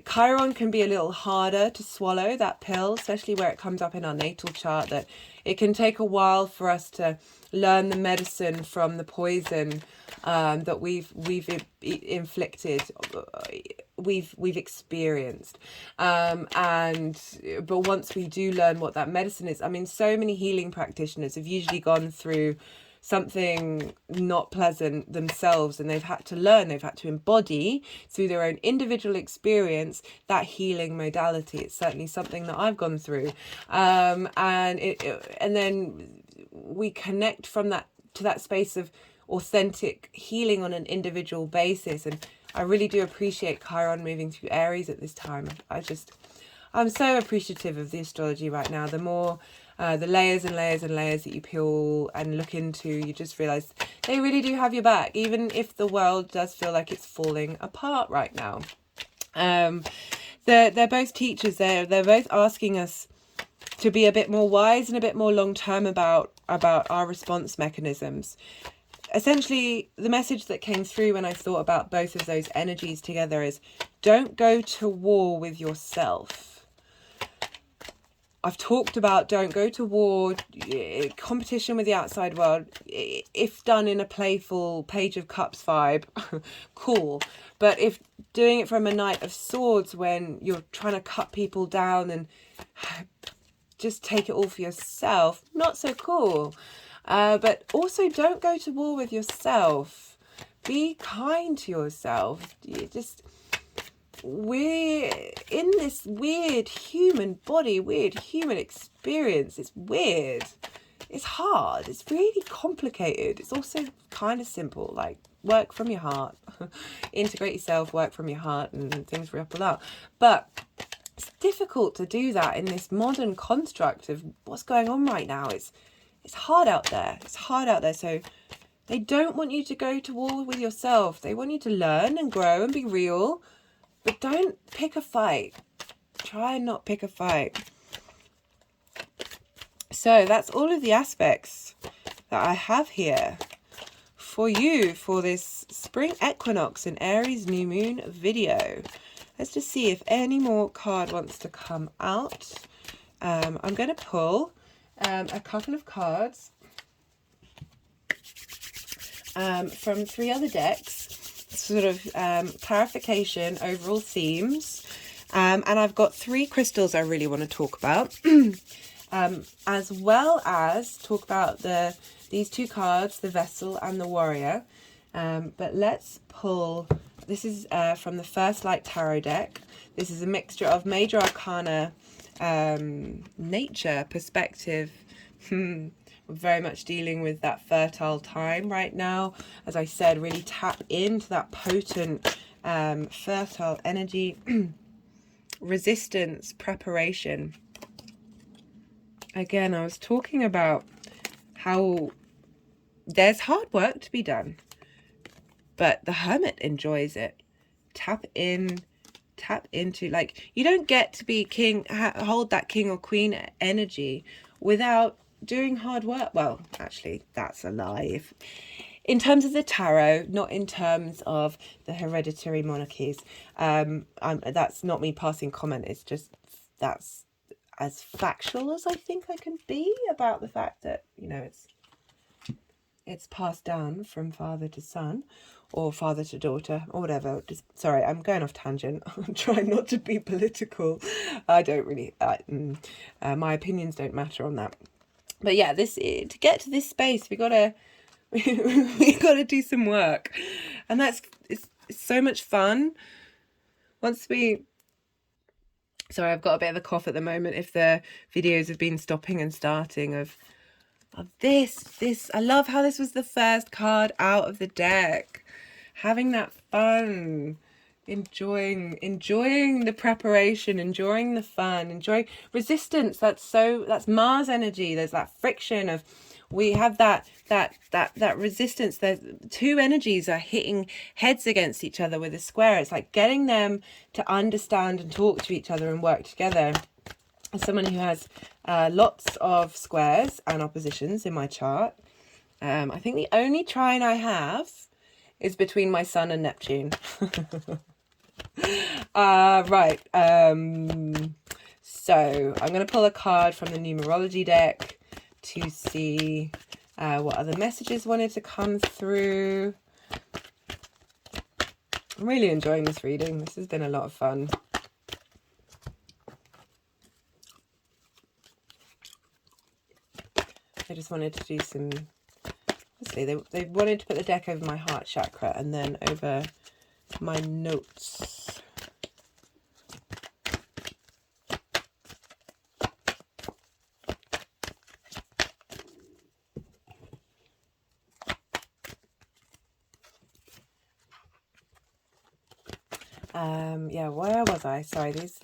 Chiron can be a little harder to swallow, that pill, especially where it comes up in our natal chart, that it can take a while for us to learn the medicine from the poison that we've inflicted, we've experienced. But once we do learn what that medicine is, I mean, so many healing practitioners have usually gone through something not pleasant themselves, and they've had to learn, they've had to embody through their own individual experience that healing modality. It's certainly something that I've gone through, and then we connect from that to that space of authentic healing on an individual basis. And I really do appreciate Chiron moving through Aries at this time. I'm so appreciative of the astrology right now. The more the layers and layers and layers that you peel and look into, you just realize they really do have your back, even if the world does feel like it's falling apart right now. They're both teachers. They're both asking us to be a bit more wise and a bit more long term about our response mechanisms. Essentially, the message that came through when I thought about both of those energies together is, don't go to war with yourself. I've talked about don't go to war, competition with the outside world, if done in a playful Page of Cups vibe, cool. But if doing it from a Knight of Swords, when you're trying to cut people down and just take it all for yourself, not so cool. But also don't go to war with yourself. Be kind to yourself. We're in this weird human body, weird human experience. It's weird. It's hard. It's really complicated. It's also kind of simple. Like, work from your heart. Integrate yourself, work from your heart, and things ripple out. But it's difficult to do that in this modern construct of what's going on right now. It's hard out there. It's hard out there. So they don't want you to go to war with yourself. They want you to learn and grow and be real. But don't pick a fight. Try and not pick a fight. So that's all of the aspects that I have here for you for this Spring Equinox and Aries New Moon video. Let's just see if any more card wants to come out. I'm going to pull a couple of cards from 3 other decks. Sort of clarification, overall themes, and I've got 3 crystals I really want to talk about, as well as talk about these 2 cards, the Vessel and the Warrior. But let's pull. This is from the First Light Tarot deck. This is a mixture of Major Arcana, nature perspective. We're very much dealing with that fertile time right now. As I said, really tap into that potent, fertile energy, resistance, preparation. Again, I was talking about how there's hard work to be done, but the Hermit enjoys it. Tap into, like, you don't get to be king, hold that king or queen energy without doing hard work. Well, actually, that's a lie. In terms of the tarot, not in terms of the hereditary monarchies. That's not me passing comment. It's just, that's as factual as I think I can be about the fact that, you know, it's passed down from father to son, or father to daughter, or whatever. Sorry, I'm going off tangent. I'm trying not to be political. I don't really, my opinions don't matter on that. But yeah, to get to this space, we gotta do some work, and it's so much fun. Sorry, I've got a bit of a cough at the moment. If the videos have been stopping and starting of this, I love how this was the first card out of the deck. Having that fun. Enjoying the preparation, enjoying the fun, enjoying resistance. That's Mars energy. There's that friction of, we have that resistance. There's 2 energies are hitting heads against each other with a square. It's like getting them to understand and talk to each other and work together. as someone who has lots of squares and oppositions in my chart, I think the only trine I have is between my Sun and Neptune. Right. So I'm going to pull a card from the Numerology deck to see what other messages wanted to come through. I'm really enjoying this reading. This has been a lot of fun. I just wanted to do some, obviously they wanted to put the deck over my heart chakra and then over my notes. Yeah, where was I? Sorry, this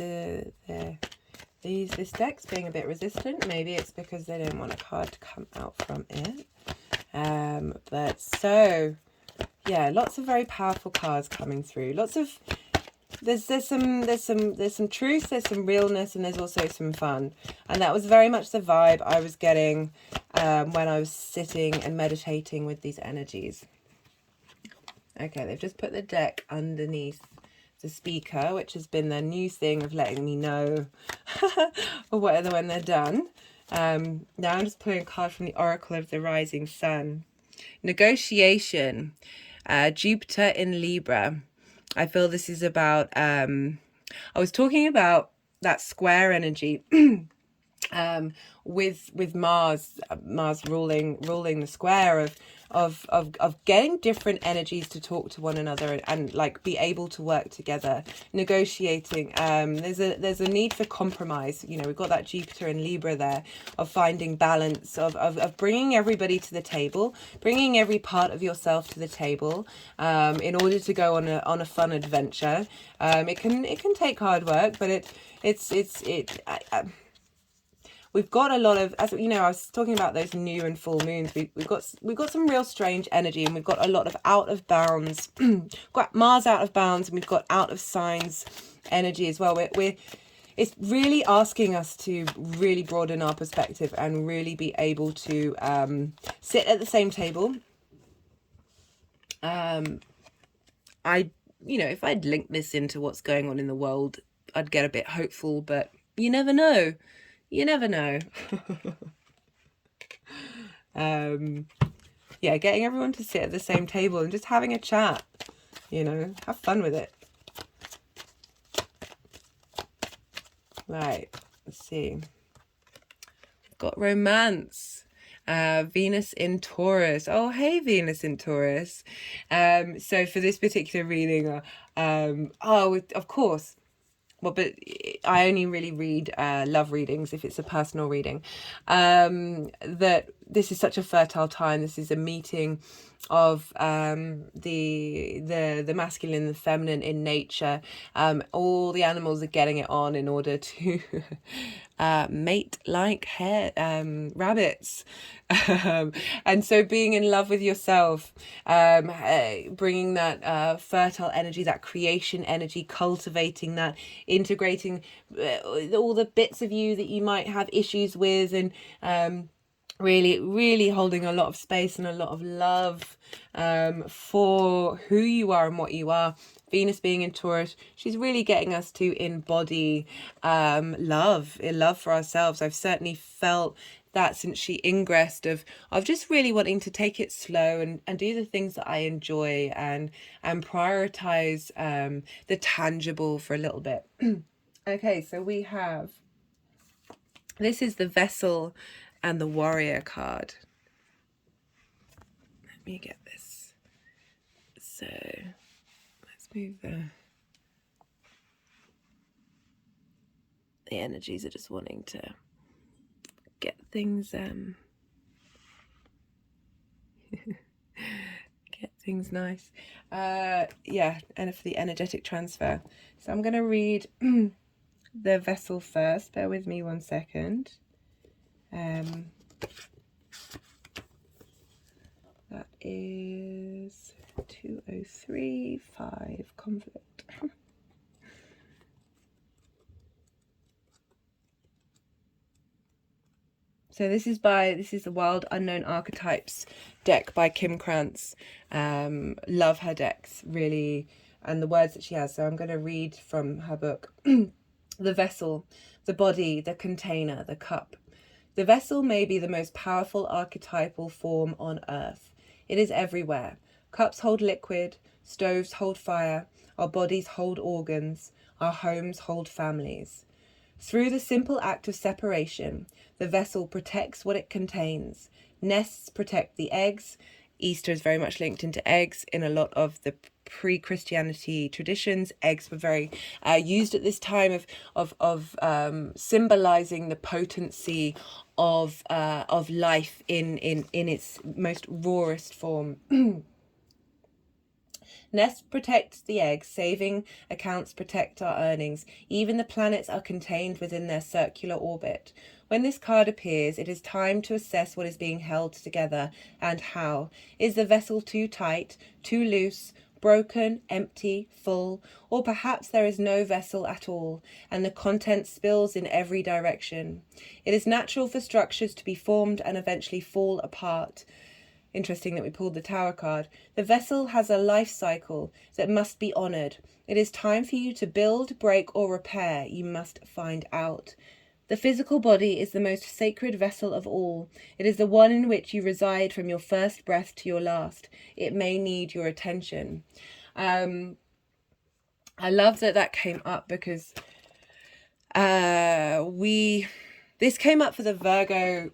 deck's being a bit resistant. Maybe it's because they didn't want a card to come out from it. But so yeah, lots of very powerful cards coming through. Lots of there's some truth, there's some realness, and there's also some fun. And that was very much the vibe I was getting when I was sitting and meditating with these energies. Okay, they've just put the deck underneath the speaker, which has been their new thing of letting me know or whatever when they're done. Now I'm just pulling a card from the Oracle of the Rising Sun. Negotiation. Juipter in Libra. I feel this is about, I was talking about that square energy with Mars ruling the square of getting different energies to talk to one another and like be able to work together, negotiating. There's a need for compromise. You know, we've got that Jupiter in Libra there of finding balance, of bringing everybody to the table, bringing every part of yourself to the table in order to go on a fun adventure. It can take hard work, but we've got a lot of, as you know, I was talking about those new and full moons. We've got some real strange energy, and we've got a lot of out of bounds. Got Mars out of bounds, and we've got out of signs energy as well. It's really asking us to really broaden our perspective and really be able to sit at the same table. If I'd link this into what's going on in the world, I'd get a bit hopeful, but you never know. You never know. Yeah, getting everyone to sit at the same table and just having a chat, you know, have fun with it. Right, let's see. We've got romance. Venus in Taurus. Oh, hey, Venus in Taurus. So for this particular reading, of course. Well, but I only really read love readings if it's a personal reading. That this is such a fertile time. This is a meeting of the masculine and the feminine in nature. All the animals are getting it on in order to mate like rabbits. And so being in love with yourself, bringing that fertile energy, that creation energy, cultivating that, integrating all the bits of you that you might have issues with, and really holding a lot of space and a lot of love for who you are and what you are. Venus being in Taurus, she's really getting us to embody love for ourselves. I've certainly felt that since she ingressed of just really wanting to take it slow and do the things that I enjoy and prioritize the tangible for a little bit. Okay, so we have, this is the Vessel and the Warrior card. Let me get this. So let's move the energies are just wanting to get things get things nice. Yeah, and for the energetic transfer. So I'm going to read the Vessel first. Bear with me 1 second. That is 2035 conflict. So this is the Wild Unknown Archetypes deck by Krans. Love her decks, really, and the words that she has. So I'm going to read from her book. The vessel, the body, the container, the cup. The vessel may be the most powerful archetypal form on earth. It is everywhere. Cups hold liquid, stoves hold fire, our bodies hold organs, our homes hold families. Through the simple act of separation, the vessel protects what it contains. Nests protect the eggs. Easter is very much linked into eggs. In a lot of the pre-Christianity traditions, eggs were very used at this time of symbolizing the potency of life in its most rawest form. Nest protects the eggs, saving accounts protect our earnings. Even the planets are contained within their circular orbit. When this card appears, it is time to assess what is being held together and how. Is the vessel too tight, too loose, broken, empty, full, or perhaps there is no vessel at all, and the content spills in every direction? It is natural for structures to be formed and eventually fall apart. Interesting that we pulled the Tower card. The vessel has a life cycle that must be honoured. It is time for you to build, break, or repair. You must find out. The physical body is the most sacred vessel of all. It is the one in which you reside from your first breath to your last. It may need your attention. I love that came up because this came up for the Virgo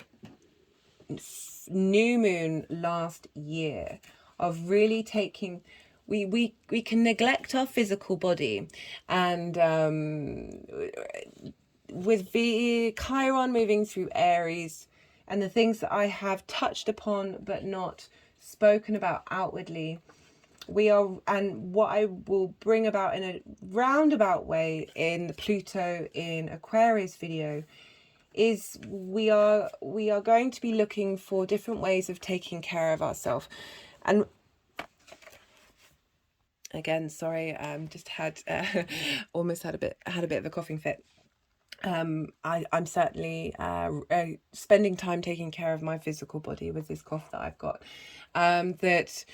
new moon last year, of really taking, we can neglect our physical body, and with Chiron moving through Aries and the things that I have touched upon but not spoken about outwardly, and what I will bring about in a roundabout way in the Pluto in Aquarius video, is we are going to be looking for different ways of taking care of ourselves. And again, sorry, just had almost had a bit of a coughing fit. I'm certainly spending time taking care of my physical body with this cough that I've got. That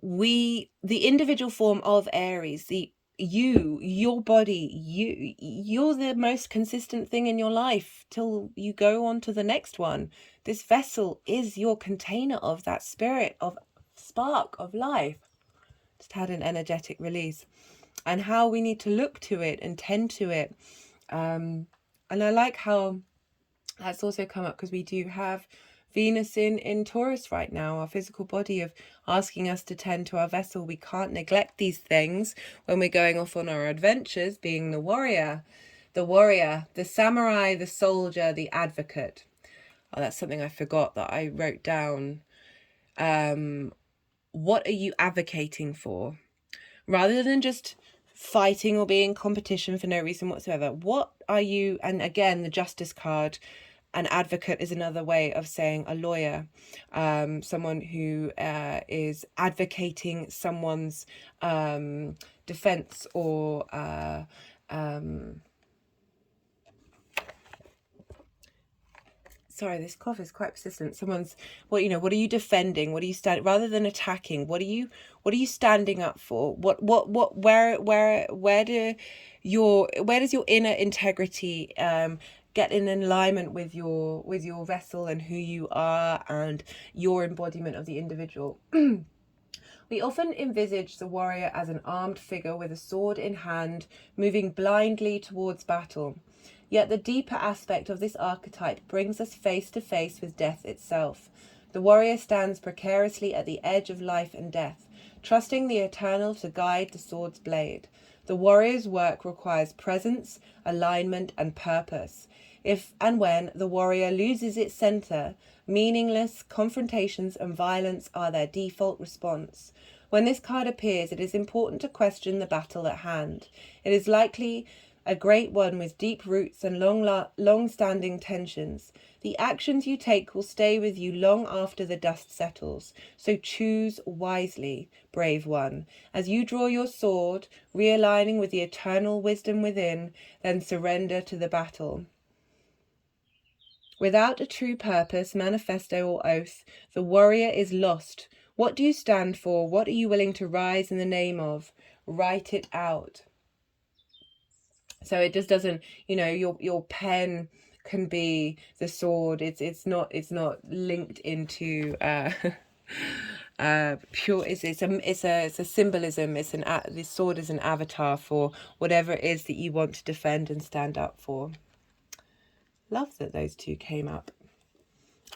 the individual form of Aries, your body, you're the most consistent thing in your life till you go on to the next one. This vessel is your container of that spirit, of spark of life. Just had an energetic release, and how we need to look to it and tend to it. And I like how that's also come up because we do have Venus in Taurus right now, our physical body, of asking us to tend to our vessel. We can't neglect these things when we're going off on our adventures, being the warrior, the samurai, the soldier, the advocate. Oh, that's something I forgot that I wrote down. What are you advocating for? Rather than just fighting or being in competition for no reason whatsoever, what are you? And again, the Justice card. An advocate is another way of saying a lawyer, someone who is advocating someone's defense, or sorry, this cough is quite persistent. Someone's, what are you defending? What are you rather than attacking? What are you standing up for? Where does your inner integrity get in alignment with your vessel and who you are and your embodiment of the individual? We often envisage the warrior as an armed figure with a sword in hand, moving blindly towards battle. Yet the deeper aspect of this archetype brings us face to face with death itself. The warrior stands precariously at the edge of life and death, trusting the eternal to guide the sword's blade. The warrior's work requires presence, alignment, and purpose. If and when the warrior loses its center, meaningless confrontations and violence are their default response. When this card appears, it is important to question the battle at hand. It is likely a great one with deep roots and long-standing tensions. The actions you take will stay with you long after the dust settles. So choose wisely, brave one. As you draw your sword, realigning with the eternal wisdom within, then surrender to the battle. Without a true purpose, manifesto, or oath, the warrior is lost. What do you stand for? What are you willing to rise in the name of? Write it out. So it just doesn't, you know, your pen can be the sword. It's not linked into pure. It's a symbolism. This sword is an avatar for whatever it is that you want to defend and stand up for. Love that those two came up.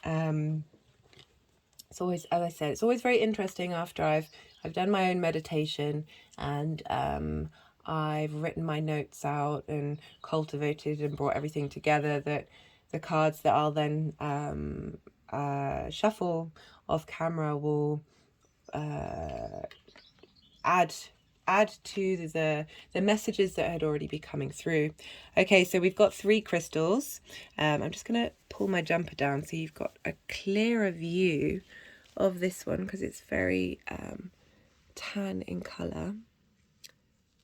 It's always, as I said, it's always very interesting after I've done my own meditation and I've written my notes out and cultivated and brought everything together, that the cards that I'll then shuffle off camera will add to the messages that had already been coming through. Okay, so we've got 3 crystals. I'm just going to pull my jumper down so you've got a clearer view of this one, because it's very tan in colour.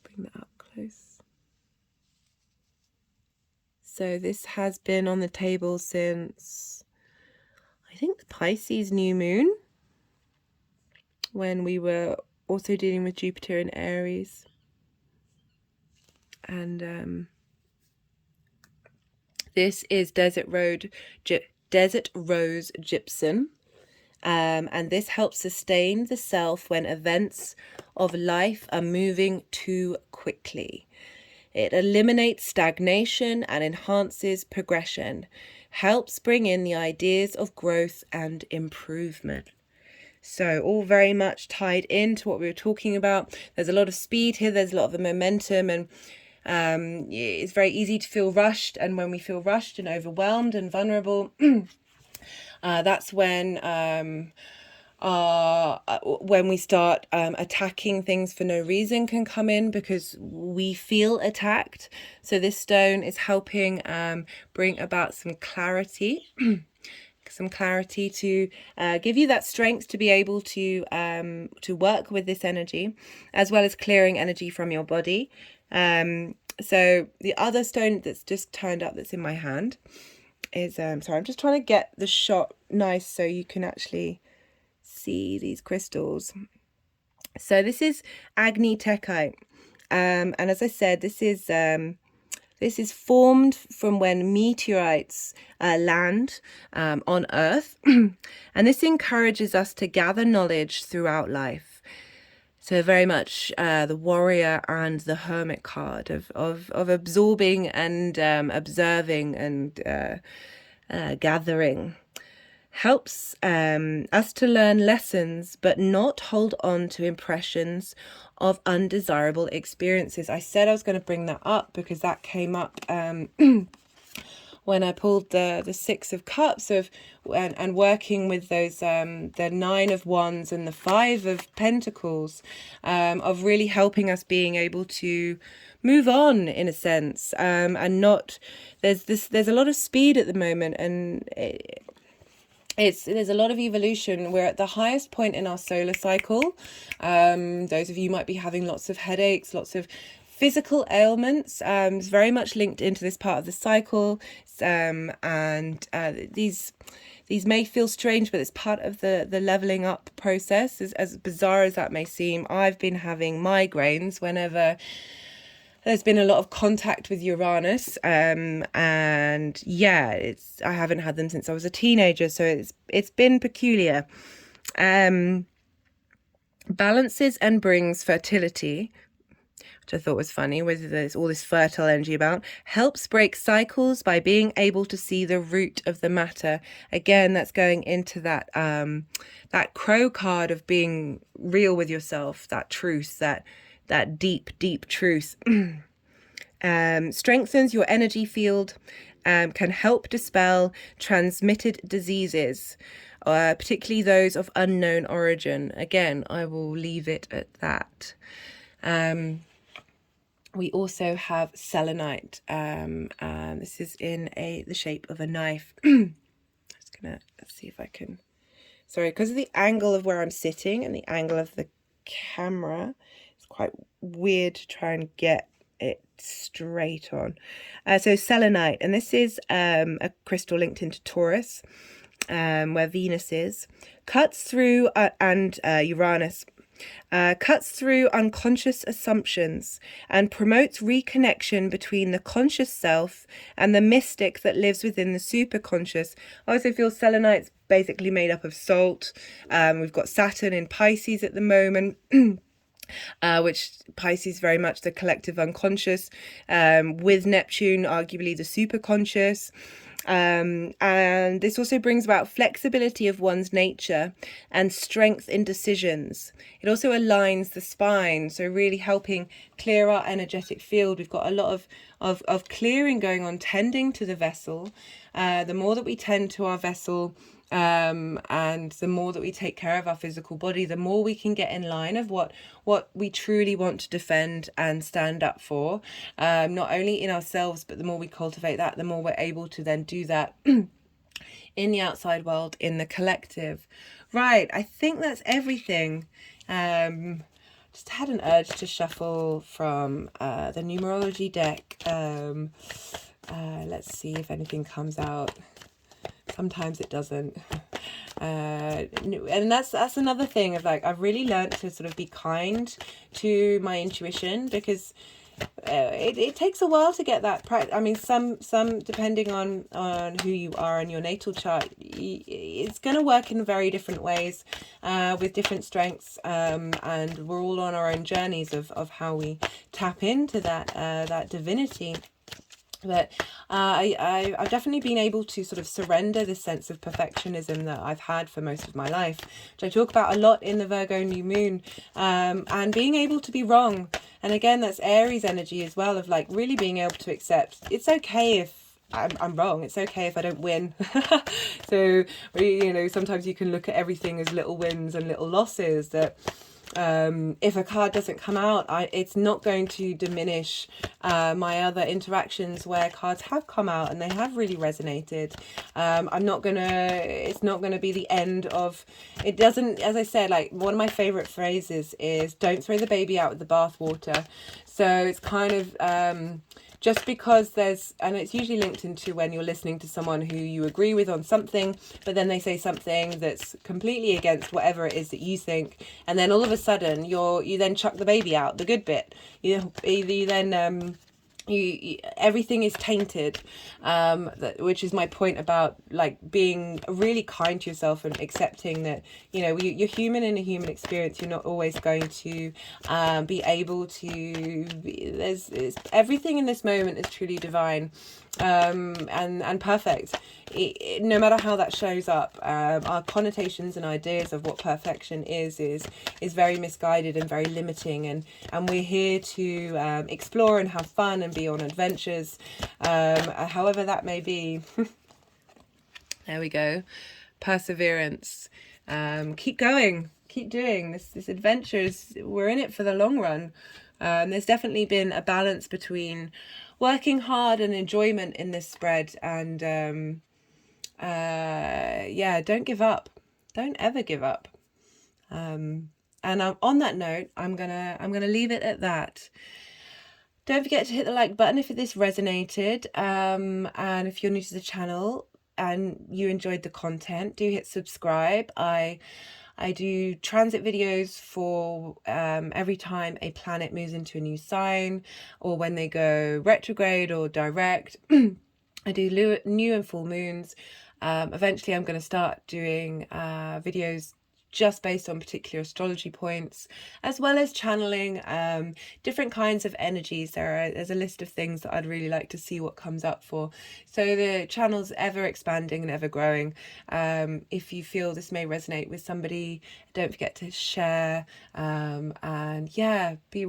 Bring that up close. So this has been on the table since, I think, the Pisces new moon, when we were also dealing with Jupiter in Aries. And this is Desert Rose Gypsum. And this helps sustain the self when events of life are moving too quickly. It eliminates stagnation and enhances progression, helps bring in the ideas of growth and improvement. So all very much tied into what we were talking about. There's a lot of speed here, there's a lot of momentum, and it's very easy to feel rushed. And when we feel rushed and overwhelmed and vulnerable, that's when we start attacking things for no reason can come in, because we feel attacked. So this stone is helping bring about some clarity. Some clarity to give you that strength to be able to work with this energy, as well as clearing energy from your body. So the other stone that's just turned up that's in my hand is sorry, I'm just trying to get the shot nice so you can actually see these crystals. So this is Agni-Techite, and as I said, this is formed from when meteorites land on Earth, and this encourages us to gather knowledge throughout life. So very much the warrior and the hermit card of absorbing and observing and gathering. Helps us to learn lessons, but not hold on to impressions of undesirable experiences. I said I was going to bring that up because that came up when I pulled the 6 of Cups and working with those the 9 of Wands and the 5 of Pentacles, of really helping us being able to move on in a sense, and not there's a lot of speed at the moment, and there's a lot of evolution. We're at the highest point in our solar cycle. Those of you might be having lots of headaches, lots of physical ailments. It's very much linked into this part of the cycle, and these may feel strange, but it's part of the leveling up process. As bizarre as that may seem, I've been having migraines whenever there's been a lot of contact with Uranus, and yeah, I haven't had them since I was a teenager, so it's been peculiar. Balances and brings fertility, which I thought was funny, with all this fertile energy about. Helps break cycles by being able to see the root of the matter. Again, that's going into that crow card of being real with yourself, that truth, that deep truth. Strengthens your energy field, can help dispel transmitted diseases, particularly those of unknown origin. Again, I will leave it at that. We also have selenite, and this is in the shape of a knife. Let's see if I can, sorry, because of the angle of where I'm sitting and the angle of the camera, it's quite weird to try and get it straight on. So selenite, and this is a crystal linked into Taurus, where Venus is, cuts through, and Uranus, cuts through unconscious assumptions and promotes reconnection between the conscious self and the mystic that lives within the superconscious. I also feel selenite's basically made up of salt. We've got Saturn in Pisces at the moment. Which Pisces very much the collective unconscious, with Neptune arguably the superconscious. And this also brings about flexibility of one's nature and strength in decisions. It also aligns the spine, so really helping clear our energetic field. We've got a lot of clearing going on, tending to the vessel. The more that we tend to our vessel, and the more that we take care of our physical body, the more we can get in line of what we truly want to defend and stand up for, not only in ourselves, but the more we cultivate that, the more we're able to then do that in the outside world, in the collective. Right, I think that's everything. Just had an urge to shuffle from the numerology deck. Let's see if anything comes out. Sometimes it doesn't. And that's another thing of like, I've really learned to sort of be kind to my intuition, because it takes a while to get that practice. I mean, some depending on who you are and your natal chart, it's going to work in very different ways, with different strengths, and we're all on our own journeys of how we tap into that divinity. But I've definitely been able to sort of surrender this sense of perfectionism that I've had for most of my life, which I talk about a lot in the Virgo new moon, and being able to be wrong. And again, that's Aries energy as well, of like really being able to accept it's okay if I'm wrong. It's okay if I don't win. So, you know, sometimes you can look at everything as little wins and little losses, that if a card doesn't come out, it's not going to diminish my other interactions where cards have come out and they have really resonated. It's not gonna be the end of it. Doesn't, as I said, like one of my favorite phrases is don't throw the baby out with the bathwater. So it's kind of just because and it's usually linked into when you're listening to someone who you agree with on something, but then they say something that's completely against whatever it is that you think, and then all of a sudden you then chuck the baby out, the good bit. Everything is tainted, which is my point about like being really kind to yourself and accepting that, you know, you're human in a human experience. You're not always going to be able to everything in this moment is truly divine, and perfect. No matter how that shows up, our connotations and ideas of what perfection is very misguided and very limiting, and we're here to explore and have fun and be on adventures, however that may be. There we go. Perseverance. Keep going, keep doing this adventure. We're in it for the long run. There's definitely been a balance between working hard and enjoyment in this spread, and yeah, don't give up. Don't ever give up. And on that note, I'm gonna leave it at that. Don't forget to hit the like button if this resonated, and if you're new to the channel and you enjoyed the content, do hit subscribe. I do transit videos for every time a planet moves into a new sign, or when they go retrograde or direct. I do new and full moons. Eventually I'm going to start doing videos just based on particular astrology points, as well as channeling different kinds of energies. There's a list of things that I'd really like to see what comes up for. So the channel's ever expanding and ever growing. If you feel this may resonate with somebody, don't forget to share, and yeah, be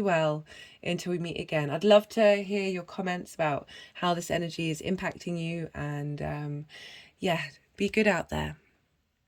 well until we meet again. I'd love to hear your comments about how this energy is impacting you, and yeah, be good out there.